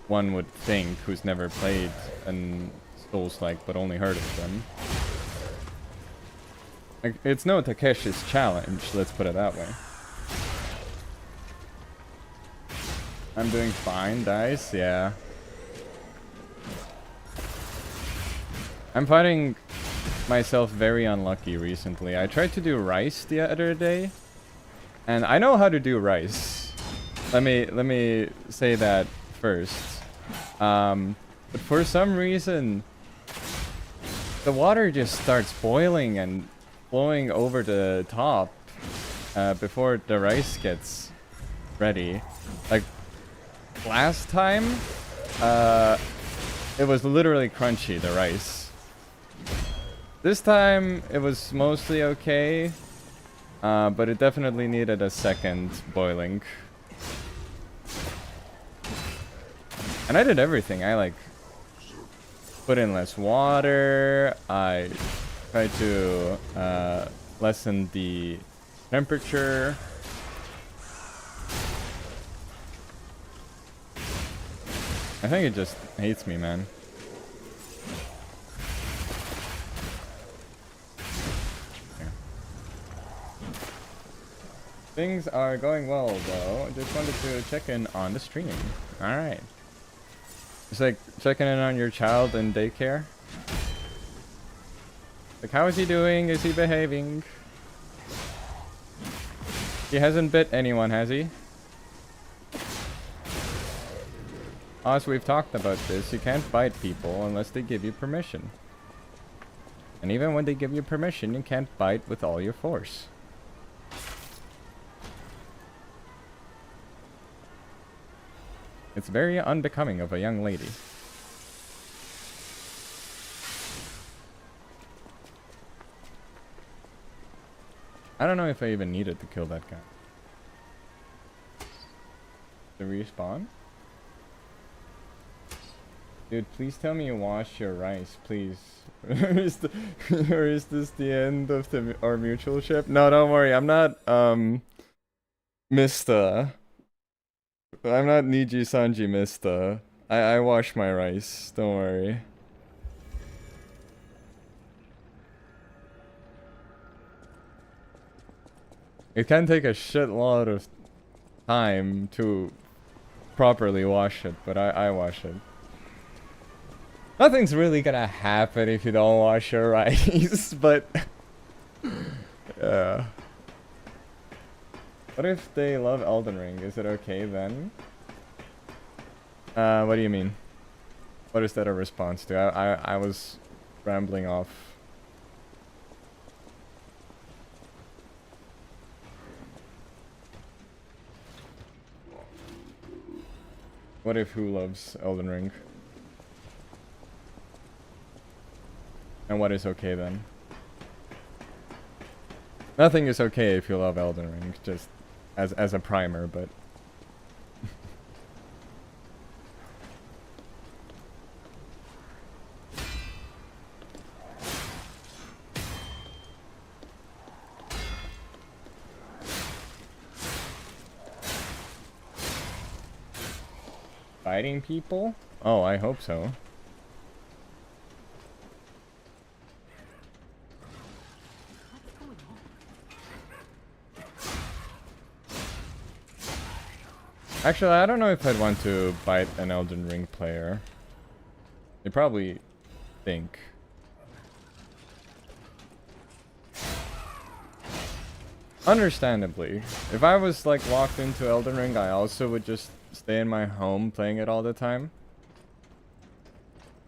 one would think who's never played an Souls-like but only heard of them. Like, it's no Takeshi's Challenge, let's put it that way. I'm doing fine, Dice, yeah. I'm finding myself very unlucky recently. I tried to do rice the other day, and I know how to do rice. Let me say that first. But for some reason, the water just starts boiling and flowing over the top before the rice gets ready. Like last time, it was literally crunchy, the rice. This time it was mostly okay, but it definitely needed a second boiling. And I did everything. I like put in less water. I tried to lessen the temperature. I think it just hates me, man. Yeah. Things are going well, though. I just wanted to check in on the stream. Alright. It's like checking in on your child in daycare. Like, how is he doing? Is he behaving? He hasn't bit anyone, has he? As we've talked about this, you can't bite people unless they give you permission. And even when they give you permission, you can't bite with all your force. It's very unbecoming of a young lady. I don't know if I even needed to kill that guy. To respawn? Dude, please tell me you wash your rice, please. Or is this the end of our mutual ship? No, don't worry. I'm not, Mista. I'm not Niji Sanji Mista. I wash my rice. Don't worry. It can take a shitload of time to properly wash it, but I wash it. Nothing's really gonna happen if you don't wash your rice, but yeah. What if they love Elden Ring? Is it okay then? What do you mean? What is that a response to? I was rambling off. What if who loves Elden Ring? And what is okay then? Nothing is okay if you love Elden Ring, just as a primer, but fighting people? Oh, I hope so. Actually, I don't know if I'd want to bite an Elden Ring player. They probably think. Understandably. If I was like locked into Elden Ring, I also would just stay in my home playing it all the time.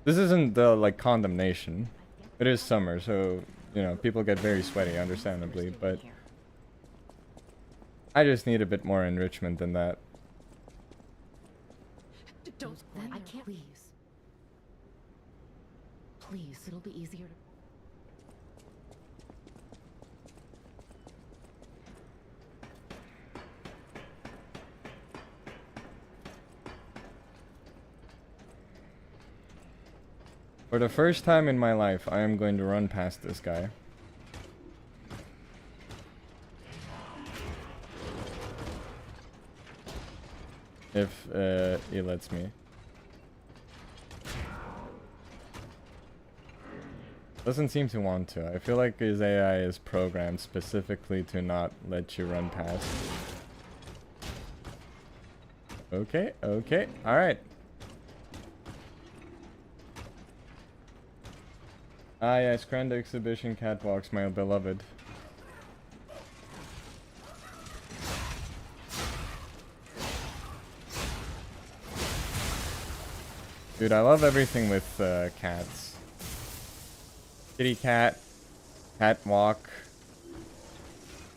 This isn't the like condemnation. It is summer, so you know, people get very sweaty, understandably, but I just need a bit more enrichment than that. Don't. I can't. Please. Please, it'll be easier to. For the first time in my life, I am going to run past this guy. If he lets me. Doesn't seem to want to. I feel like his AI is programmed specifically to not let you run past. Okay, okay, alright. Ah yes, Grand Exhibition Catwalks, my beloved. Dude, I love everything with cats. kitty cat, cat walk,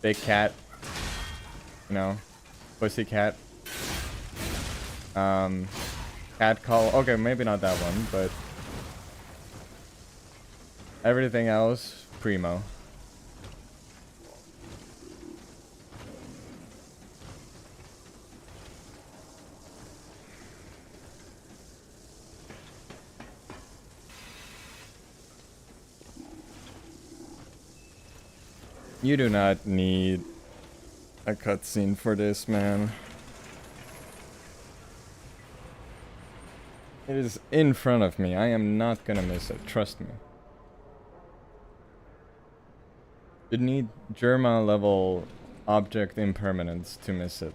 big cat, you know, pussy cat, cat call. Okay, maybe not that one, but everything else primo. You do not need a cutscene for this, man. It is in front of me. I am not gonna miss it. Trust me. You need Germa level object impermanence to miss it.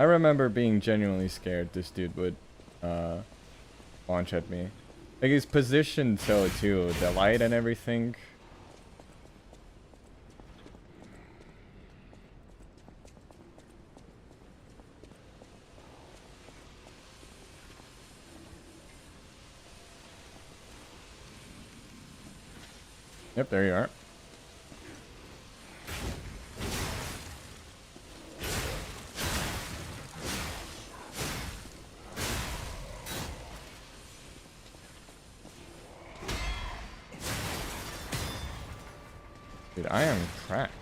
I remember being genuinely scared this dude would launch at me. Like, he's positioned so too, the light and everything. Yep, there you are. Dude, I am cracked.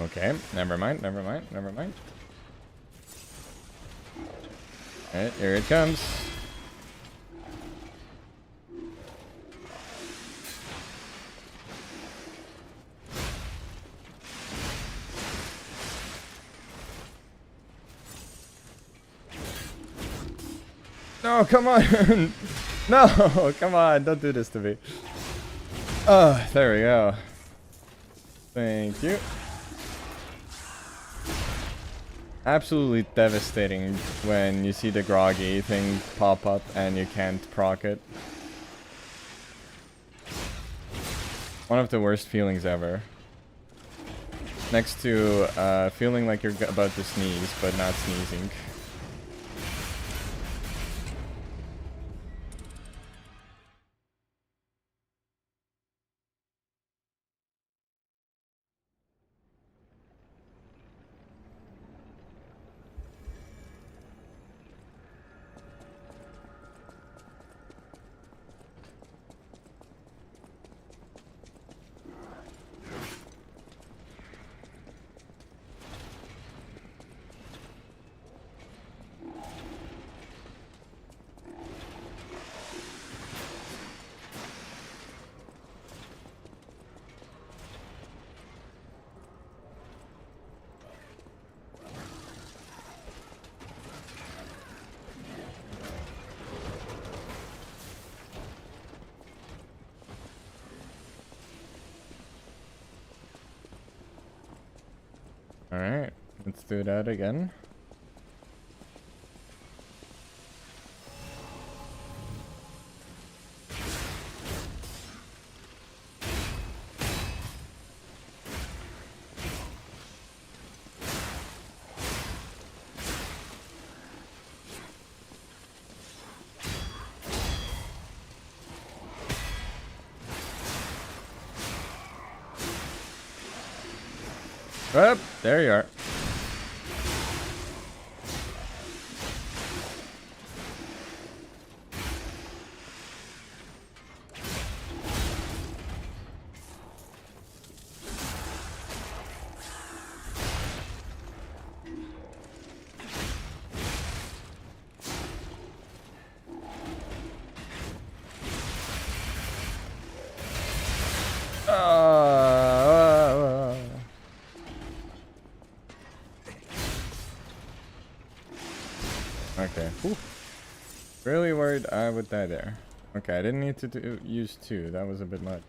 Okay, never mind, never mind, never mind. Alright, here it comes. No, come on! No, come on, don't do this to me. Oh, there we go. Thank you. Absolutely devastating when you see the groggy thing pop up and you can't proc it. One of the worst feelings ever. Next to feeling like you're about to sneeze, but not sneezing. Alright, let's do that again. Up, there you are. Okay. Whew. Really worried I would die there. Okay, I didn't need to use two. That was a bit much.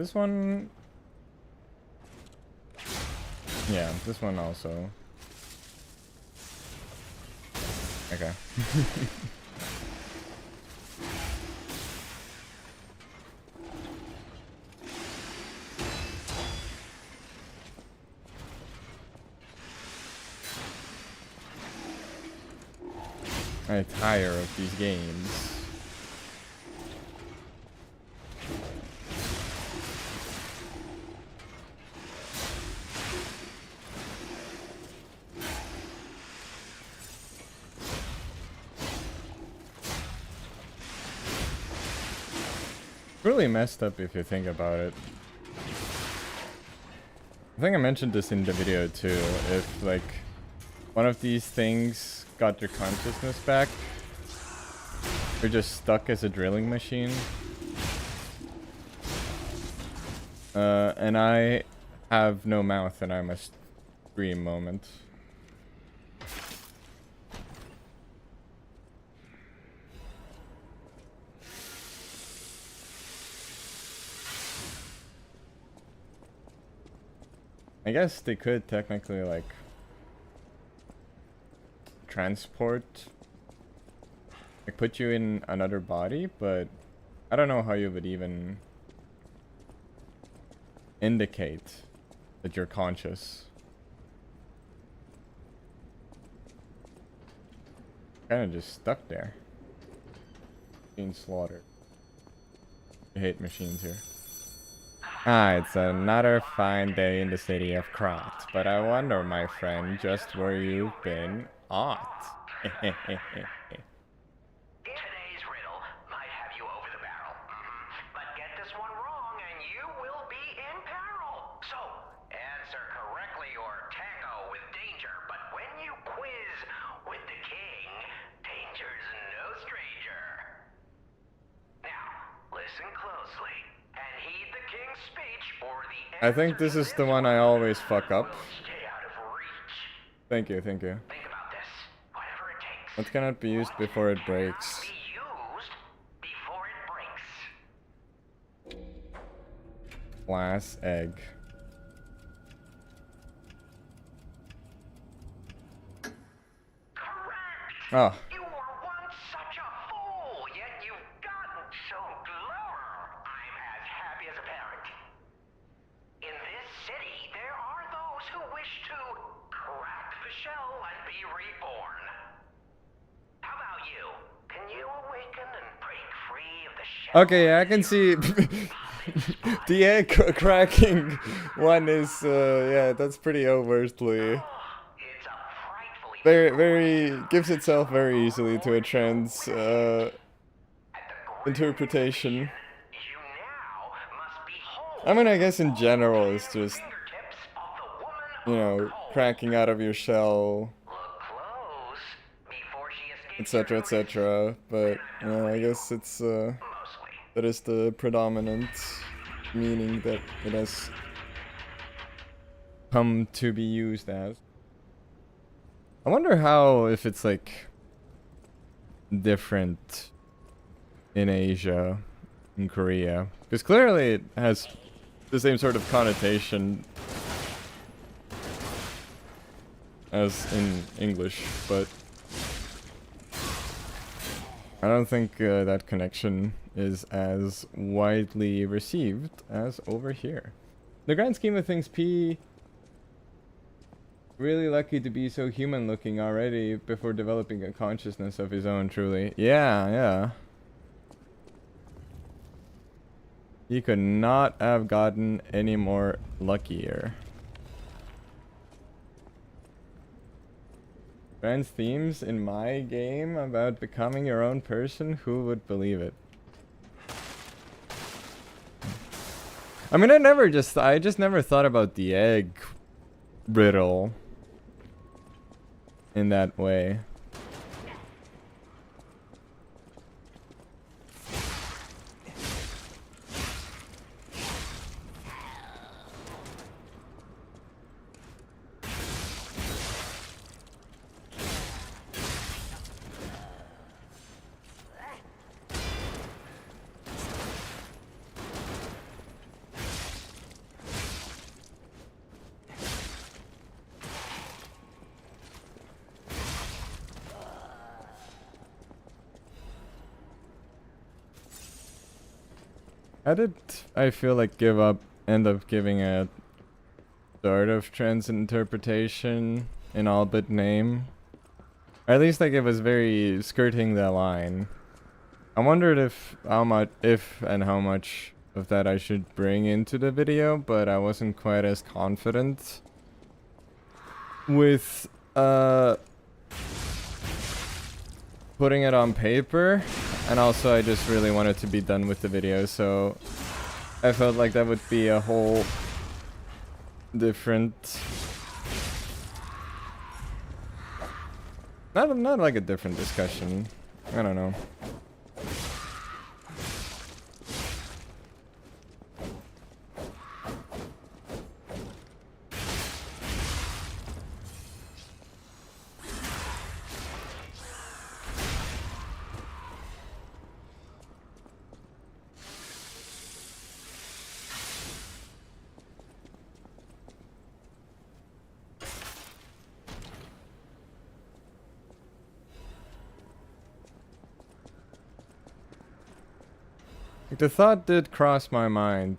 This one... Yeah, this one also. Okay. I tire of these games. Really messed up if you think about it. I think I mentioned this in the video too. If like one of these things got their consciousness back, you're just stuck as a drilling machine. And I have no mouth and I'm a scream moment. I guess they could technically like transport, like put you in another body, but I don't know how you would even indicate that you're conscious. Kind of just stuck there, being slaughtered. I hate machines here. Ah, it's another fine day in the city of Krat, but I wonder, my friend, just where you've been at. Today's riddle might have you over the barrel. But get this one wrong and you will be in peril. So, answer correctly or tango with danger. But when you quiz with the king, danger's no stranger. Now, listen closely and heed the king's speech or the I think this is the one I always fuck up. stay out of reach. Thank you, thank you. Think about this. Whatever it takes. What cannot be used before it breaks? Be used before it breaks. Glass egg. Correct. Oh, You were once such a fool, yet you've gotten so clever. I'm as happy as a parent. In this city, there are those who wish to crack the shell and be reborn. How about you? Can you awaken and break free of the shell? okay, I can see the egg cracking one is yeah, that's pretty overtly. It's a frightfully Very gives itself very easily to a trans interpretation. you now must behold I mean, I guess in general it's just, fingertips of the woman you know, cracking out of your shell, look close before she escapes etc., etc. But I guess it's mostly. that is the predominant meaning that it has come to be used as. I wonder how, if it's like different in Asia, in Korea, because clearly it has the same sort of connotation as in English, but I don't think that connection is as widely received as over here. The grand scheme of things, P really lucky to be so human looking already before developing a consciousness of his own, truly. Yeah. He could not have gotten any more luckier. Trans themes in my game about becoming your own person? Who would believe it? I mean, I just never thought about the egg riddle in that way. I did, I feel like, end up giving a sort of trans interpretation in all but name. Or at least like it was very skirting the line. I wondered if how much of that I should bring into the video, but I wasn't quite as confident with putting it on paper, and also I just really wanted to be done with the video, so I felt like that would be a whole different, not like a different discussion. I don't know. The thought did cross my mind,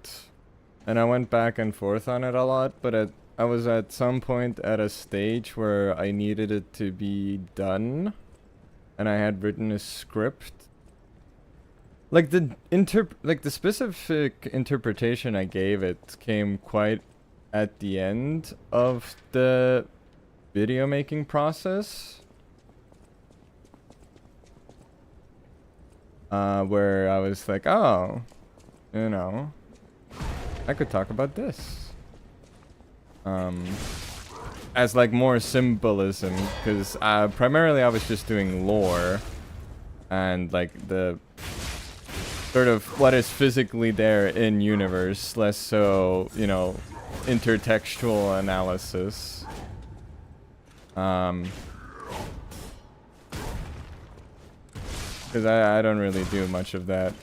and I went back and forth on it a lot, but I was at some point at a stage where I needed it to be done, and I had written a script. Like the specific interpretation I gave it came quite at the end of the video making process. Where I was like, oh, you know, I could talk about this. As like more symbolism, because primarily I was just doing lore and like the sort of what is physically there in universe, less so, you know, intertextual analysis. Because I don't really do much of that.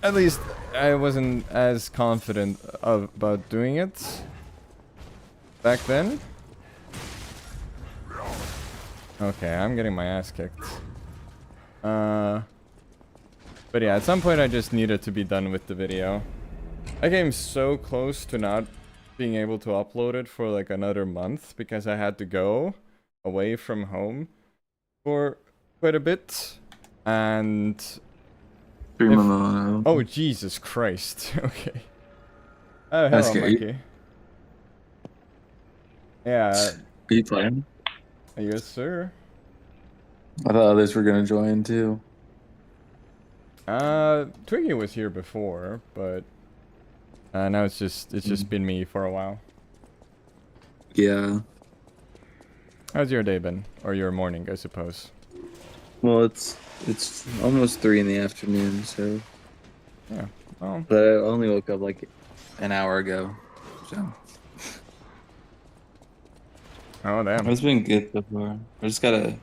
At least I wasn't as confident about doing it back then. Okay, I'm getting my ass kicked. But yeah, at some point I just needed to be done with the video. I came so close to not being able to upload it for like another month because I had to go away from home for quite a bit. And oh Jesus Christ. Okay. Oh hello, Mikey. Yeah. Are you playing? Yes, sir. I thought others were gonna join too. Twiggy was here before, but now it's just been me for a while. Yeah. How's your day been? Or your morning, I suppose. Well, it's almost 3 in the afternoon, so yeah. Well, but I only woke up like an hour ago, so. Oh damn! It's been good so far. I'm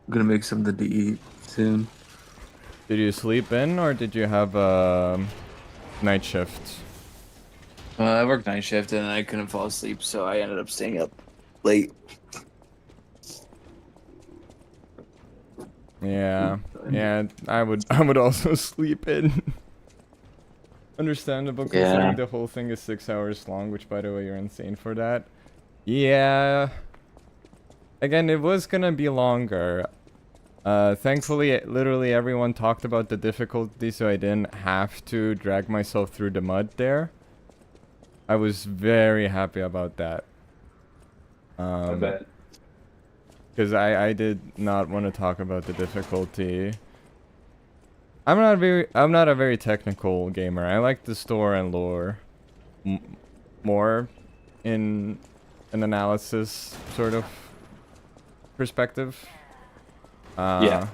gonna make something to eat soon. Did you sleep in, or did you have a night shift? I worked night shift and I couldn't fall asleep, so I ended up staying up late. Yeah, yeah, I would also sleep in. Understandable, considering the whole thing is 6 hours long, which by the way, you're insane for that. Yeah. Again, it was gonna be longer. Thankfully, literally everyone talked about the difficulty, so I didn't have to drag myself through the mud there. I was very happy about that. I bet. Because I did not want to talk about the difficulty. I'm not a very technical gamer. I like the store and lore more in an analysis sort of perspective. Yeah.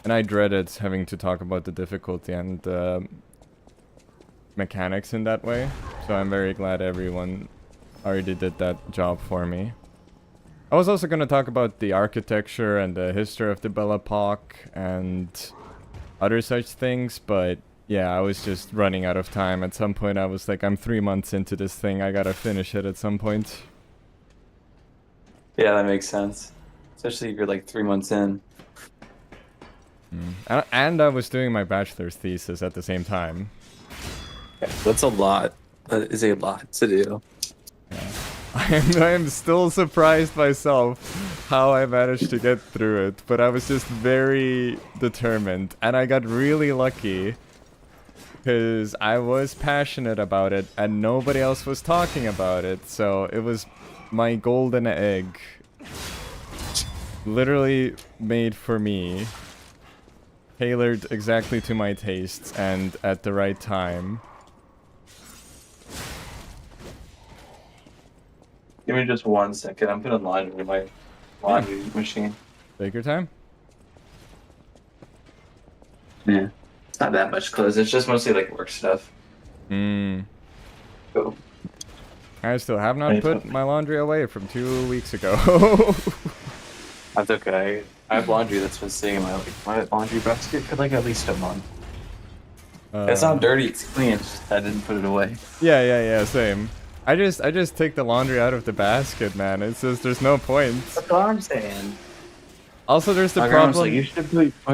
And I dreaded having to talk about the difficulty and mechanics in that way. So I'm very glad everyone already did that job for me. I was also going to talk about the architecture and the history of the Belle Epoque and other such things, but yeah, I was just running out of time. At some point I was like, I'm 3 months into this thing, I gotta finish it at some point. Yeah, that makes sense. Especially if you're like 3 months in. And I was doing my bachelor's thesis at the same time. That's a lot. That is a lot to do. I am still surprised myself how I managed to get through it, but I was just very determined, and I got really lucky because I was passionate about it and nobody else was talking about it, so it was my golden egg, literally made for me, tailored exactly to my tastes and at the right time. Give me just 1 second. I'm putting laundry in my laundry machine. Take your time. Yeah. It's not that much clothes. It's just mostly like work stuff. Cool. I still have not put my laundry away from 2 weeks ago. That's okay. I have laundry that's been sitting in my laundry basket for like at least a month. It's not dirty, it's clean. It's just I didn't put it away. Yeah, same. I just take the laundry out of the basket, man. It's just there's no point. That's what I'm saying. Also, there's the my problem. My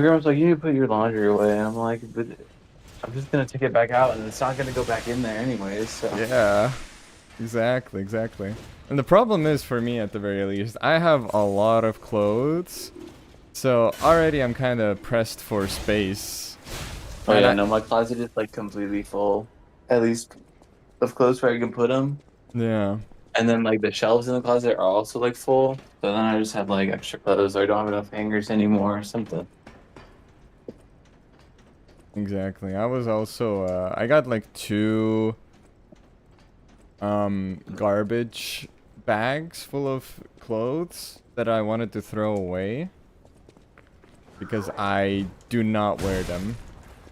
grandma's like, you need to put your laundry away. And I'm like, but I'm just gonna take it back out, and it's not gonna go back in there anyways. So. Yeah, exactly. And the problem is, for me at the very least, I have a lot of clothes, so already I'm kind of pressed for space. Oh yeah, no, my closet is like completely full, at least of clothes where I can put them. Yeah. And then like the shelves in the closet are also like full, so then I just have like extra clothes, or I don't have enough hangers anymore or something. Exactly. I was also I got like 2 garbage bags full of clothes that I wanted to throw away because I do not wear them.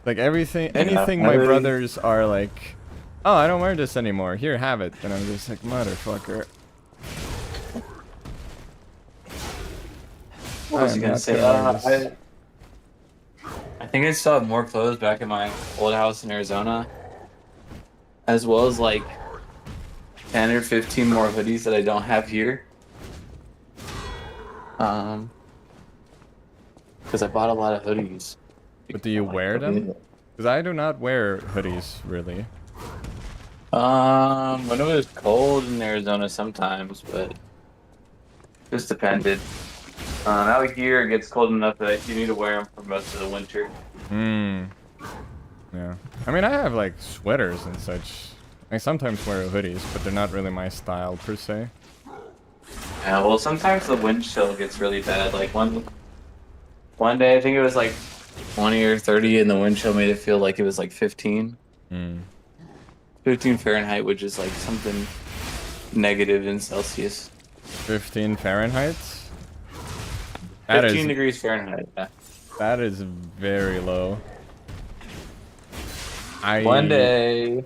Like anything my brothers are like, oh, I don't wear this anymore, here, have it. And I'm just like, motherfucker. What was I gonna say? I think I still have more clothes back in my old house in Arizona, as well as like 10 or 15 more hoodies that I don't have here. Because I bought a lot of hoodies. But do you wear them? Because I do not wear hoodies, really. When it was cold in Arizona sometimes, but just depended. Out here it gets cold enough that you need to wear them for most of the winter. Yeah. I mean, I have like sweaters and such. I sometimes wear hoodies, but they're not really my style per se. Yeah, well, sometimes the wind chill gets really bad. Like one day, I think it was like 20 or 30, and the wind chill made it feel like it was like 15. 15 Fahrenheit, which is like something negative in Celsius. 15 Fahrenheit? 15 degrees Fahrenheit, yeah. That is very low. One day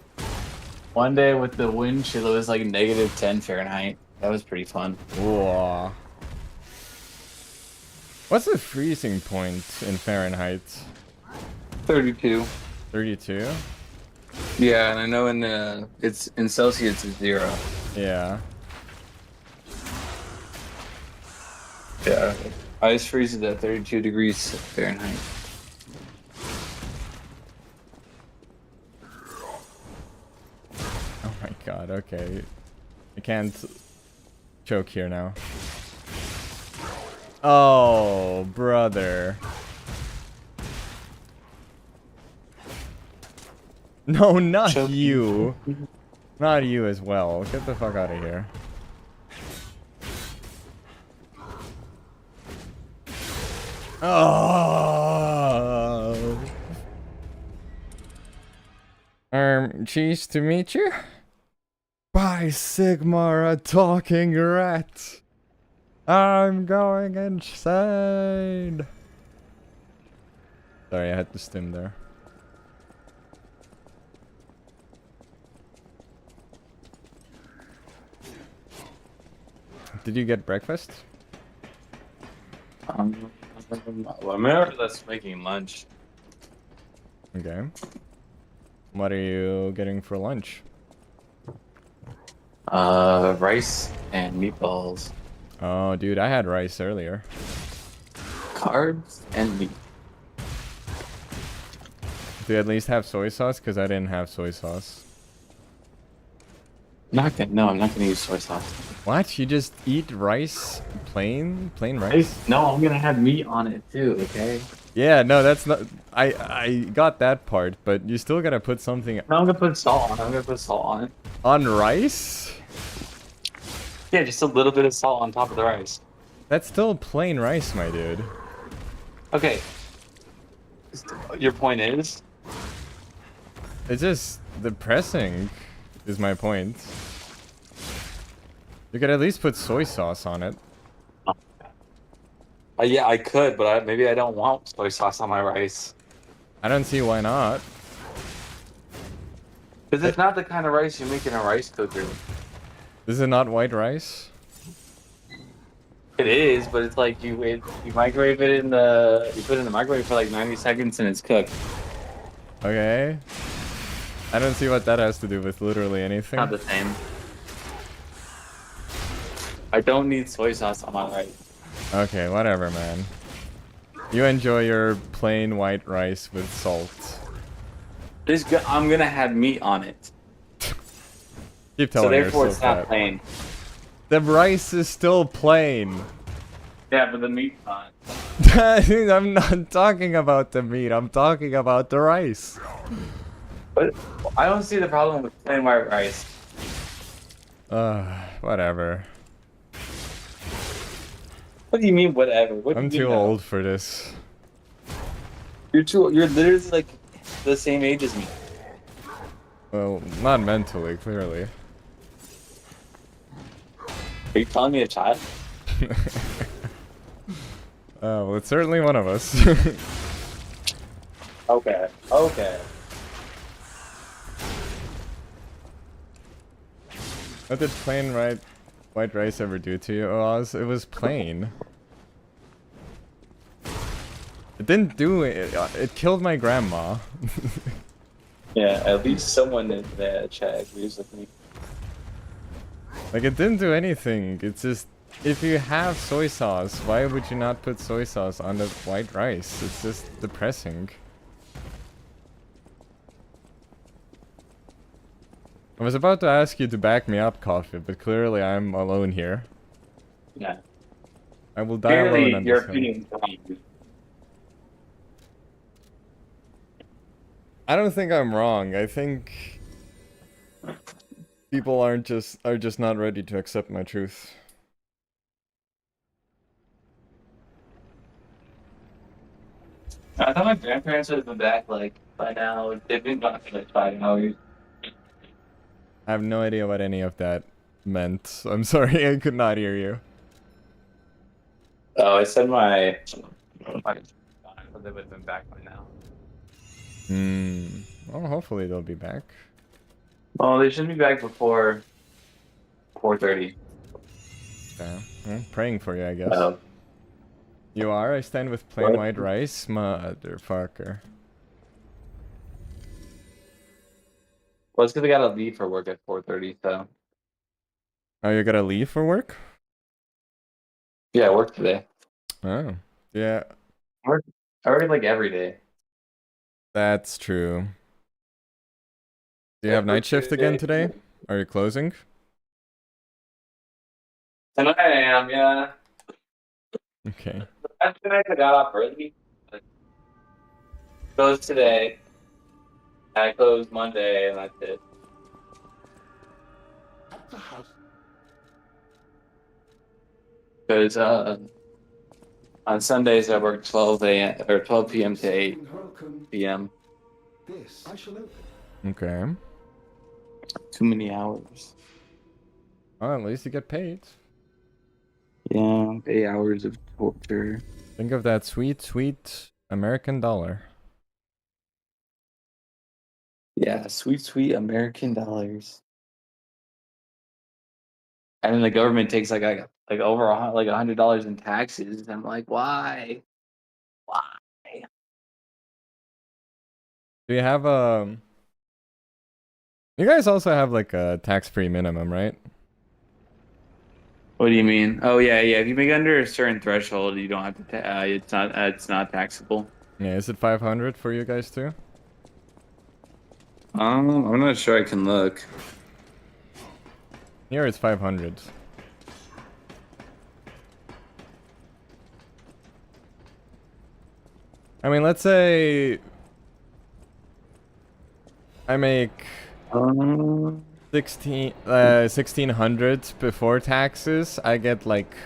with the wind chill, it was like negative 10 Fahrenheit. That was pretty fun. Whoa. What's the freezing point in Fahrenheit? 32. 32? Yeah, and I know it's in Celsius it's 0. Yeah. Yeah. Ice freezes at 32 degrees Fahrenheit. Oh my god, okay. I can't choke here now. Oh, brother. No, not you. Not you as well. Get the fuck out of here. Oh. Cheese to meet you. By Sigmar, a talking rat. I'm going insane. Sorry, I had to stim there. Did you get breakfast? Well, that's making lunch. Okay. What are you getting for lunch? Rice and meatballs. Oh, dude, I had rice earlier. Carbs and meat. Do you at least have soy sauce? Because I didn't have soy sauce. No, I'm not gonna use soy sauce. What? You just eat rice? Plain rice? No, I'm gonna have meat on it too, okay? Yeah, no, that's not... I got that part, but you still gotta put something... No, I'm gonna put salt on it. I'm gonna put salt on it. On rice? Yeah, just a little bit of salt on top of the rice. That's still plain rice, my dude. Okay. Your point is? It's just depressing, is my point. You could at least put soy sauce on it. Yeah, I could, but maybe I don't want soy sauce on my rice. I don't see why not. Because it's not the kind of rice you make in a rice cooker. Is it not white rice? It is, but it's like you microwave it you put it in the microwave for like 90 seconds and it's cooked. Okay. I don't see what that has to do with literally anything. Not the same. I don't need soy sauce on my rice. Okay, whatever, man. You enjoy your plain white rice with salt. I'm gonna have meat on it. Keep telling so therefore yourself it's not that. plain. The rice is still plain. Yeah, but the meat's not. I'm not talking about the meat, I'm talking about the rice. But I don't see the problem with plain white rice. Whatever. What do you mean, whatever? What do I'm you too mean, old for this. You're literally like the same age as me. Well, not mentally, clearly. Are you calling me a child? Well, it's certainly one of us. Okay. What did plain white rice ever do to you, Oz? It was plain. It didn't do it. It killed my grandma. Yeah, at least someone in the chat agrees with me. Like, it didn't do anything. It's just, if you have soy sauce, why would you not put soy sauce on the white rice? It's just depressing. I was about to ask you to back me up, Coffee, but clearly I'm alone here. Yeah. I will die alone on your this opinion. I don't think I'm wrong. I think people are just not ready to accept my truth. I thought my grandparents would have been back like by now. They've been gone for like 5 hours. I have no idea what any of that meant. I'm sorry, I could not hear you. Oh, I said my they would have been back by now. Well, hopefully they'll be back. Well, they shouldn't be back before 4:30. Yeah, well, praying for you, I guess. You are? I stand with plain white rice, motherfucker. Well, it's because I gotta leave for work at 4:30, so. Oh, you gotta leave for work? Yeah, I work today. Oh, yeah. I work like every day. That's true. Do you have night shift again today? Are you closing? Tonight I am, yeah. Okay. Last night I got off early. Closed today. I closed Monday, and that's it. At the house. Because on Sundays I work 12 a.m. or 12 p.m. to 8 p.m. This I shall open. Okay. Too many hours. Well, at least you get paid. Yeah, 8 hours of torture. Think of that sweet, sweet American dollar. Yeah, sweet, sweet American dollars. And then the government takes like over $100 in taxes. I'm like, why? Why? Do you have you guys also have like a tax-free minimum, right? What do you mean? Oh yeah. If you make under a certain threshold, you don't have to. It's not taxable. Yeah, is it 500 for you guys too? I'm not sure I can look. Here it's 500. I mean, let's say I make 1600 before taxes. I get like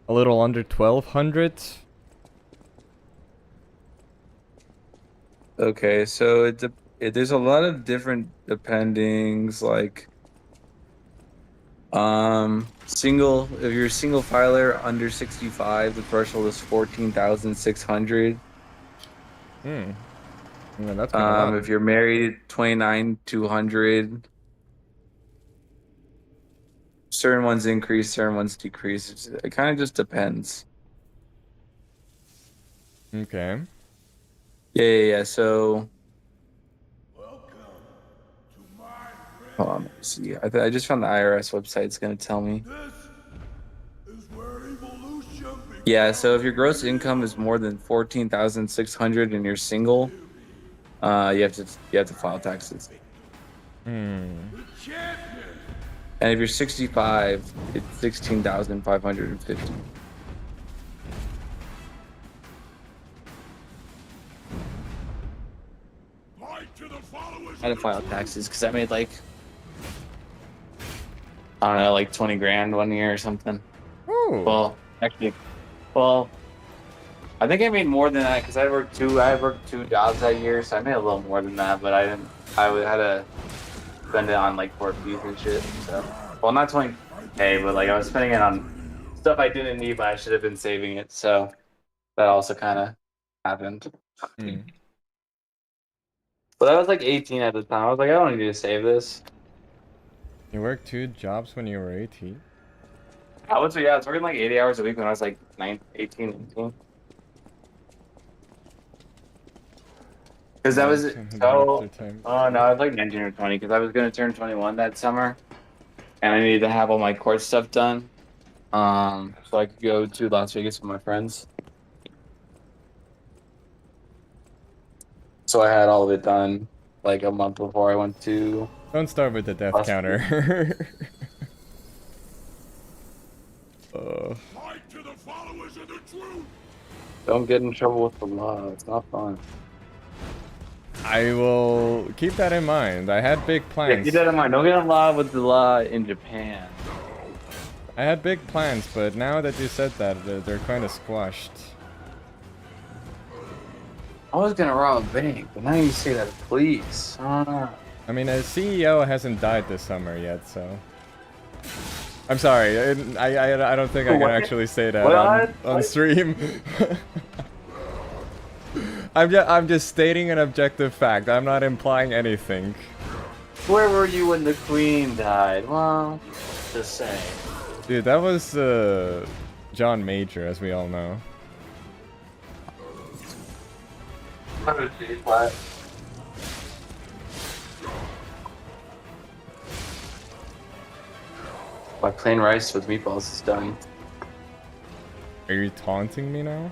a little under 1200. Okay, so there's a lot of different dependings, like single, if you're a single filer under 65, the threshold is 14,600. Yeah, that's kind of if you're married, 29,200. Certain ones increase, certain ones decrease. It kind of just depends. Okay. Yeah. So, hold on, let me see. I just found the IRS website. It's gonna tell me. Yeah. So if your gross income is more than 14,600 and you're single, you have to file taxes. And if you're 65, it's 16,550. I had to file taxes because I made like, I don't know, like 20 grand one year or something. Ooh. Well, actually, I think I made more than that because I worked two jobs that year, so I made a little more than that. But I had to spend it on like court fees and shit. So, well, not 20K, but like I was spending it on stuff I didn't need, but I should have been saving it. So that also kind of happened. But I was like 18 at the time. I was like, I don't need to save this. You worked 2 jobs when you were 18? I was working like 80 hours a week when I was like 18, 19. Because that was oh no, I was like 19 or 20 because I was gonna turn 21 that summer, and I needed to have all my court stuff done, so I could go to Las Vegas with my friends. So I had all of it done like a month before I went to. Don't start with the death counter. Don't get in trouble with the law. It's not fun. I will keep that in mind. I had big plans. Yeah, keep that in mind. Don't get in law with the law in Japan. I had big plans, but now that you said that, they're kind of squashed. I was gonna rob a bank, but now you say that, please. I mean, a CEO hasn't died this summer yet, so. I'm sorry. I don't think I can actually say that on stream. I'm just stating an objective fact. I'm not implying anything. Where were you when the Queen died? Well, just saying. Dude, that was John Major, as we all know. My plain rice with meatballs is done. Are you taunting me now?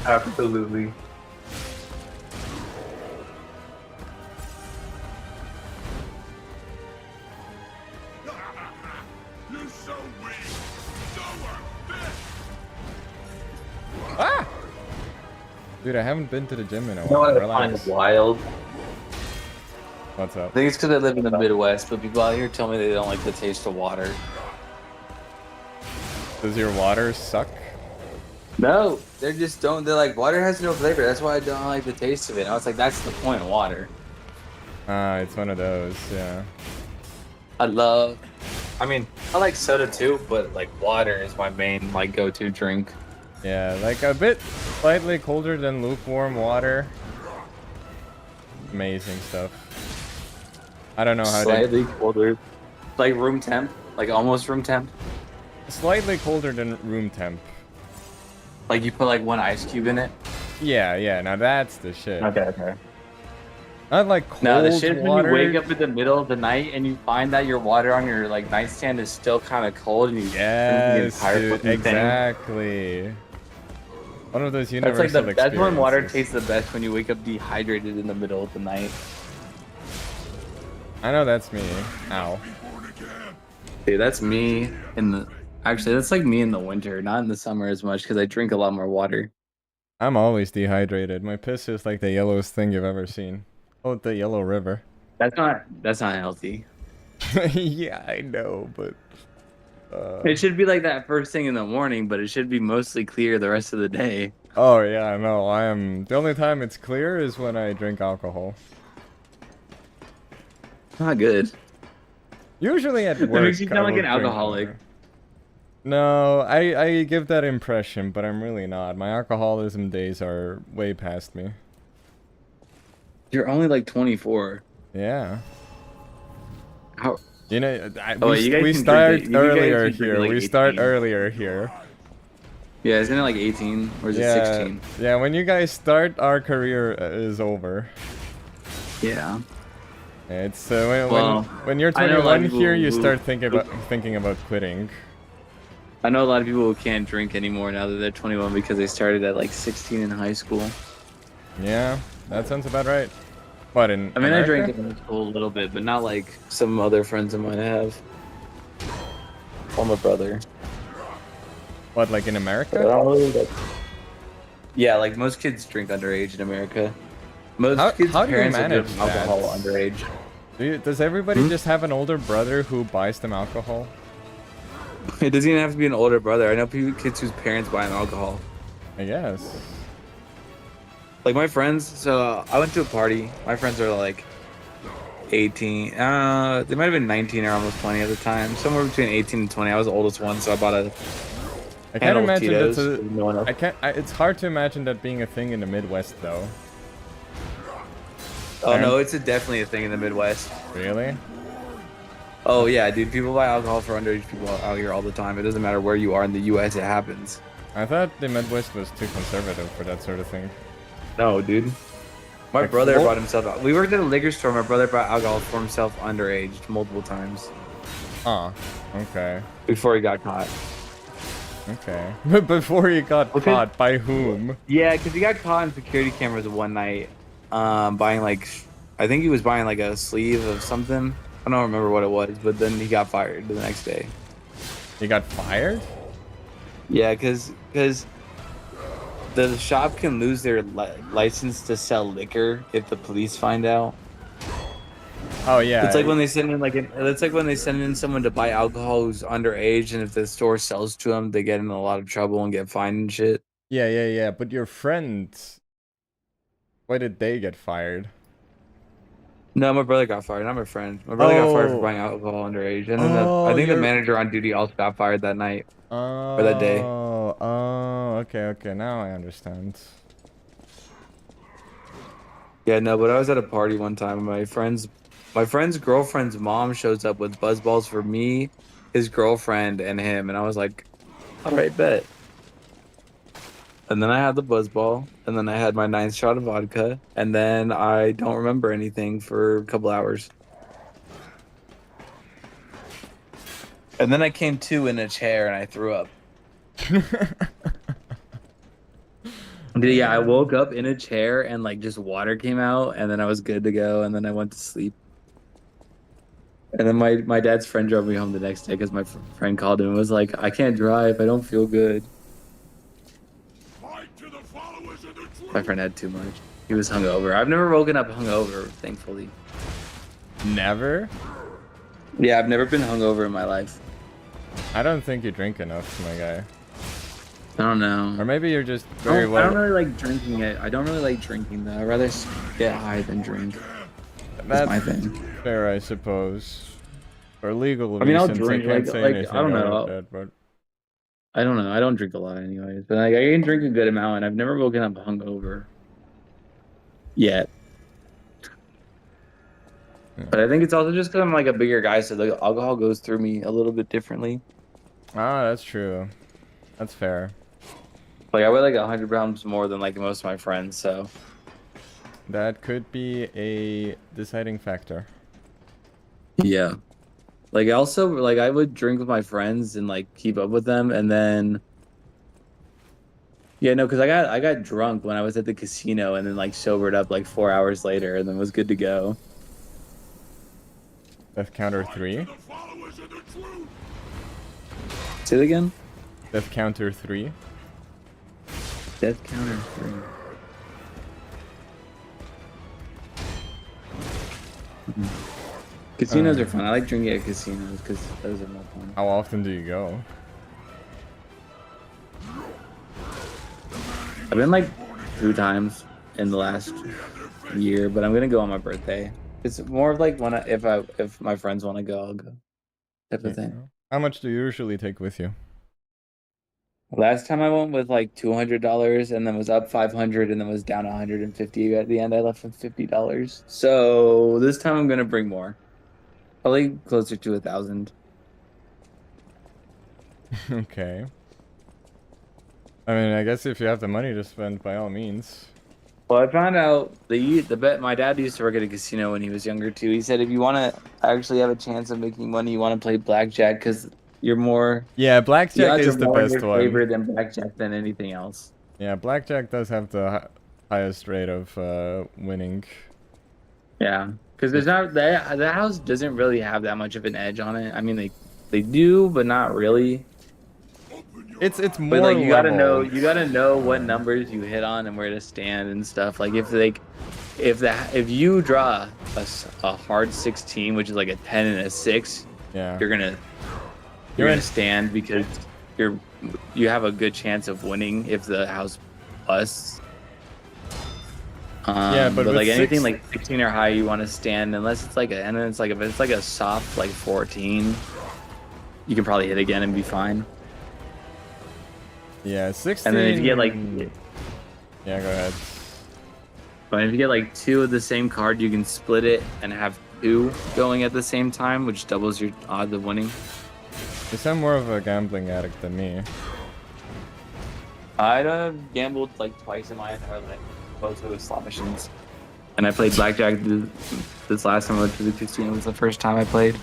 Absolutely. You're so weak, so unfit. Ah! Dude, I haven't been to the gym in a You know while. what I find wild? What's up? I think it's because I live in the Midwest, but people out here tell me they don't like the taste of water. Does your water suck? No, they just don't. They're like, water has no flavor. That's why I don't like the taste of it. I was like, that's the point of water. Ah, it's one of those, yeah. I mean, I like soda too, but like water is my main like go-to drink. Yeah, like a bit slightly colder than lukewarm water. Amazing stuff. I don't know how Slightly colder. Like room temp? Like almost room temp? Slightly colder than room temp. Like you put like one ice cube in it? Yeah, now that's the shit. Okay. Not like cold No, the shit water. when you wake up in the middle of the night and you find that your water on your like nightstand is still kind of cold and you drink the Yes, entire dude, fucking thing. exactly. One of those That's universal like that's when water experiences. tastes the best, when you wake up dehydrated in the middle of the night. I know that's me. Ow. Dude, that's me in the. Actually, that's like me in the winter, not in the summer as much, because I drink a lot more water. I'm always dehydrated. My piss is like the yellowest thing you've ever seen. Oh, the Yellow River. That's not healthy. Yeah, I know, but It should be like that first thing in the morning, but it should be mostly clear the rest of the day. oh yeah, no, I am. The only time it's clear is when I drink alcohol. Not good. Usually at work. That makes you I sound like will an drink alcoholic. more. No, I give that impression, but I'm really not. My alcoholism days are way past me. You're only like 24. Yeah. How? You know, Oh, you guys we can start drink it. You guys earlier can drink here. like We start 18. earlier here. Yeah, isn't it like 18 or is it Yeah, 16? yeah. When you guys start, our career is over. Yeah. It's when you're I know a lot of 21 here, people you who- start thinking about quitting. I know a lot of people who can't drink anymore now that they're 21 because they started at like 16 in high school. Yeah, that sounds about right. What in? I mean, I America? drank in high school a little bit, but not like some other friends of mine have. Or my brother. What, like in America? But I don't really like- Yeah, like most kids drink underage in America. Most kids' how do you parents will manage give them alcohol that? underage. Does everybody just have an older brother who buys them alcohol? It doesn't even have to be an older brother. I know kids whose parents buy them alcohol. I guess. Like my friends, so I went to a party. My friends are like 18. They might have been 19 or almost 20 at the time. Somewhere between 18 and 20. I was the oldest one, so I bought a I can't handle of imagine that's Tito's a. with no one else. It's hard to imagine that being a thing in the Midwest, though. Oh no, it's definitely a thing in the Midwest. Really? Oh yeah, dude. People buy alcohol for underage people out here all the time. It doesn't matter where you are in the U.S. It happens. I thought the Midwest was too conservative for that sort of thing. No, dude. My Like, brother what? brought himself out. We worked at a liquor store. My brother brought alcohol for himself underage multiple times Ah, okay. before he got caught. Okay. But before he got Okay. caught, by whom? Yeah, because he got caught in security cameras one night, buying like, I think he was buying like a sleeve of something. I don't remember what it was, but then he got fired the next day. He got fired? Yeah, because the shop can lose their license to sell liquor if the police find out. Oh yeah. It's like when they send in it's like when they send in someone to buy alcohol who's underage, and if the store sells to them, they get in a lot of trouble and get fined and shit. Yeah. But your friends, why did they get fired? No, my brother got fired, not my friend. My brother got fired for Oh. buying alcohol underage, and then Oh, I think the you're- manager on duty also got fired that night. Oh. Or that day. Oh. Okay. Now I understand. Yeah, no, but I was at a party one time, and my friend's girlfriend's mom shows up with buzzballs for me, his girlfriend, and him, and I was like, all right, bet. And then I had the buzzball, and then I had my 9th shot of vodka, and then I don't remember anything for a couple hours. And then I came to in a chair and I threw up. Dude, yeah, I woke up in a chair and like just water came out, and then I was good to go, and then I went to sleep. And then my dad's friend drove me home the next day because my friend called him and was like, I can't drive, I don't feel good. My friend had too much. He was hungover. I've never woken up hungover, thankfully. Never? Yeah, I've never been hungover in my life. I don't think you drink enough, my guy. I don't know. Or maybe you're just I very don't well. really like drinking it. I don't really like drinking though. I'd rather get high than drink. That's my thing. fair, I suppose. For legal I mean, I'll reasons, drink, I can't like- say like, anything I don't know. about that, but I don't know. I don't drink a lot anyways, but like I can drink a good amount, and I've never woken up hungover yet. But I think it's also just because I'm like a bigger guy, so the alcohol goes through me a little bit differently. ah, that's true. That's fair. Like I weigh like 100 pounds more than like most of my friends, so That could be a deciding factor. yeah. Like also like I would drink with my friends and like keep up with them, and then Yeah, no, because I got drunk when I was at the casino and then like sobered up like 4 hours later and then was good to go. Death counter 3. Say it again. Death counter 3. Death counter 3. Casinos are fun. I like drinking at casinos because those are more fun. How often do you go? I've been like 2 times in the last year, but I'm gonna go on my birthday. It's more of like when if my friends want to go, I'll go. Type of thing. How much do you usually take with you? Last time I went with like $200 and then was up 500 and then was down 150 at the end. I left with $50. So this time I'm gonna bring more. Probably closer to 1,000. Okay. I mean, I guess if you have the money to spend, by all means. Well, I found out the bet. My dad used to work at a casino when he was younger too. He said if you want to actually have a chance of making money, you want to play blackjack because you're more. Yeah, blackjack is the best one. Favor than blackjack than anything else. Yeah, blackjack does have the highest rate of winning. Yeah, because there's not the house doesn't really have that much of an edge on it. I mean, they do, but not really. It's more. But like you gotta leveled. know what numbers you hit on and where to stand and stuff. Like if you draw a hard 16, which is like a 10 and a 6, yeah, you're gonna stand because you have a good chance of winning if the house busts. Yeah, but like anything like 16 or higher, you want to stand unless it's like and then it's like if it's like a soft like 14, you can probably hit again and be fine. Yeah, 16. And then if you get like yeah, go ahead. But if you get like 2 of the same card, you can split it and have 2 going at the same time, which doubles your odds of winning. You sound more of a gambling addict than me. I'd gambled like twice in my entire life, both with slot machines. And I played blackjack this last time I went to the casino. It was the first time I played.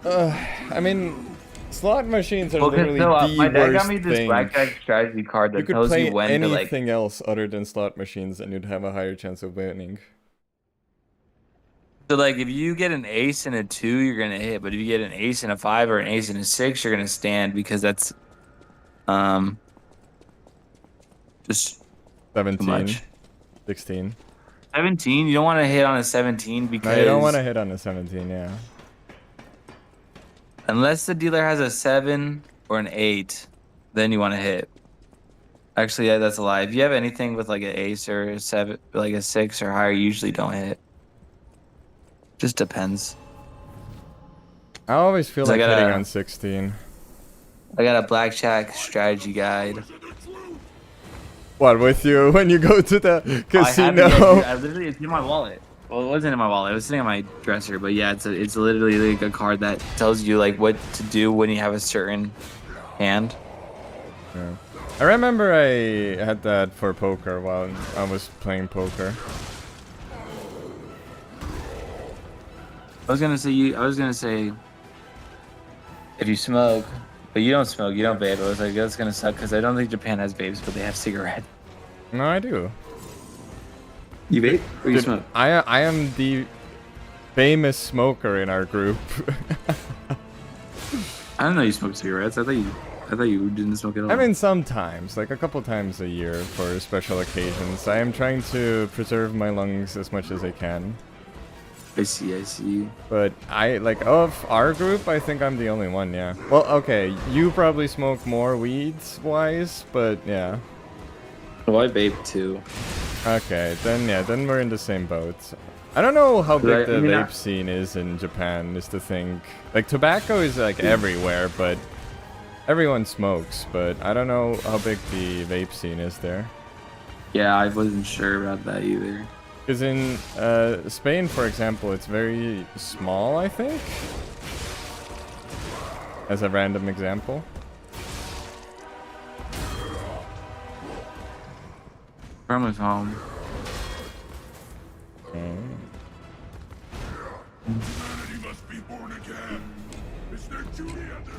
I mean, slot machines are Well, literally no, the my dad worst got me this thing. blackjack strategy card that You could tells play you when to like. anything else other than slot machines, and you'd have a higher chance of winning. So like, if you get an ace and a 2, you're gonna hit. But if you get an ace and a 5 or an ace and a 6, you're gonna stand because that's, just 17, too much. 16. 17. You don't want to hit on a 17 because No, you don't want to hit on a 17, yeah. Unless the dealer has a 7 or an 8, then you want to hit. Actually, yeah, that's a lie. If you have anything with like an ace or a 7, like a 6 or higher, you usually don't hit. Just depends. I always feel 'Cause I like got hitting a- on 16. I got a blackjack strategy guide. What, with you when you go to the I had casino? to I literally, it's in my wallet. Well, it wasn't in my wallet. It was sitting on my dresser. But yeah, it's literally like a card that tells you like what to do when you have a certain hand. Yeah. I remember I had that for poker while I was playing poker. I was gonna say if you smoke, but you don't smoke, you don't vape. I was like, that's gonna suck because I don't think Japan has vapes, but they have cigarettes. No, I do. You vape or you Dude, smoke? I am the famous smoker in our group. I don't know you smoke cigarettes. I thought you didn't smoke at all. I mean, sometimes, like a couple times a year for special occasions. I am trying to preserve my lungs as much as I can. I see. But of our group, I think I'm the only one, yeah. Well, okay, you probably smoke more weeds-wise, but yeah. Oh, I vape too. Okay, then we're in the same boat. I don't know how big the I mean, vape scene is in Japan, is the thing. Like, tobacco is, like, everywhere, but everyone smokes, but I don't know how big the vape scene is there. Yeah, I wasn't sure about that either. Because in Spain, for example, it's very small, I think. As a random example. From home. Humanity must be born again. It's their duty and their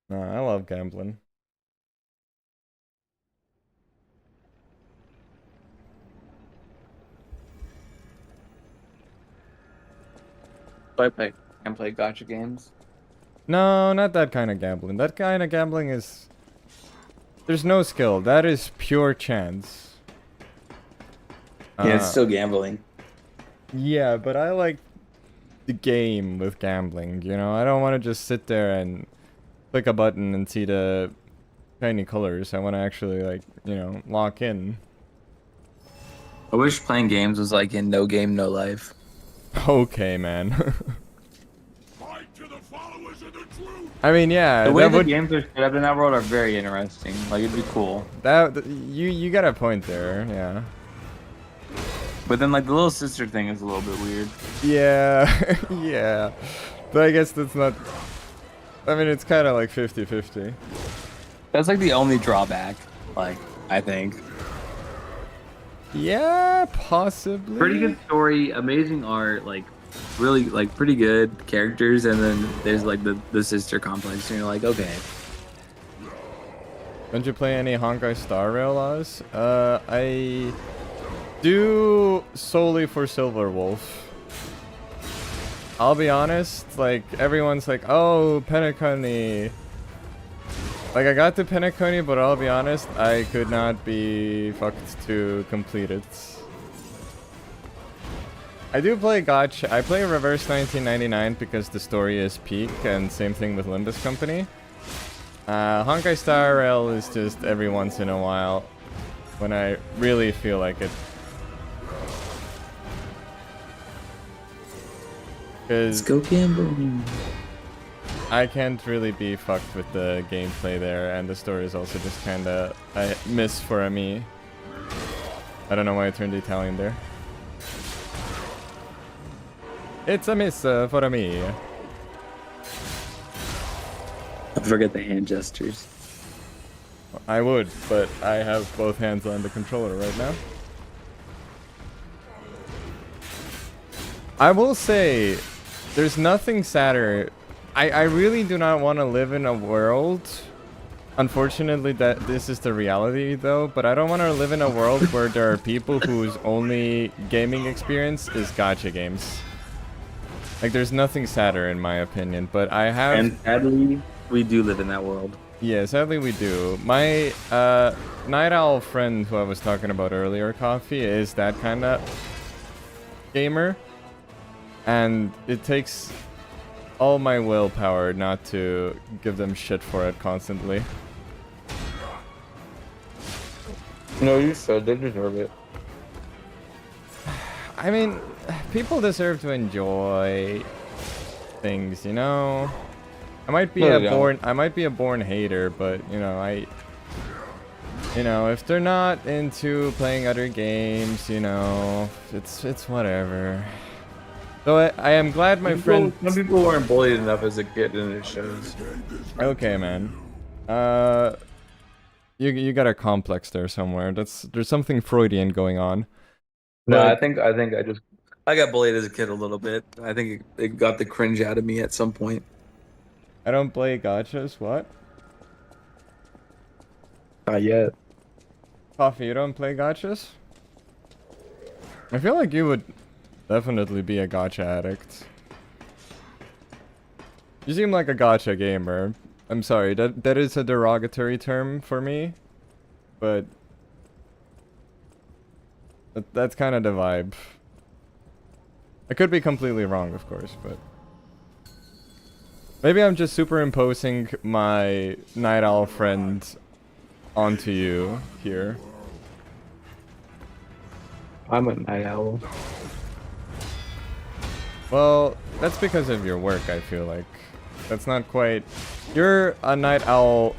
Nah, I love gambling. I play and play gotcha games. No, not that kind of gambling. That kind of gambling is... There's no skill. That is pure chance. Yeah, it's still gambling. Yeah, but I like the game with gambling, you know? I don't want to just sit there and click a button and see the shiny colors. I want to actually, like, you know, lock in. I wish playing games was like in No Game, No Life. Okay, man. I mean, yeah, The way that the would... games are set up in that world are very interesting. Like, it'd be cool. You got a point there, yeah. But then, like, the little sister thing is a little bit weird. Yeah, yeah. But I guess that's not... I mean, it's kind of like 50-50. That's like the only drawback, like, I think. Yeah, possibly. Pretty good story, amazing art, like, really, like, pretty good characters, and then there's, like, the sister complex, and you're like, okay. Don't you play any Honkai Star Rail, Oz? I do solely for Silver Wolf. I'll be honest, like, everyone's like, oh, Penacony. Like, I got to Penacony, but I'll be honest, I could not be fucked to complete it. I do play Gacha. I play Reverse 1999 because the story is peak, and same thing with Limbus Company. Honkai Star Rail is just every once in a while when I really feel like it. Let's go gambling. I can't really be fucked with the gameplay there, and the story is also just kinda a miss for me. I don't know why I turned Italian there. It's a miss for me. I forget the hand gestures. I would, but I have both hands on the controller right now. I will say, there's nothing sadder. I really do not want to live in a world, unfortunately that this is the reality though, but I don't want to live in a world where there are people whose only gaming experience is gacha games. Like, there's nothing sadder in my opinion, but I have... And sadly, we do live in that world. Yeah, sadly we do. My Night Owl friend who I was talking about earlier, Coffee, is that kind of gamer. And it takes all my willpower not to give them shit for it constantly. No, you should. They deserve it. I mean, people deserve to enjoy things, you know? I might be a born hater, but you know, if they're not into playing other games, you know, it's whatever. So I am glad my friend... Some people weren't bullied enough as a kid, and it shows. Okay, man. You got a complex there somewhere. There's something Freudian going on. No, But I think I got bullied as a kid a little bit. I think it got the cringe out of me at some point. I don't play gachas. What? Not yet. Coffee, you don't play gachas? I feel like you would definitely be a gacha addict. You seem like a gacha gamer. I'm sorry, that is a derogatory term for me, but that's kind of the vibe. I could be completely wrong, of course, but maybe I'm just superimposing my Night Owl friend onto you here. I'm a Night Owl. Well, that's because of your work, I feel like. That's not quite... You're a Night Owl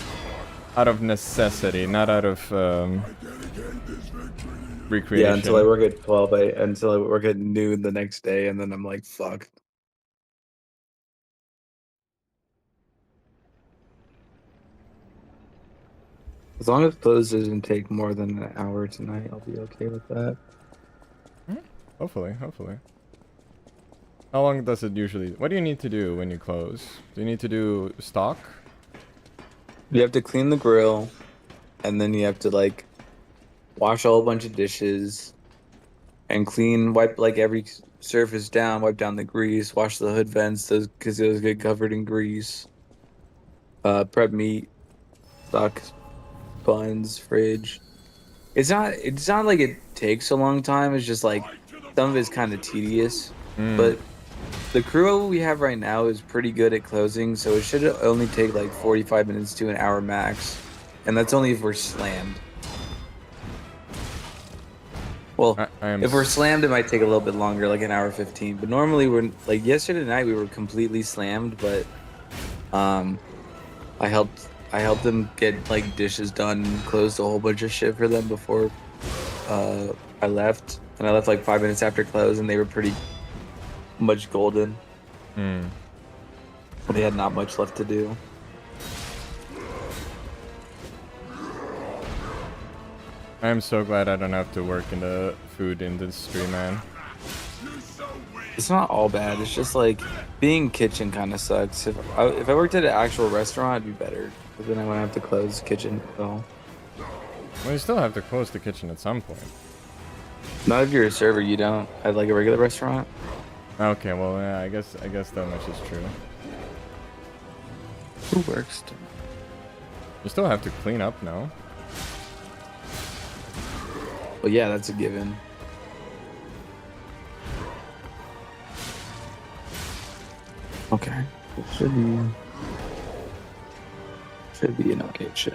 out of necessity, not out of recreation. Yeah, until I work at 12, until I work at noon the next day, and then I'm like, fuck. As long as close doesn't take more than an hour tonight, I'll be okay with that. Hopefully. How long does it usually... What do you need to do when you close? Do you need to do stock? You have to clean the grill, and then you have to like wash a whole bunch of dishes, and wipe like every surface down, wipe down the grease, wash the hood vents, because those get covered in grease. Prep meat, stock buns, fridge. It's not like it takes a long time. It's just like some of it's kind of tedious. But the crew we have right now is pretty good at closing, so it should only take like 45 minutes to an hour max, and that's only if we're slammed. Well, if we're slammed, it might take a little bit longer, like an hour 15. But normally, we're like yesterday night, we were completely slammed. But I helped them get like dishes done, and closed a whole bunch of shit for them before I left, and I left like 5 minutes after close, and they were pretty much golden. But they had not much left to do. I am so glad I don't have to work in the food industry, man. It's not all bad. It's just like being kitchen kind of sucks. If I worked at an actual restaurant, it'd be better. But then I wouldn't have to close the kitchen at all. Well, you still have to close the kitchen at some point. Not if you're a server. You don't at like a regular restaurant. Okay, well, yeah, I guess that much is true. Who works? You still have to clean up, no? Well, yeah, that's a given. Okay, it should be an okay shit.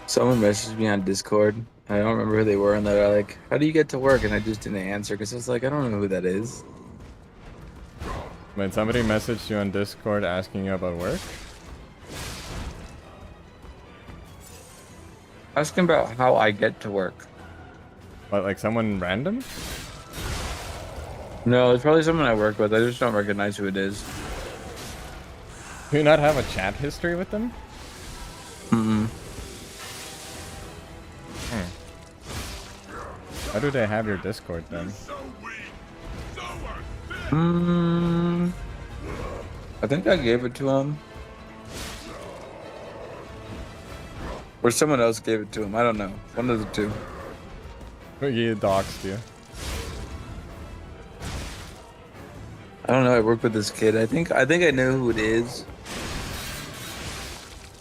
Someone messaged me on Discord. I don't remember who they were, and they're like, "How do you get to work?" And I just didn't answer because I was like, I don't know who that is. Wait, somebody messaged you on Discord asking you about work? Asking about how I get to work. What, like someone random? No, it's probably someone I work with. I just don't recognize who it is. Do you not have a chat history with them? How do they have your Discord then? I think I gave it to him. Or someone else gave it to him. I don't know. One of the two. He doxed you. I don't know. I work with this kid. I think I know who it is.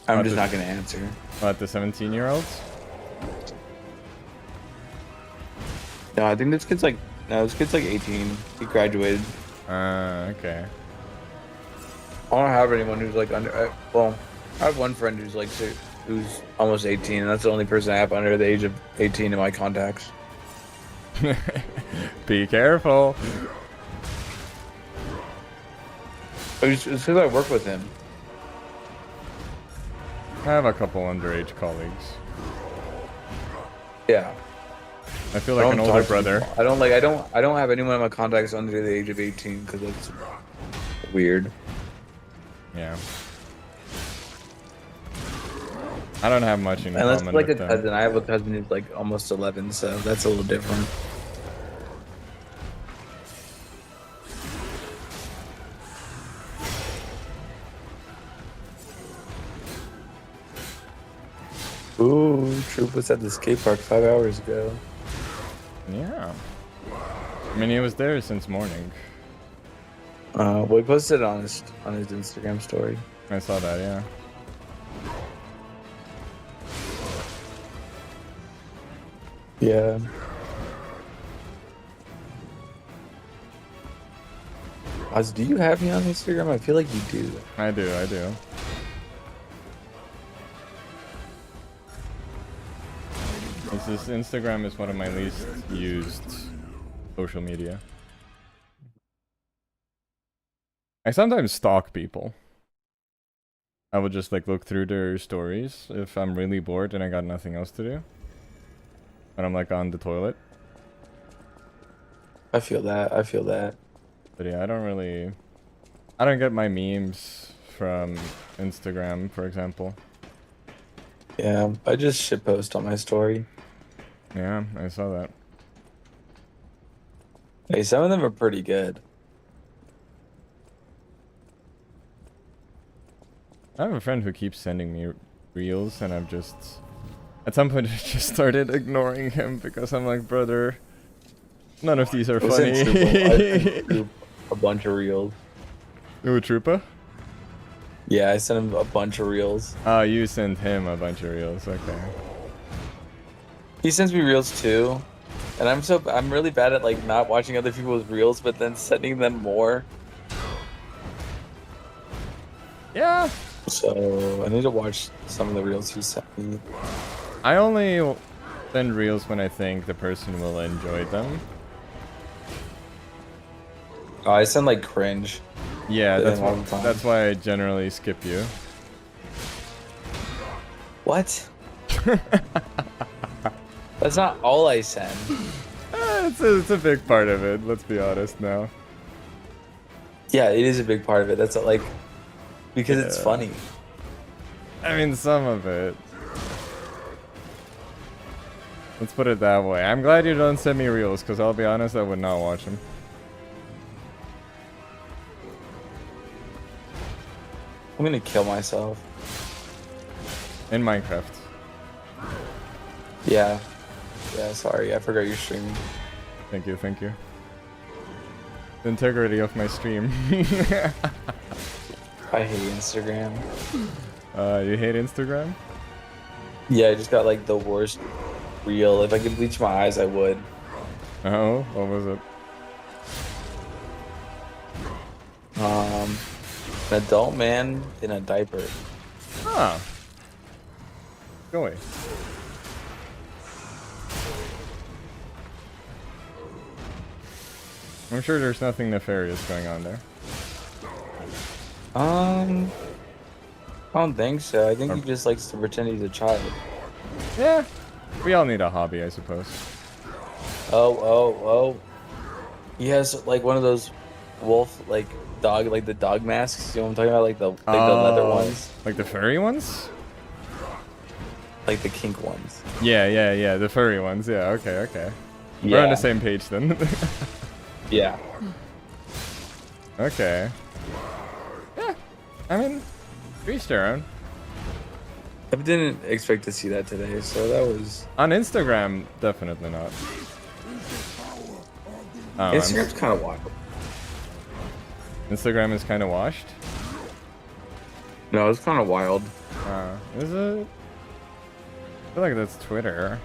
I'm just not gonna answer. What, the 17-year-olds? No, I think this kid's like 18. He graduated. Okay. I don't have anyone who's like under. Well, I have one friend who's like who's almost 18, and that's the only person I have under the age of 18 in my contacts. Be careful. It's because I work with him. I have a couple underage colleagues. Yeah. I feel like an older brother. I don't have anyone in my contacts under the age of 18 because it's weird. Yeah. I don't have much in Unless common like a with them. cousin. I have a cousin who's like almost 11, so that's a little different. Ooh, Troop was at the skate park 5 hours ago. Yeah. I mean, he was there since morning. Well, he posted it on his Instagram story. I saw that, yeah. Yeah. Oz, do you have me on Instagram? I feel like you do. I do. This Instagram is one of my least used social media. I sometimes stalk people. I would just like look through their stories if I'm really bored and I got nothing else to do. And I'm like on the toilet. I feel that. But yeah, I don't get my memes from Instagram, for example. Yeah, I just shitpost on my story. Yeah, I saw that. Hey, some of them are pretty good. I have a friend who keeps sending me reels, and I've just, at some point, I just started ignoring him because I'm like, brother, none of these are I sent funny. Troop a bunch of reels. Ooh, Troopa? Yeah, I sent him a bunch of reels. Oh, you sent him a bunch of reels. Okay. He sends me reels too, and I'm really bad at like not watching other people's reels, but then sending them more. Yeah. So I need to watch some of the reels he sent me. I only send reels when I think the person will enjoy them. Oh, I send like cringe. Yeah, to that's him all the time. that's why I generally skip you. What? That's not all I send. It's a big part of it. Let's be honest now. Yeah, it is a big part of it. That's like because it's Yeah. funny. I mean, some of it. Let's put it that way. I'm glad you don't send me reels, because I'll be honest, I would not watch them. I'm gonna kill myself. In Minecraft. Yeah. Yeah, sorry. I forgot you're streaming. Thank you, thank you. The integrity of my stream. I hate Instagram. You hate Instagram? Yeah, I just got like the worst reel. If I could bleach my eyes, I would. Oh, what was it? An adult man in a diaper. Ah. Go away. I'm sure there's nothing nefarious going on there. I don't think so. I think he just likes to pretend he's a child. Yeah. We all need a hobby, I suppose. Oh. He has like one of those wolf, like dog, like the dog masks. You know what I'm talking about? Like the leather ones. Like the furry ones? Like the kink ones. Yeah. The furry ones. Yeah, okay. We're Yeah. on the same page then. Yeah. Okay. Yeah. I mean, each their own. I didn't expect to see that today, so that was. On Instagram, definitely not. Oh, Instagram's kind of wild. Instagram is kind of washed. No, it's kind of wild. Is it? I feel like that's Twitter.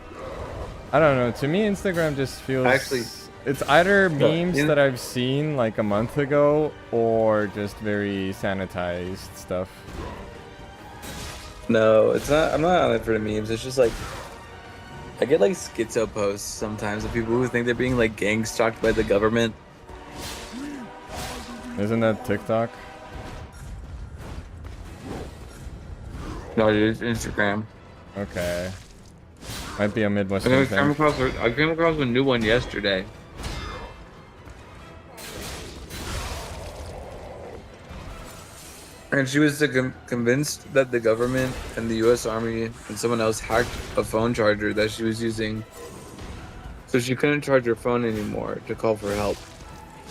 I don't know. To me, Instagram just feels. Actually, it's either memes in- that I've seen like a month ago or just very sanitized stuff. No, it's not. I'm not on it for the memes. It's just like I get like schizo posts sometimes of people who think they're being like gang stalked by the government. Isn't that TikTok? No, it is Instagram. Okay. Might be a Midwestern I thing. came across a new one yesterday. And she was convinced that the government and the U.S. Army and someone else hacked a phone charger that she was using, so she couldn't charge her phone anymore to call for help.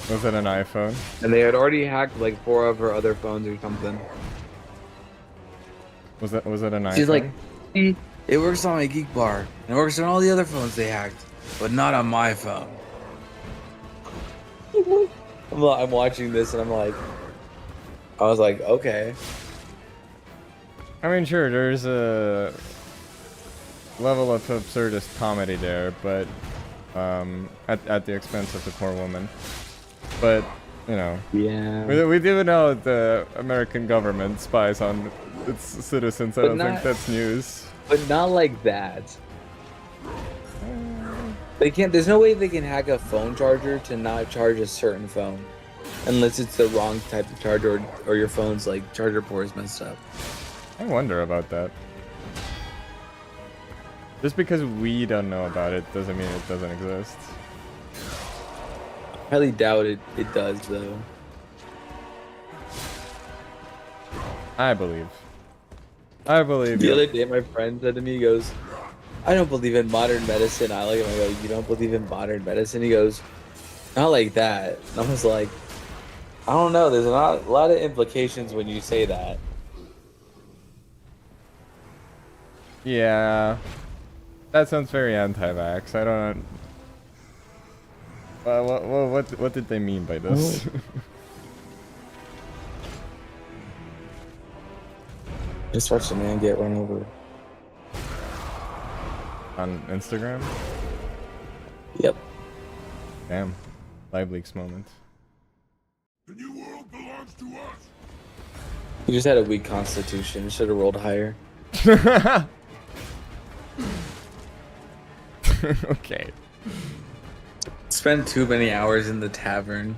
Was it an iPhone? And they had already hacked like 4 of her other phones or something. Was it an iPhone? She's like, "See, it works on my Geek Bar, and it works on all the other phones they hacked, but not on my phone." I'm watching this and I was like, okay. I mean, sure, there's a level of absurdist comedy there, but at the expense of the poor woman. But you know, yeah, we do know the American government spies on its citizens. I But don't think not- that's news. But not like that. They can't. There's no way they can hack a phone charger to not charge a certain phone, unless it's the wrong type of charger or your phone's like charger port is messed up. I wonder about that. Just because we don't know about it doesn't mean it doesn't exist. I highly doubt it does though. I believe. I believe The you. other day, my friend said to me, he goes, "I don't believe in modern medicine." I look at him, I go, "You don't believe in modern medicine?" He goes, Not like that. I was like, I don't know. There's a lot of implications when you say that. Yeah. That sounds very anti-vax. I don't. What did they mean by this? Just watch a man get run over. On Instagram? Yep. Damn. Live leaks moment. The new world belongs to us. He just had a weak constitution. Should have rolled higher. Okay. Spent too many hours in the tavern.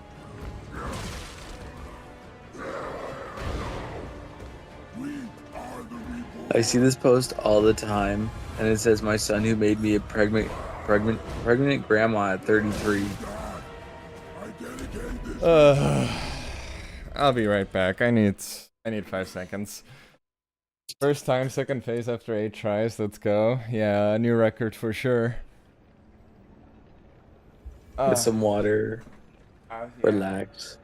I see this post all the time, and it says my son who made me a pregnant grandma at 33. I'll be right back. I need 5 seconds. First time, second phase after 8 tries. Let's go. Yeah, a new record for sure. With some water. Yeah. Relax.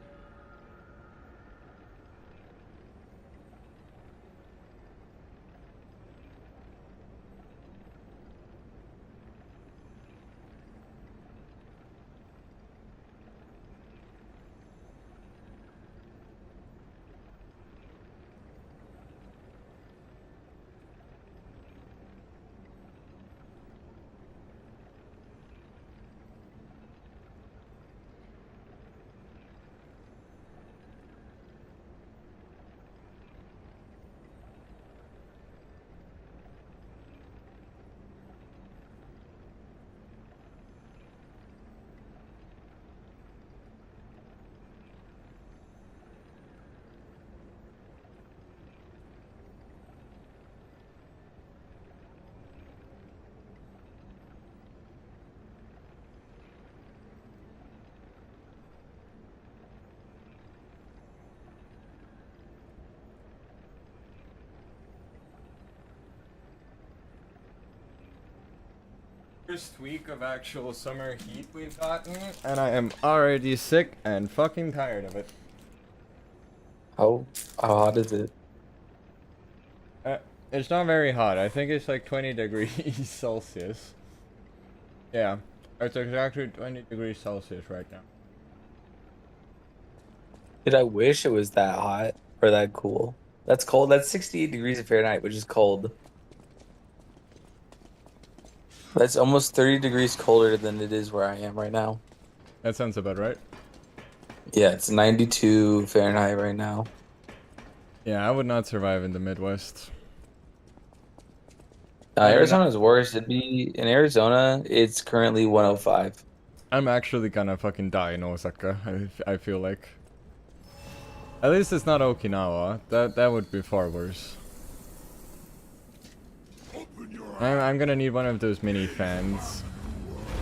First week of actual summer heat we've gotten, and I am already sick and fucking tired of it. How hot is it? It's not very hot. I think it's like 20 degrees Celsius. Yeah, it's exactly 20 degrees Celsius right now. Dude, I wish it was that hot or that cool. That's cold. That's 68 degrees Fahrenheit, which is cold. That's almost 30 degrees colder than it is where I am right now. That sounds about right. Yeah, it's 92 Fahrenheit right now. Yeah, I would not survive in the Midwest. Arizona's worse. It'd be in Arizona. It's currently 105. I'm actually gonna fucking die in Osaka. I feel like. At least it's not Okinawa. That would be far worse. I'm gonna need one of those mini fans.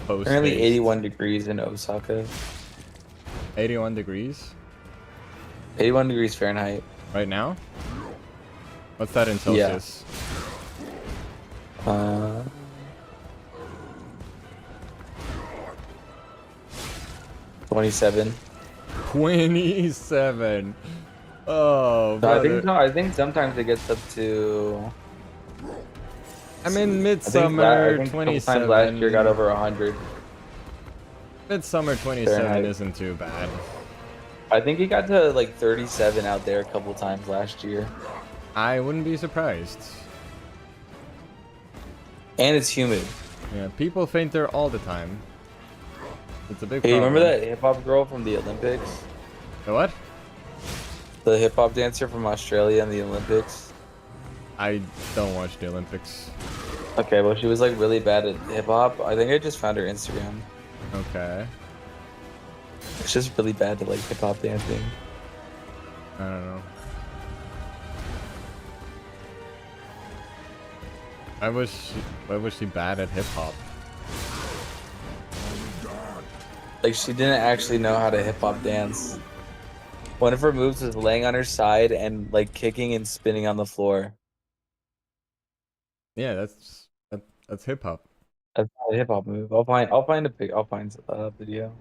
Currently 81 degrees in Osaka. 81 degrees? 81 degrees Fahrenheit. Right now? What's that in Celsius? Yeah. 27. 27. Oh, brother. I think sometimes it gets up to. I'm in midsummer. I think 27. last year got over 100. Midsummer 27 Fahrenheit. isn't too bad. I think it got to like 37 out there a couple times last year. I wouldn't be surprised. And it's humid. Yeah, people faint there all the time. It's a big Hey, problem. remember that hip hop girl from the Olympics? The what? The hip hop dancer from Australia in the Olympics? I don't watch the Olympics. Okay, well, she was like really bad at hip hop. I think I just found her Instagram. Okay. It's just really bad at like hip hop dancing. I don't know. Why was she bad at hip hop? Like she didn't actually know how to hip hop dance. One of her moves was laying on her side and like kicking and spinning on the floor. Yeah, that's hip hop. That's not a hip hop move. I'll find a video.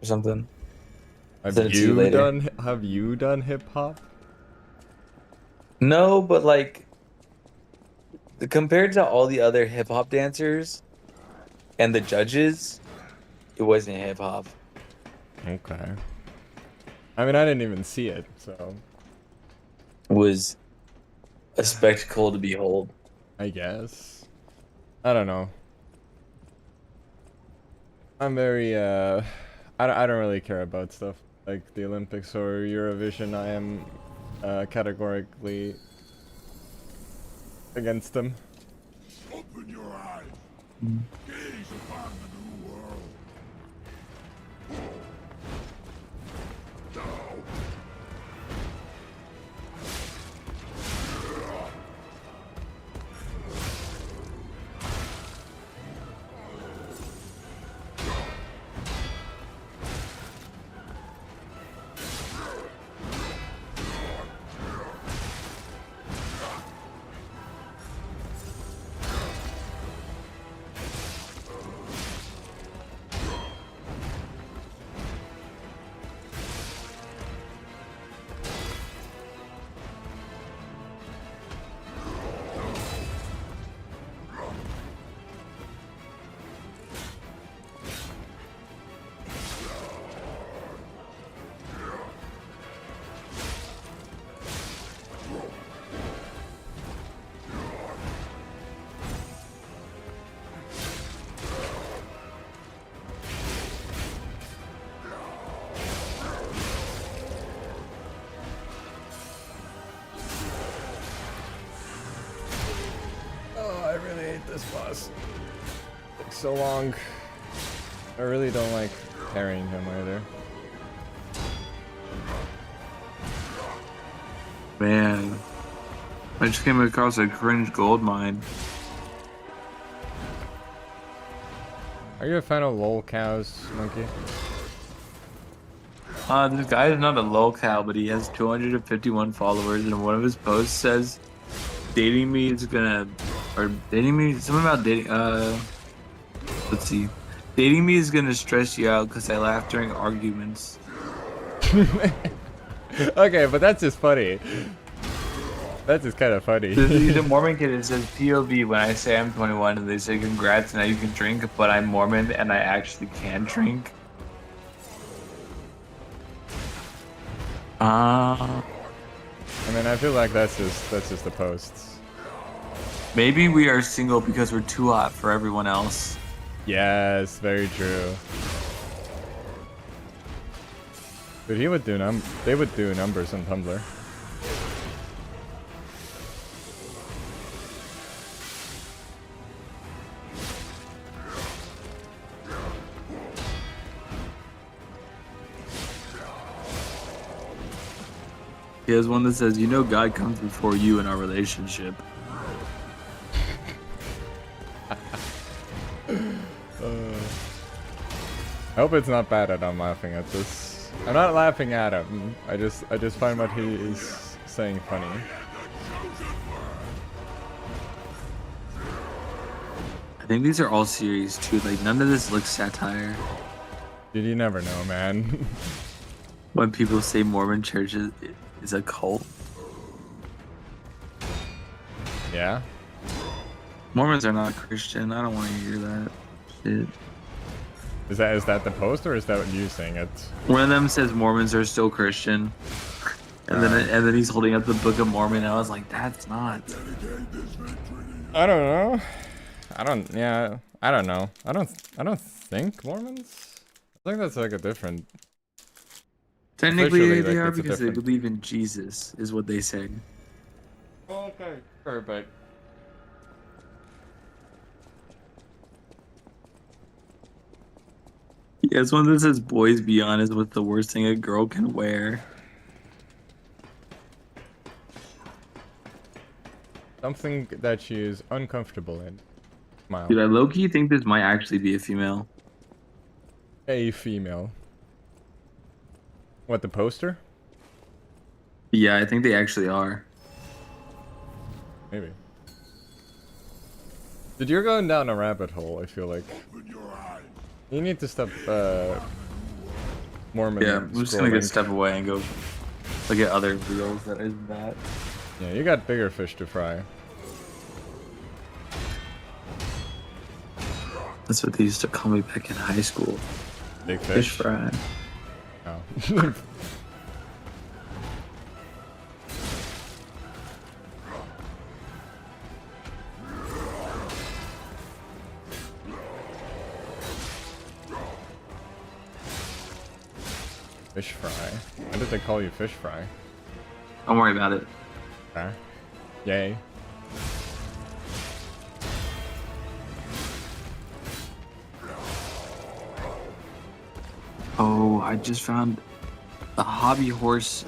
or something. Have Send it to you you later. done hip hop? No, but like compared to all the other hip hop dancers and the judges, it wasn't hip hop. Okay. I mean, I didn't even see it, so It was a spectacle to behold. I guess. I don't know. I'm very I don't really care about stuff like the Olympics or Eurovision. I am categorically against them. Open your eyes. Gaze upon the new world. Oh, I really hate this boss. It's so long. I really don't like parrying him either. Man, I just came across a cringe gold mine. Are you a fan of lol cows, Monkey? This guy is not a lolcow, but he has 251 followers, and one of his posts says, "Dating me is gonna," or dating me, something about dating. Let's see, dating me is gonna stress you out because I laugh during arguments. Okay, but that's just funny. That's just kind of funny. He's a Mormon kid. It says POV when I say I'm 21 and they say congrats now you can drink, but I'm Mormon and I actually can drink. I mean, I feel like that's just the posts. Maybe we are single because we're too hot for everyone else. Yes, very true. But he would do they would do numbers on Tumblr. He has one that says, "You know, God comes before you in our relationship." I hope it's not bad that I'm laughing at this. I'm not laughing at him. I just find what he is saying funny. I think these are all serious too. Like none of this looks satire. Dude, you never know, man. When people say Mormon church is a cult. Yeah. Mormons are not Christian. I don't want to hear that shit. Is that the post or is that what you saying it? One of them says Mormons are still Christian, and then he's holding up the Book of Mormon. And I was like, that's not. I don't know. I don't know. I don't think Mormons. I think that's like a different. Technically, Officially, they like, are it's a because they different- believe in Jesus, is what they say. Okay. Perfect. Yeah, it's one that says, "Boys, be honest with the worst thing a girl can wear." Something that she is uncomfortable in. Smile. Dude, I low-key think this might actually be a female. A female. What, the poster? Yeah, I think they actually are. Maybe. Dude, you're going down a rabbit hole, I feel like. You need to stop Mormon. Yeah, I'm just gonna scrolling. step away and go look at other reels that isn't that. Yeah, you got bigger fish to fry. That's what they used to call me back in high school. Big Fish fish. fry. Oh. Fish fry. Why did they call you fish fry? Don't worry about it. Okay. Yay. Oh, I just found a hobby horse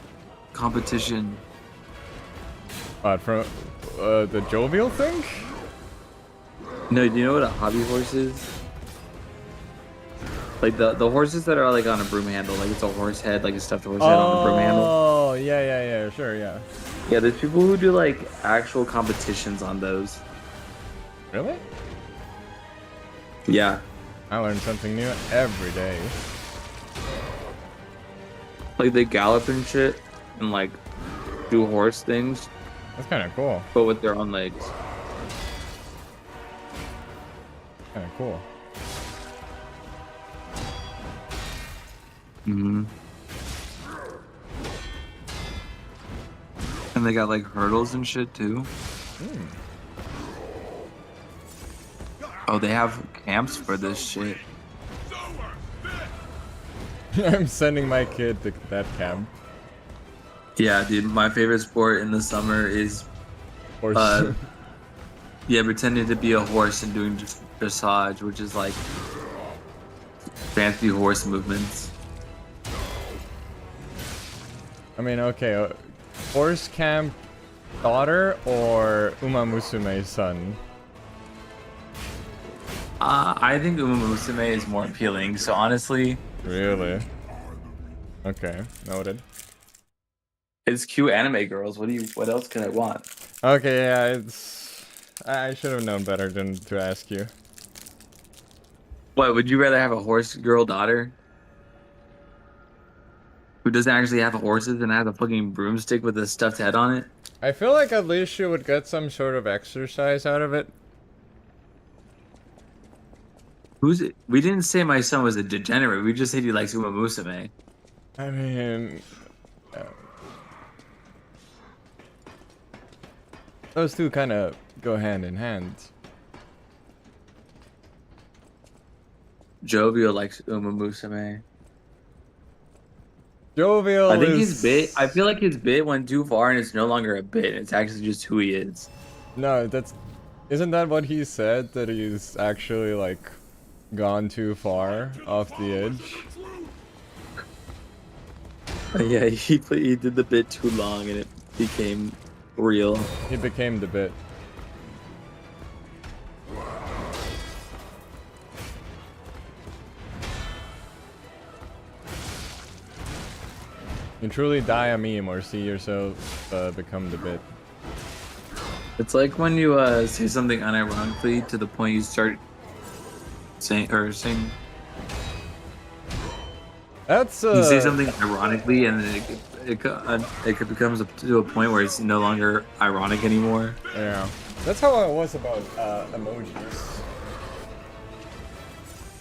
competition. From the jovial thing? No, do you know what a hobby horse is? Like the horses that are like on a broom handle, like it's a horse head, like a stuffed horse head on a broom handle. Oh, yeah, sure, yeah. Yeah, there's people who do like actual competitions on those. Really? Yeah. I learn something new every day. Like they gallop and shit and like do horse things. That's kind of cool. But with their own legs. Kind of cool. Mm-hmm. And they got like hurdles and shit too. Hmm. Oh, they have camps for this shit. I'm sending my kid to that camp. Yeah, dude, my favorite sport in the summer is Horse. yeah, pretending to be a horse and doing dressage, which is like fancy horse movements. I mean, okay, horse camp daughter or Uma Musume's son? I think Uma Musume is more appealing, so honestly... Really? Okay, noted. It's cute anime girls, what else can I want? Okay, yeah, it's... I should have known better than to ask you. What, would you rather have a horse girl daughter? Who doesn't actually have horses and have a fucking broomstick with a stuffed head on it? I feel like at least she would get some sort of exercise out of it. We didn't say my son was a degenerate, we just said he likes Uma Musume. I mean... those two kind of go hand in hand. Jovial likes Uma Musume. Jovial I think is... his bit, I feel like his bit went too far and it's no longer a bit, it's actually just who he is. No, that's... Isn't that what he said? That he's actually, like, gone too far off the edge? Yeah, he did the bit too long and it became real. He became the bit. You truly die a meme or see yourself become the bit. It's like when you say something unironically to the point you start saying sing. That's You say something ironically and then it becomes to a point where it's no longer ironic anymore. Yeah, that's how I was about emojis.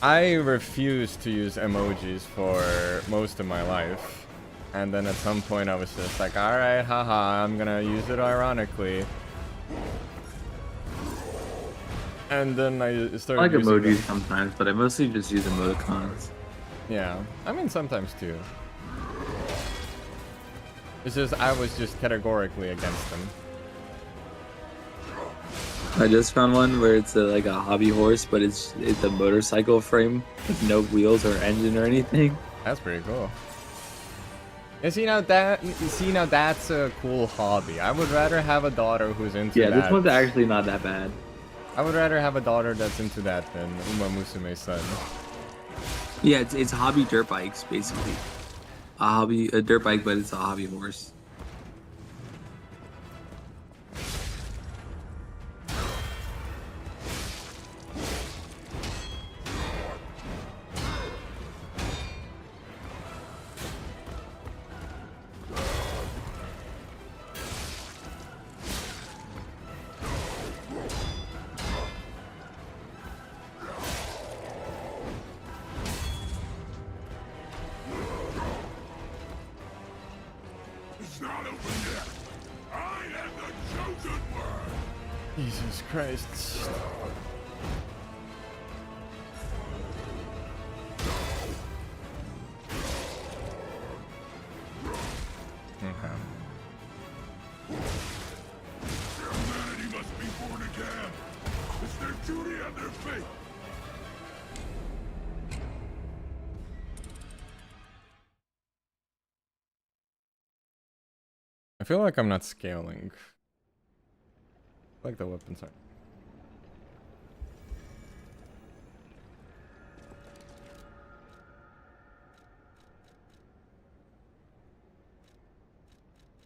I refused to use emojis for most of my life, and then at some point I was just like, all right, haha, I'm gonna use it ironically. And then I started I like using emojis them. sometimes, but I mostly just use emoticons. Yeah, I mean sometimes too. It's just I was just categorically against them. I just found one where it's like a hobby horse, but it's a motorcycle frame with no wheels or engine or anything. That's pretty cool. You see now that's a cool hobby. I would rather have a daughter who's into Yeah, that. this one's actually not that bad. I would rather have a daughter that's into that than Uma Musume's son. Yeah, it's hobby dirt bikes basically. A dirt bike, but it's a hobby horse. Jesus Christ. Okay. Humanity must be born again. It's their duty and their fate. I feel like I'm not scaling. Like the weapons are.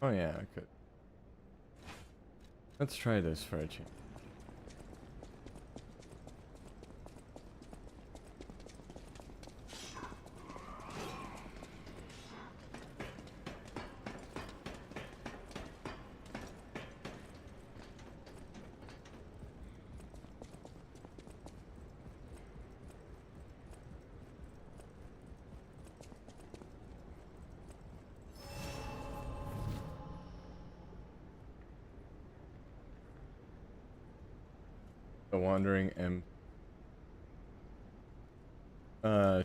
Oh yeah, I could. Let's try this for a change. The Wandering Imp.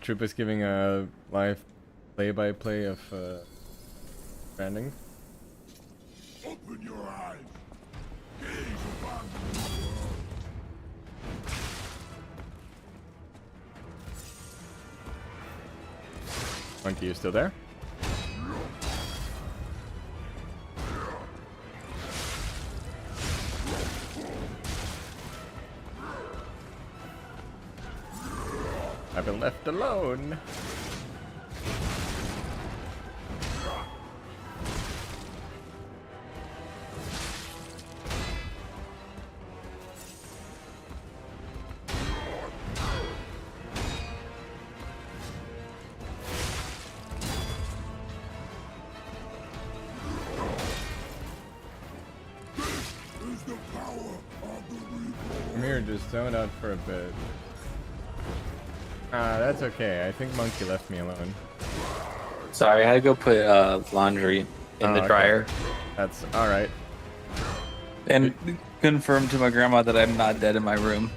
Troop is giving a live play-by-play of Stranding. Open your eyes. Gaze upon the world. Monkey, you still there? I've been left alone. Is the power of the reborn. I'm here, just zone out for a bit. Ah, that's okay. I think Monkey left me alone. Sorry, I had to go put laundry in the okay. dryer. That's alright. And confirm to my grandma that I'm not dead in my room.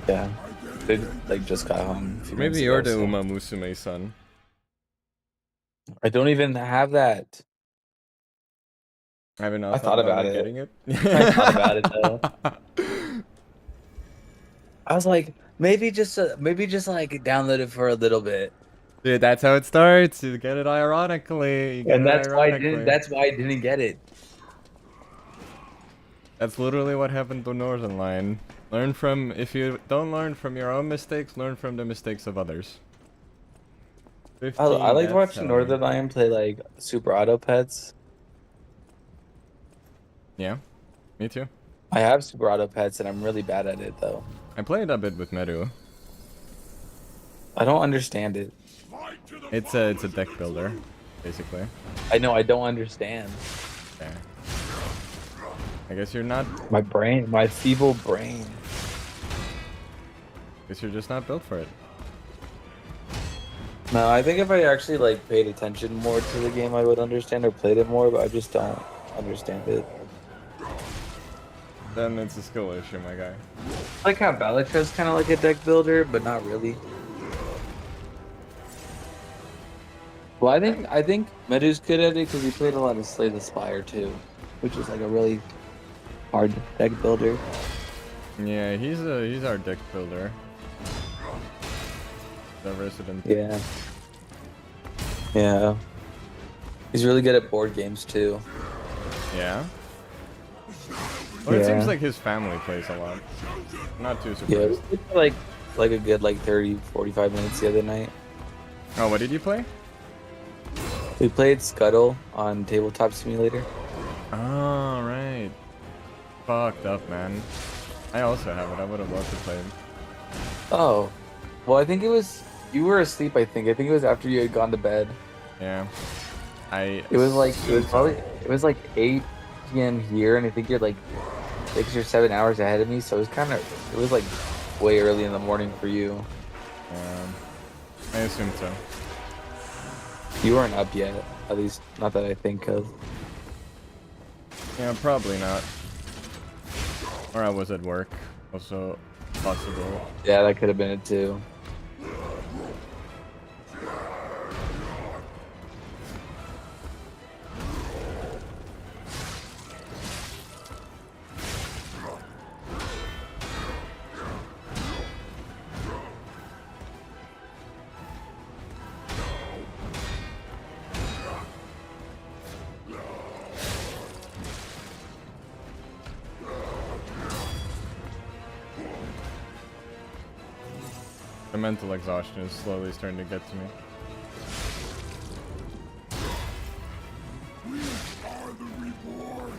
Yeah. They like just got home. a few minutes Maybe you're ago, the so- Uma Musume son. I don't even have that. I haven't I thought about it. getting it. I thought about it though. I was like, maybe just like download it for a little bit. Dude, that's how it starts. You get it ironically. You get And it that's why I ironically. didn't. That's why I didn't get it. That's literally what happened to Northern Line. Learn from, if you don't learn from your own mistakes, learn from the mistakes of others. I 15, like that's watching how Northern you- Lion play like Super Auto Pets. Yeah, me too. I have Super Auto Pets and I'm really bad at it though. I played a bit with Meru. I don't understand it. It's a deck builder, basically. I know I don't understand. Okay. I guess you're not. My brain, my feeble brain. Guess you're just not built for it. No, I think if I actually like paid attention more to the game, I would understand or played it more. But I just don't understand it. Then it's a skill issue, my guy. I like how Balatron's kind of like a deck builder, but not really. Well, I think Medu's good at it because he played a lot of Slay the Spire too, which is like a really hard deck builder. Yeah, he's our deck builder. The resident. Yeah. Yeah. He's really good at board games too. Yeah. Well, it seems Yeah. like his family plays a lot. Not too Yeah, surprised. it was like a good 30, 45 minutes the other night. Oh, what did you play? We played Scuttle on Tabletop Simulator. Oh, right. Fucked up, man. I also have it. I would have loved to play it. Oh, well, I think it was you were asleep. I think it was after you had gone to bed. Yeah. It was like 8 p.m. here, and I think you're like 6 or 7 hours ahead of me. So it was like way early in the morning for you. I assume so. You weren't up yet, at least not that I think of. Yeah, probably not. Or I was at work. Also possible. Yeah, that could have been it too. The mental exhaustion is slowly starting to get to me. We are the reborn.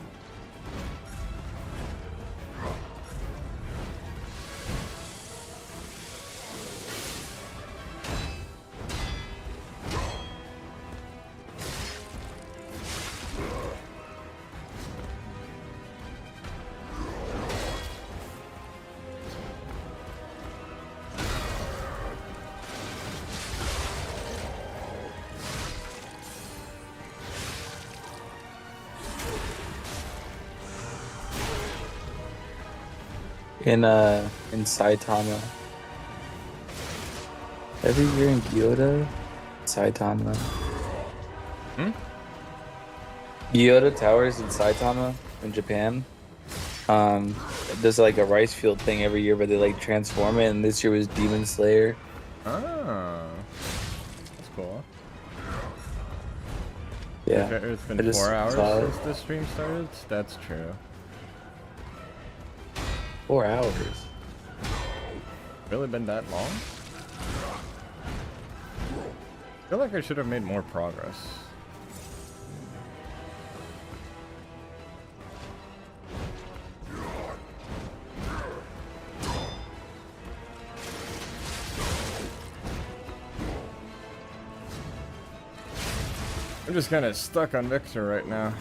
In Saitama. Every year in Kyoto, Saitama. Hmm? Kyoto Towers in Saitama in Japan. There's like a rice field thing every year, but they like transform it, and this year was Demon Slayer. Ah, that's cool. Yeah, It's I been just 4 hours saw it. since the stream started. That's true. 4 hours. Really been that long? I feel like I should have made more progress. I'm just kind of stuck on Victor right now.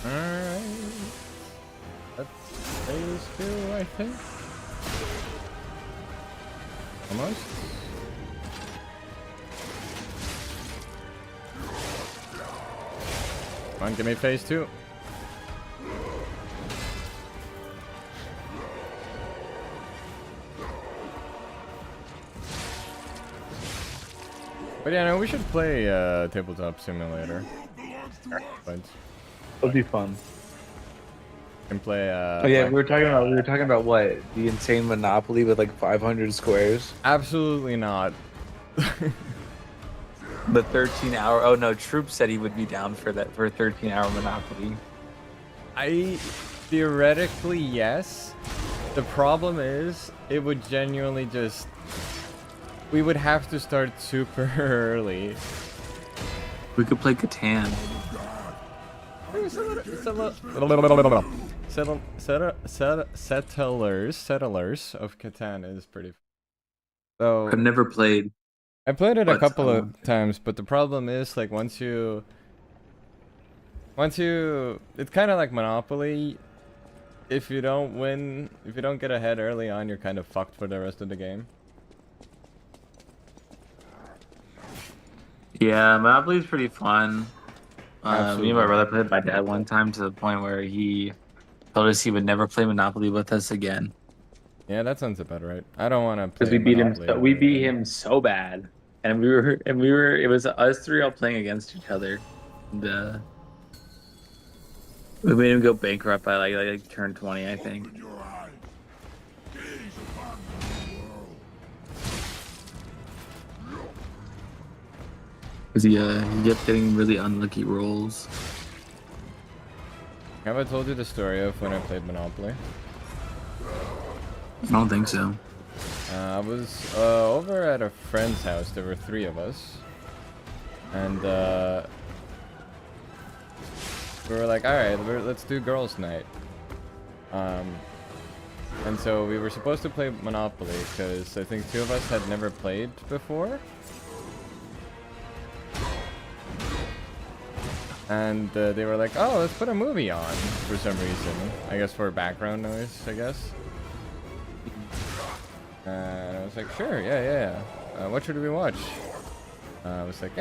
Alright. That's phase 2, I think. Almost. Come on, give me phase 2. But yeah, no, we should play Tabletop Simulator. But It'll be fun. can play. Oh yeah, we were talking about what, the insane Monopoly with like 500 squares. Absolutely not. The 13-hour. Oh no, Troop said he would be down for that, for a 13-hour Monopoly. I theoretically yes. The problem is it would genuinely just. We would have to start super early. We could play Catan. Settlers of Catan is pretty. So I've never played. I played it a But, couple of times, but the problem is like once you, it's kind of like Monopoly. If you don't win, if you don't get ahead early on, you're kind of fucked for the rest of the game. Yeah, Monopoly's pretty fun. Me Absolutely. and my brother played with my dad one time to the point where he told us he would never play Monopoly with us again. Yeah, that sounds about right. I don't want to play Because we beat him, Monopoly we ever beat again. him so bad, and we were. It was us three all playing against each other. And, we made him go bankrupt by like turn 20, I think. Because he kept getting really unlucky rolls. Have I told you the story of when I played Monopoly? I don't think so. I was over at a friend's house. There were 3 of us. And we were like, alright, let's do girls' night. And so we were supposed to play Monopoly because I think 2 of us had never played before. And they were like, oh, let's put a movie on for some reason. I guess for background noise, I guess. And I was like, sure, yeah. What should we watch? I was like,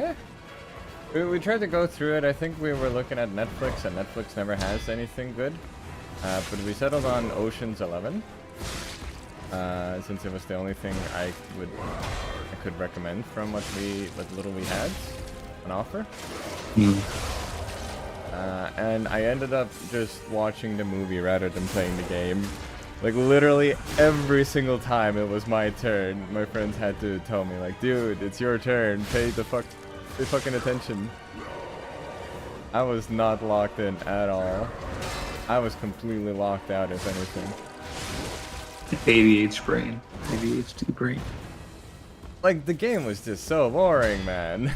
We tried to go through it. I think we were looking at Netflix, and Netflix never has anything good. But we settled on Ocean's 11. Since it was the only thing I could recommend from what little we had on offer. And I ended up just watching the movie rather than playing the game. Like literally every single time it was my turn, my friends had to tell me like, dude, it's your turn, pay fucking attention. I was not locked in at all. I was completely locked out, if anything. ADHD brain. ADHD brain. Like, the game was just so boring, man.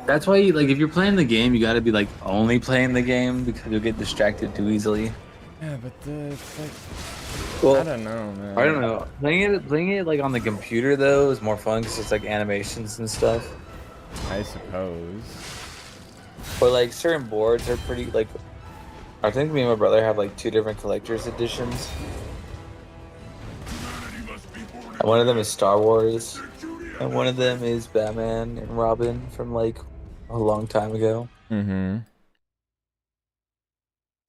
That's why, if you're playing the game, you gotta be, only playing the game because you'll get distracted too easily. Yeah, but it's like... Well, I don't know, man. I don't know. Playing it on the computer, though, is more fun because it's, animations and stuff. I suppose. But, certain boards are pretty, I think me and my brother have, 2 different collector's editions. And one of them is Star Wars. And one of them is Batman and Robin from, a long time ago. Mm-hmm.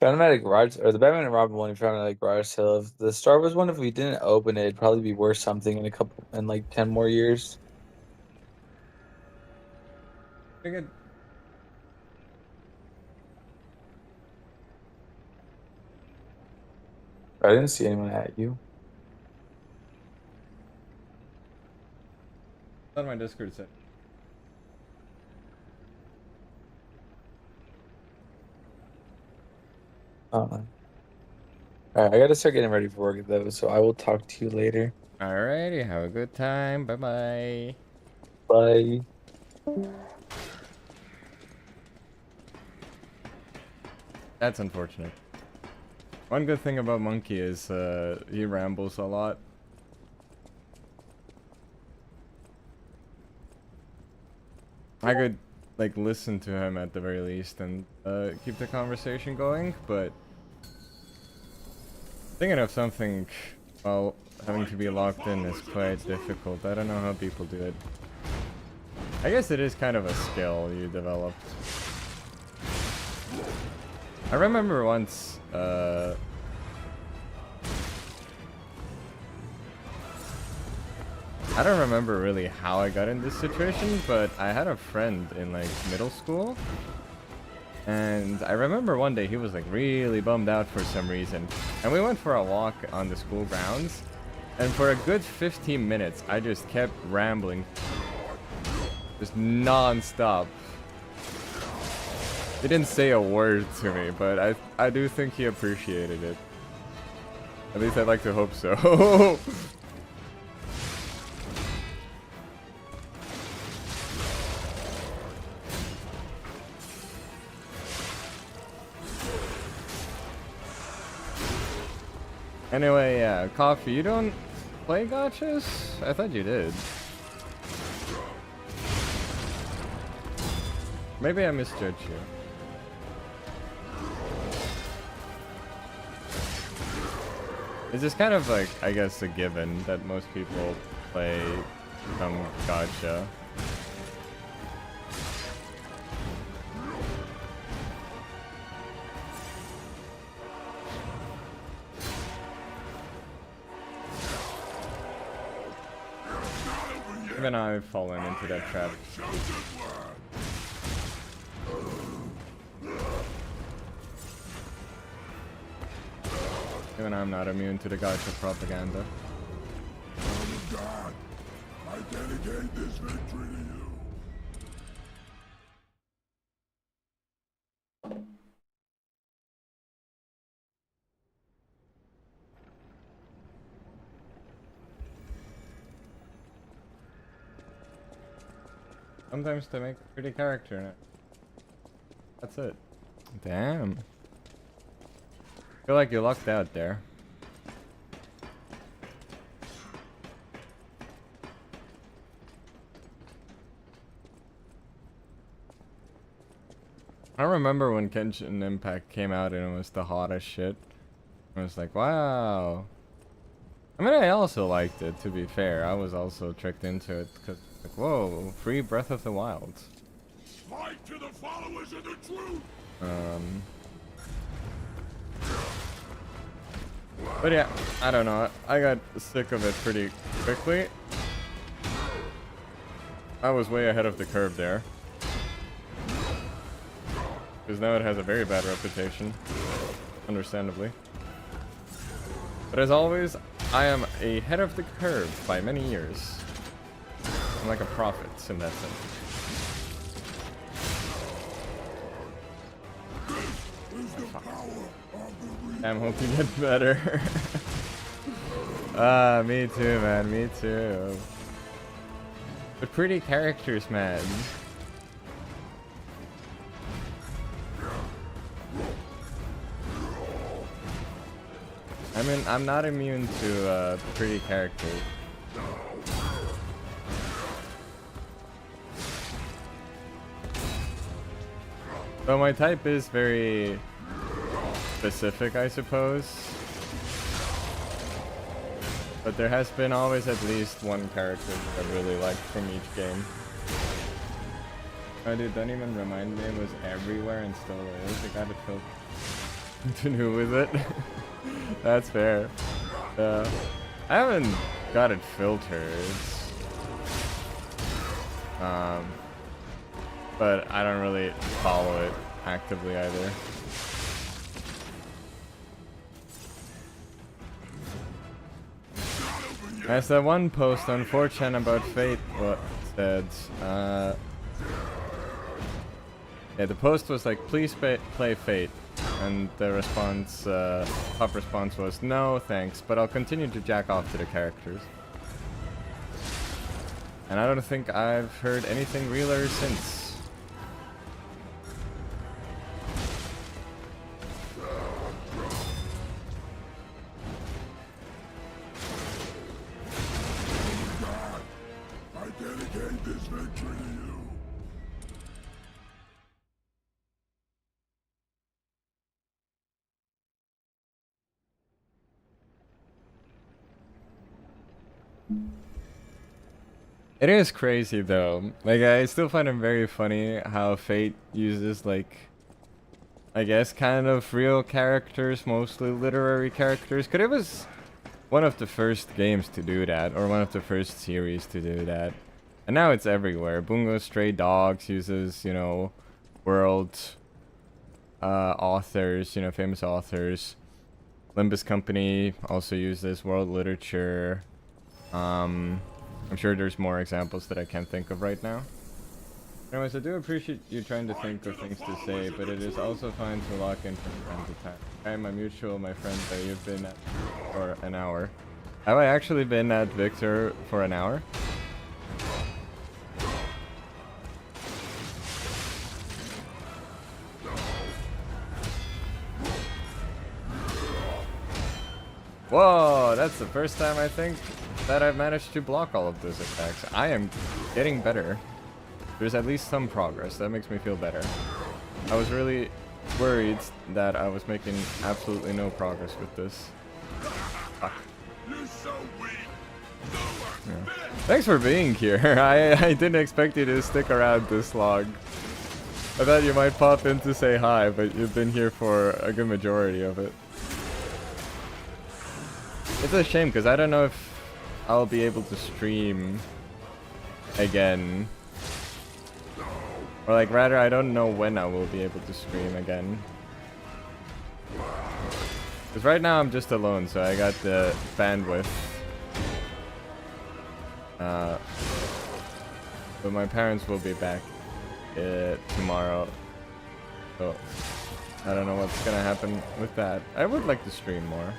Found them at a garage, or the Batman and Robin one we found at a garage sale. If the Star Wars one, if we didn't open it, it'd probably be worth something in 10 more years. Pretty good. I didn't see anyone at you. On my Discord set. Alright, I gotta start getting ready for work though, so I will talk to you later. Alrighty, have a good time. Bye-bye. Bye. That's unfortunate. One good thing about Monkey is he rambles a lot. I could listen to him at the very least and keep the conversation going, but thinking of something while having to be locked in is quite difficult. I don't know how people do it. I guess it is kind of a skill you develop. I remember once I don't remember really how I got in this situation, but I had a friend in middle school, and I remember one day he was really bummed out for some reason, and we went for a walk on the school grounds, and for a good 15 minutes I just kept rambling, just non-stop. He didn't say a word to me, but I do think he appreciated it. At least I'd like to hope so. Anyway, yeah, Coffee, you don't play gachas? I thought you did. Maybe I misjudged you. It's just kind of I guess, a given that most people play some gacha. Even I've fallen into that trap. Even I'm not immune to the gacha propaganda. God, I dedicate this victory to you. Sometimes they make a pretty character in it. That's it. Damn. feel like you lucked out there. I remember when Genshin Impact came out and it was the hottest shit. I was like, wow. I mean, I also liked it, to be fair. I was also tricked into it because, like, whoa, free Breath of the Wild. Fight to the followers of the truth. But yeah, I don't know. I got sick of it pretty quickly. I was way ahead of the curve there. Because now it has a very bad reputation. Understandably. But as always, I am ahead of the curve by many years. I'm like a prophet in that sense. I'm hoping it better. Ah, me too, man. Me too. But pretty characters, man. I mean, I'm not immune to pretty characters. So my type is very specific, I suppose. But there has been always at least one character that I really liked from each game. Oh dude, don't even remind me, it was everywhere and still is. I got it filtered to do with it. That's fair. I haven't got it filtered. But I don't really follow it actively either. As that one post on 4chan about Fate said, yeah, the post was like, please play Fate. And the response, top response was, no thanks, but I'll continue to jack off to the characters. And I don't think I've heard anything realer since. I dedicate this victory to you. It is crazy though. Like, I still find it very funny how Fate uses, like, I guess kind of real characters, mostly literary characters. Cause it was one of the first games to do that, or one of the first series to do that. And now it's everywhere. Bungo Stray Dogs uses, you know, world authors, you know, famous authors. Limbus Company also uses world literature. I'm sure there's more examples that I can't think of right now. Anyways, I do appreciate you trying to think of things to say, but it is also fine to lock in from time to time. I am a mutual, my friend, that you've been at for an hour. Have I actually been at Victor for an hour? Whoa, that's the first time I think that I've managed to block all of those attacks. I am getting better. There's at least some progress. That makes me feel better. I was really worried that I was making absolutely no progress with this. Fuck. Yeah. Thanks for being here. I didn't expect you to stick around this long. I thought you might pop in to say hi, but you've been here for a good majority of it. It's a shame because I don't know if I'll be able to stream again. Or like rather, I don't know when I will be able to stream again. Because right now I'm just alone, so I got the bandwidth. But my parents will be back tomorrow. So I don't know what's gonna happen with that. I would like to stream more.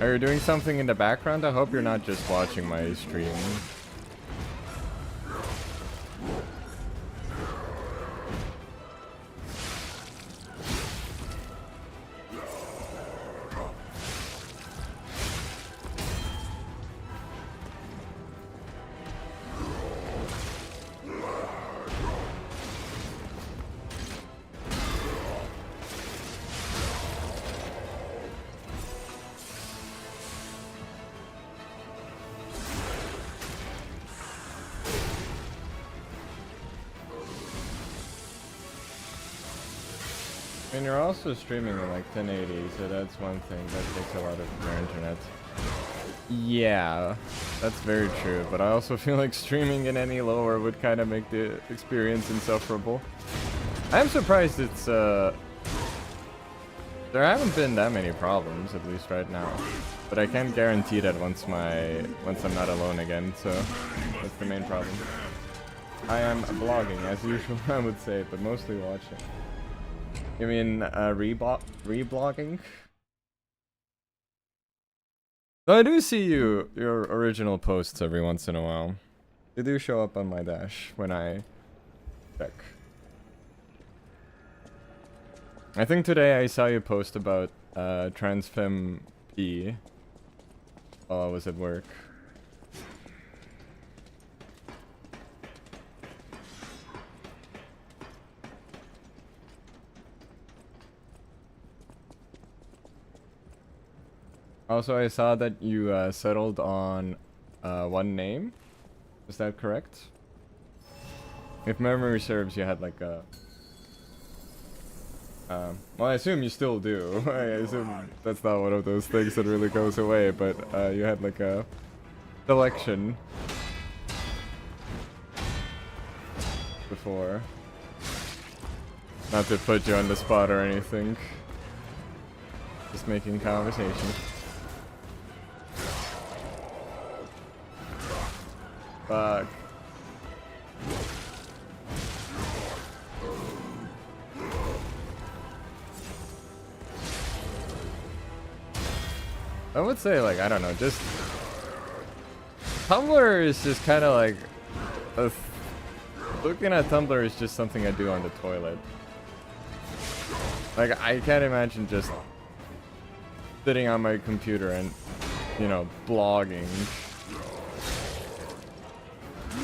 Are you doing something in the background? I hope you're not just watching my stream. And you're also streaming in like 1080, so that's one thing that takes a lot of your internet. Yeah, that's very true, but I also feel like streaming in any lower would kind of make the experience insufferable. I'm surprised it's, there haven't been that many problems, at least right now. But I can't guarantee that once I'm not alone again, so that's the main problem. I am vlogging, as usual, I would say, but mostly watching. You mean reblogging? Though I do see your original posts every once in a while. They do show up on my dash when I check. I think today I saw you post about Transfem P while I was at work. Also, I saw that you settled on one name. Is that correct? If memory serves, you had like a... well, I assume you still do. I assume that's not one of those things that really goes away, but you had like a selection before. Not to put you on the spot or anything. Just making conversation. Fuck. I would say, like, I don't know, just... Tumblr is just kind of like... looking at Tumblr is just something I do on the toilet. Like, I can't imagine just sitting on my computer and, you know, blogging.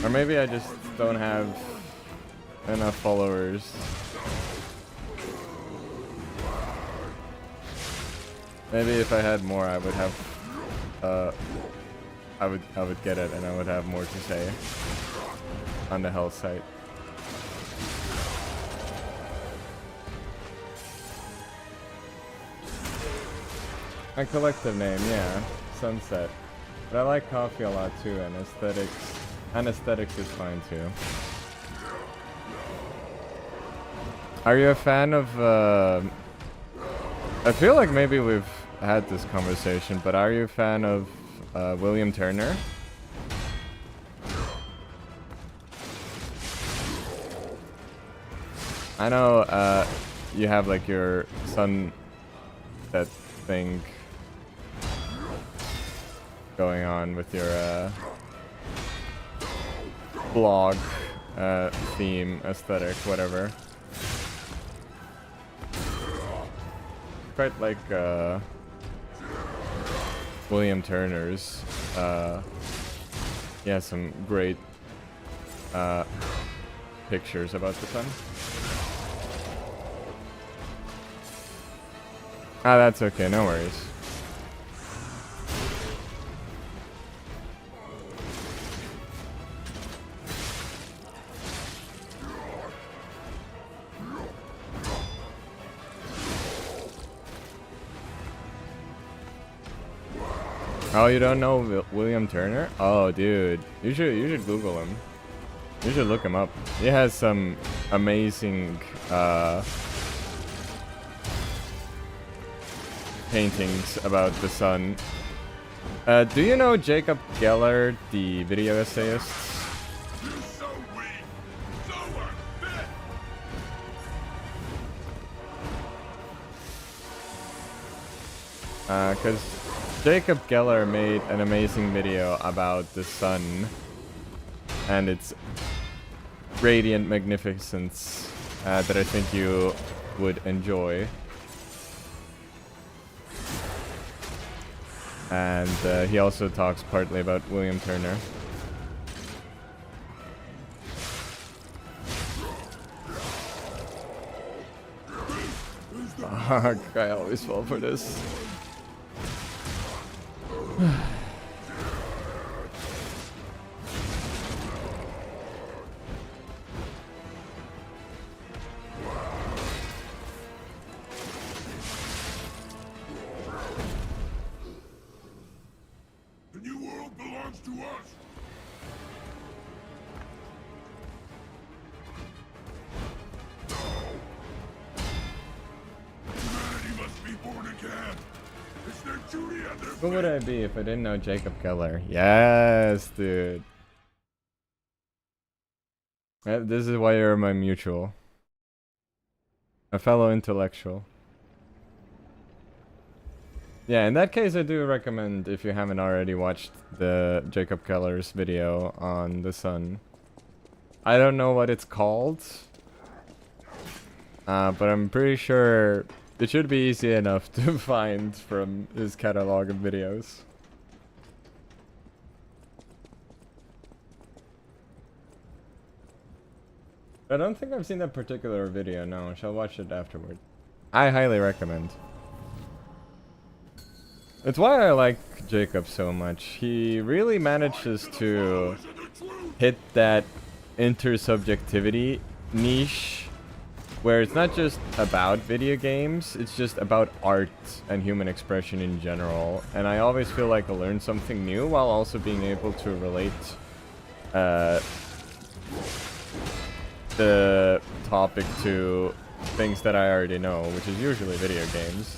Or maybe I just don't have enough followers. Maybe if I had more, I would have, I would get it and I would have more to say on the health site. My collective name, yeah, Sunset. But I like coffee a lot too, and aesthetics is fine too. Are you a fan of, I feel like maybe we've had this conversation, but are you a fan of William Turner? I know you have like your sunset thing going on with your blog theme, aesthetic, whatever. Quite like William Turner's. Yeah, some great pictures about the sun. Ah, that's okay, no worries. Oh, you don't know William Turner? Oh, dude, you should Google him. You should look him up. He has some amazing paintings about the sun. Do you know Jacob Geller, the video essayist? Because Jacob Geller made an amazing video about the sun and its radiant magnificence that I think you would enjoy. And he also talks partly about William Turner. Fuck, I always fall for this. The new world belongs to us. Humanity must be born again. It's their duty and their Who would I be if I didn't know Jacob Geller? Yes, dude. This is why you're my mutual. A fellow intellectual. Yeah, in that case I do recommend, if you haven't already watched the Jacob Keller's video on the sun. I don't know what it's called. But I'm pretty sure it should be easy enough to find from his catalog of videos. I don't think I've seen that particular video, no. I shall watch it afterward. I highly recommend. It's why I like Jacob so much. He really manages to hit that intersubjectivity niche where it's not just about video games, it's just about art and human expression in general. And I always feel like I learn something new while also being able to relate the topic to things that I already know, which is usually video games.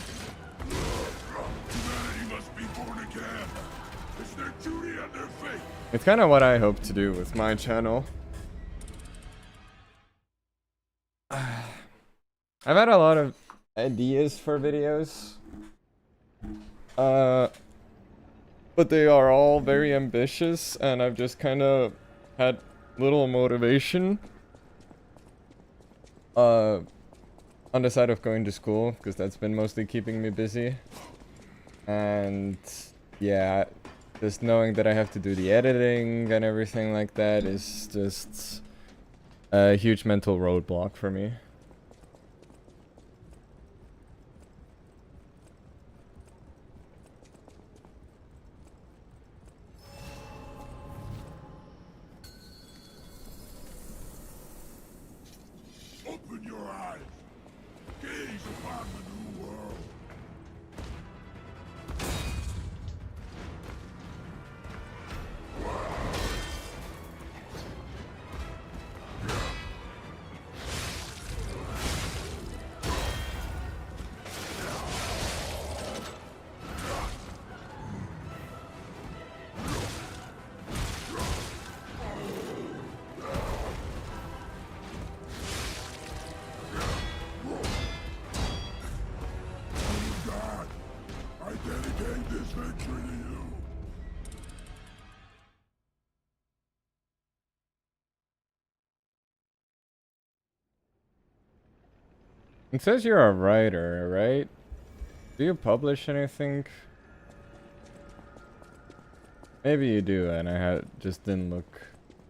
Humanity must be born again. It's their duty and their fate. It's kind of what I hope to do with my channel. I've had a lot of ideas for videos. But they are all very ambitious and I've just kind of had little motivation on the side of going to school, because that's been mostly keeping me busy. And yeah, just knowing that I have to do the editing and everything like that is just a huge mental roadblock for me. Open your eyes. Gaze upon the new world. God, I dedicate this victory to you. It says you're a writer, right? Do you publish anything? Maybe you do, and I just didn't look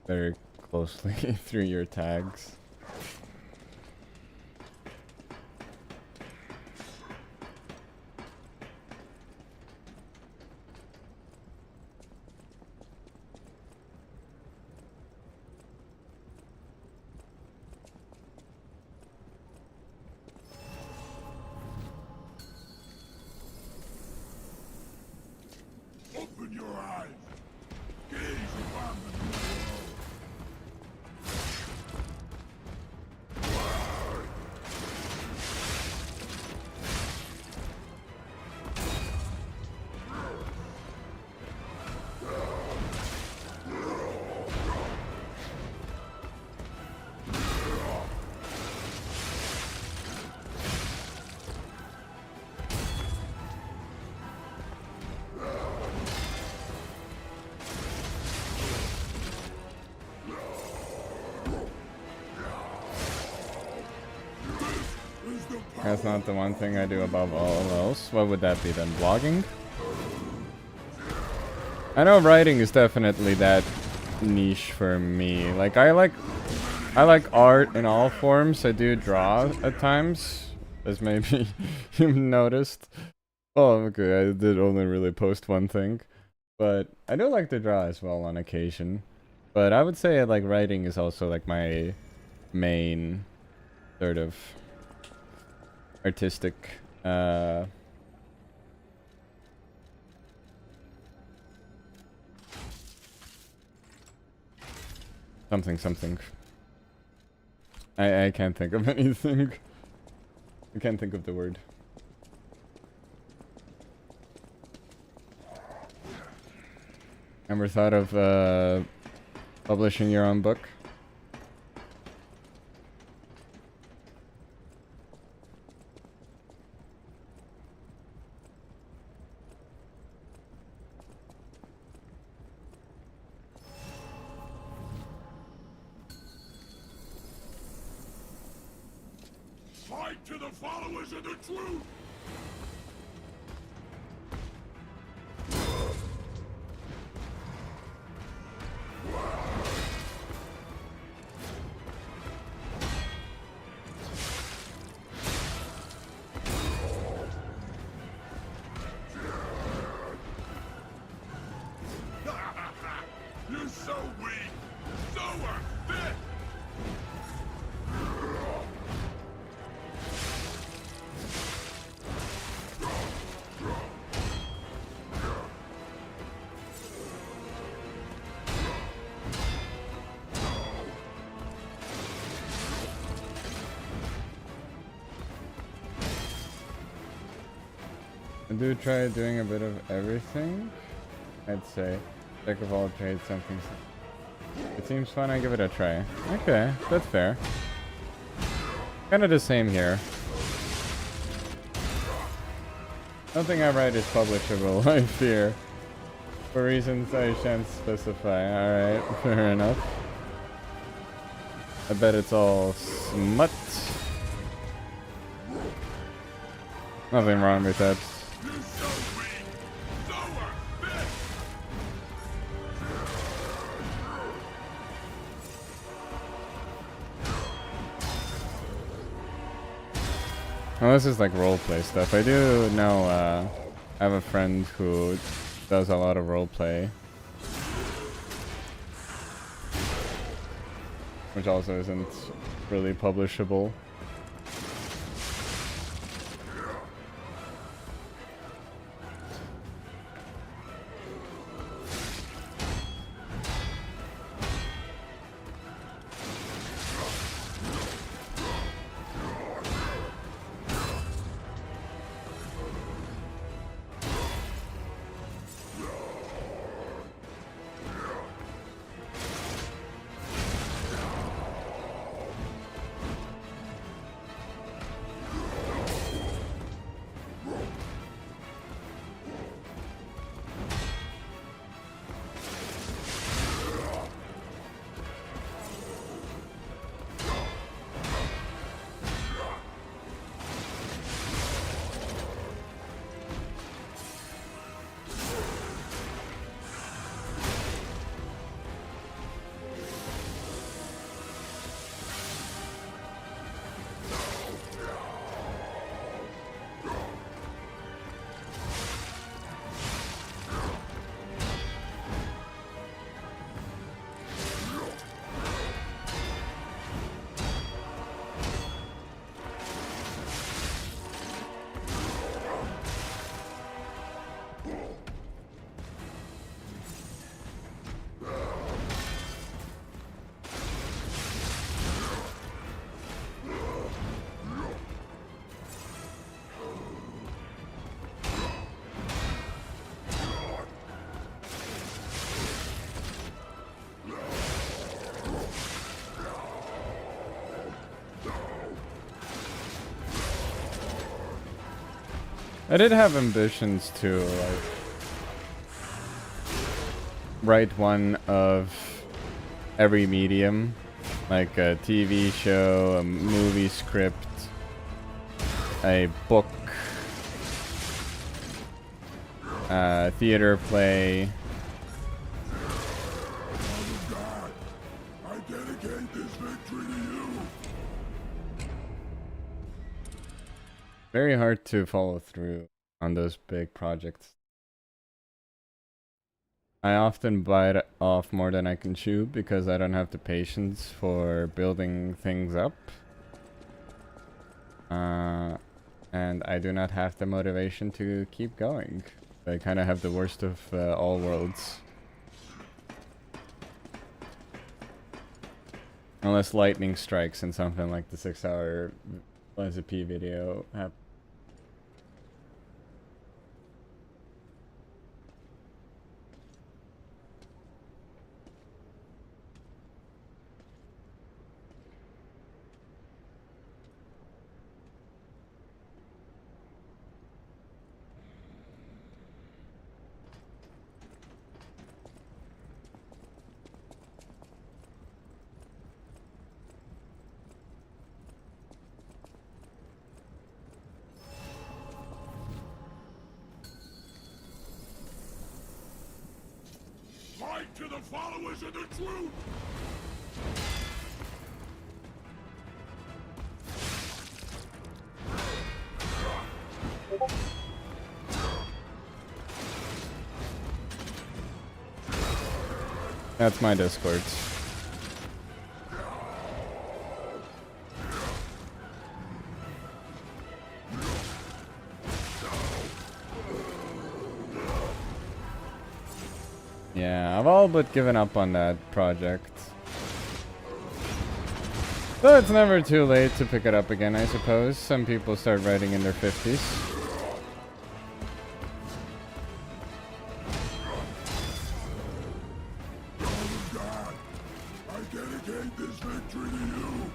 very closely through your tags. Open your eyes. Gaze upon the new world. That's not the one thing I do above all else. What would that be then? Vlogging? I know writing is definitely that niche for me. Like I like art in all forms. I do draw at times, as maybe you've noticed. Oh, okay, I did only really post one thing. But I do like to draw as well on occasion. But I would say like writing is also like my main sort of artistic something. I can't think of anything. I can't think of the word. Ever thought of publishing your own book? Fight to the followers of the truth! You're so weak! So unfit! I do try doing a bit of everything, I'd say. Jack of all trades, something. It seems fun, I give it a try. Okay, that's fair. Kinda the same here. Nothing I write is publishable, I fear. For reasons I shan't specify. Alright, fair enough. I bet it's all smut. Nothing wrong with that. Well, this is like roleplay stuff. I do know, I have a friend who does a lot of roleplay. Which also isn't really publishable. I did have ambitions to like write one of every medium, like a TV show, a movie script, a book, theater play. I dedicate this victory to you. Very hard to follow through on those big projects. I often bite off more than I can chew because I don't have the patience for building things up. And I do not have the motivation to keep going. I kind of have the worst of all worlds. Unless lightning strikes and something like the 6-hour LSP video happens. Fight to the followers of the truth! That's my Discord. Yeah, I've all but given up on that project. Though it's never too late to pick it up again, I suppose. Some people start writing in their 50s. I dedicate this victory to you.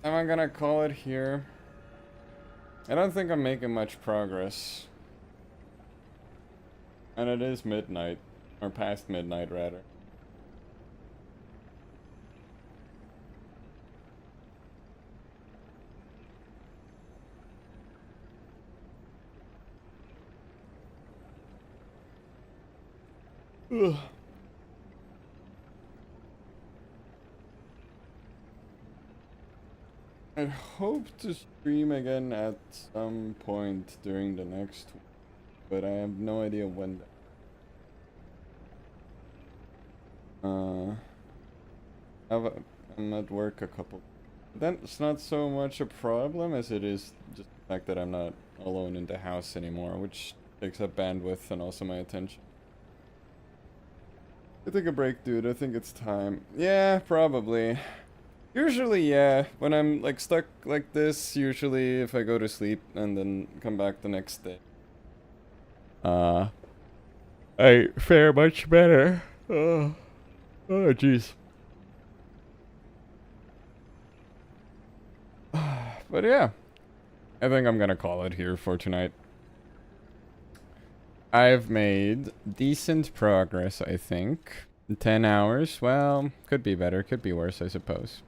Am I gonna call it here? I don't think I'm making much progress. And it is midnight. Or past midnight, rather. Ugh. I hope to stream again at some point during the next week, but I have no idea when. I'm at work a couple. That's not so much a problem as it is just the fact that I'm not alone in the house anymore, which takes up bandwidth and also my attention. I take a break, dude. I think it's time. Yeah, probably. Usually, yeah. When I'm like stuck like this, usually if I go to sleep and then come back the next day, I fare much better. Oh, jeez. But yeah, I think I'm gonna call it here for tonight. I've made decent progress, I think. 10 hours, well, could be better, could be worse, I suppose.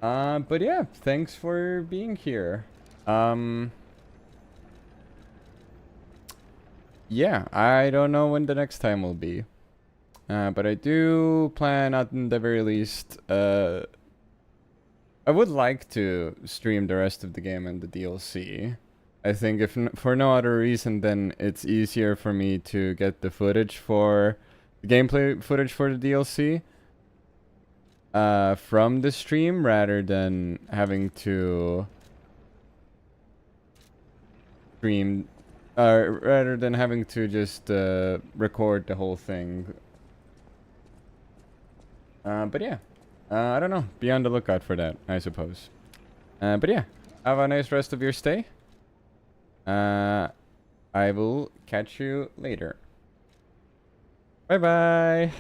But yeah, thanks for being here. Yeah, I don't know when the next time will be. But I do plan, at the very least, I would like to stream the rest of the game and the DLC. I think if for no other reason than it's easier for me to get the footage for the gameplay footage for the DLC from the stream rather than having to stream rather than having to just record the whole thing. But yeah, I don't know. Be on the lookout for that, I suppose. But yeah, have a nice rest of your stay. I will catch you later. Bye bye.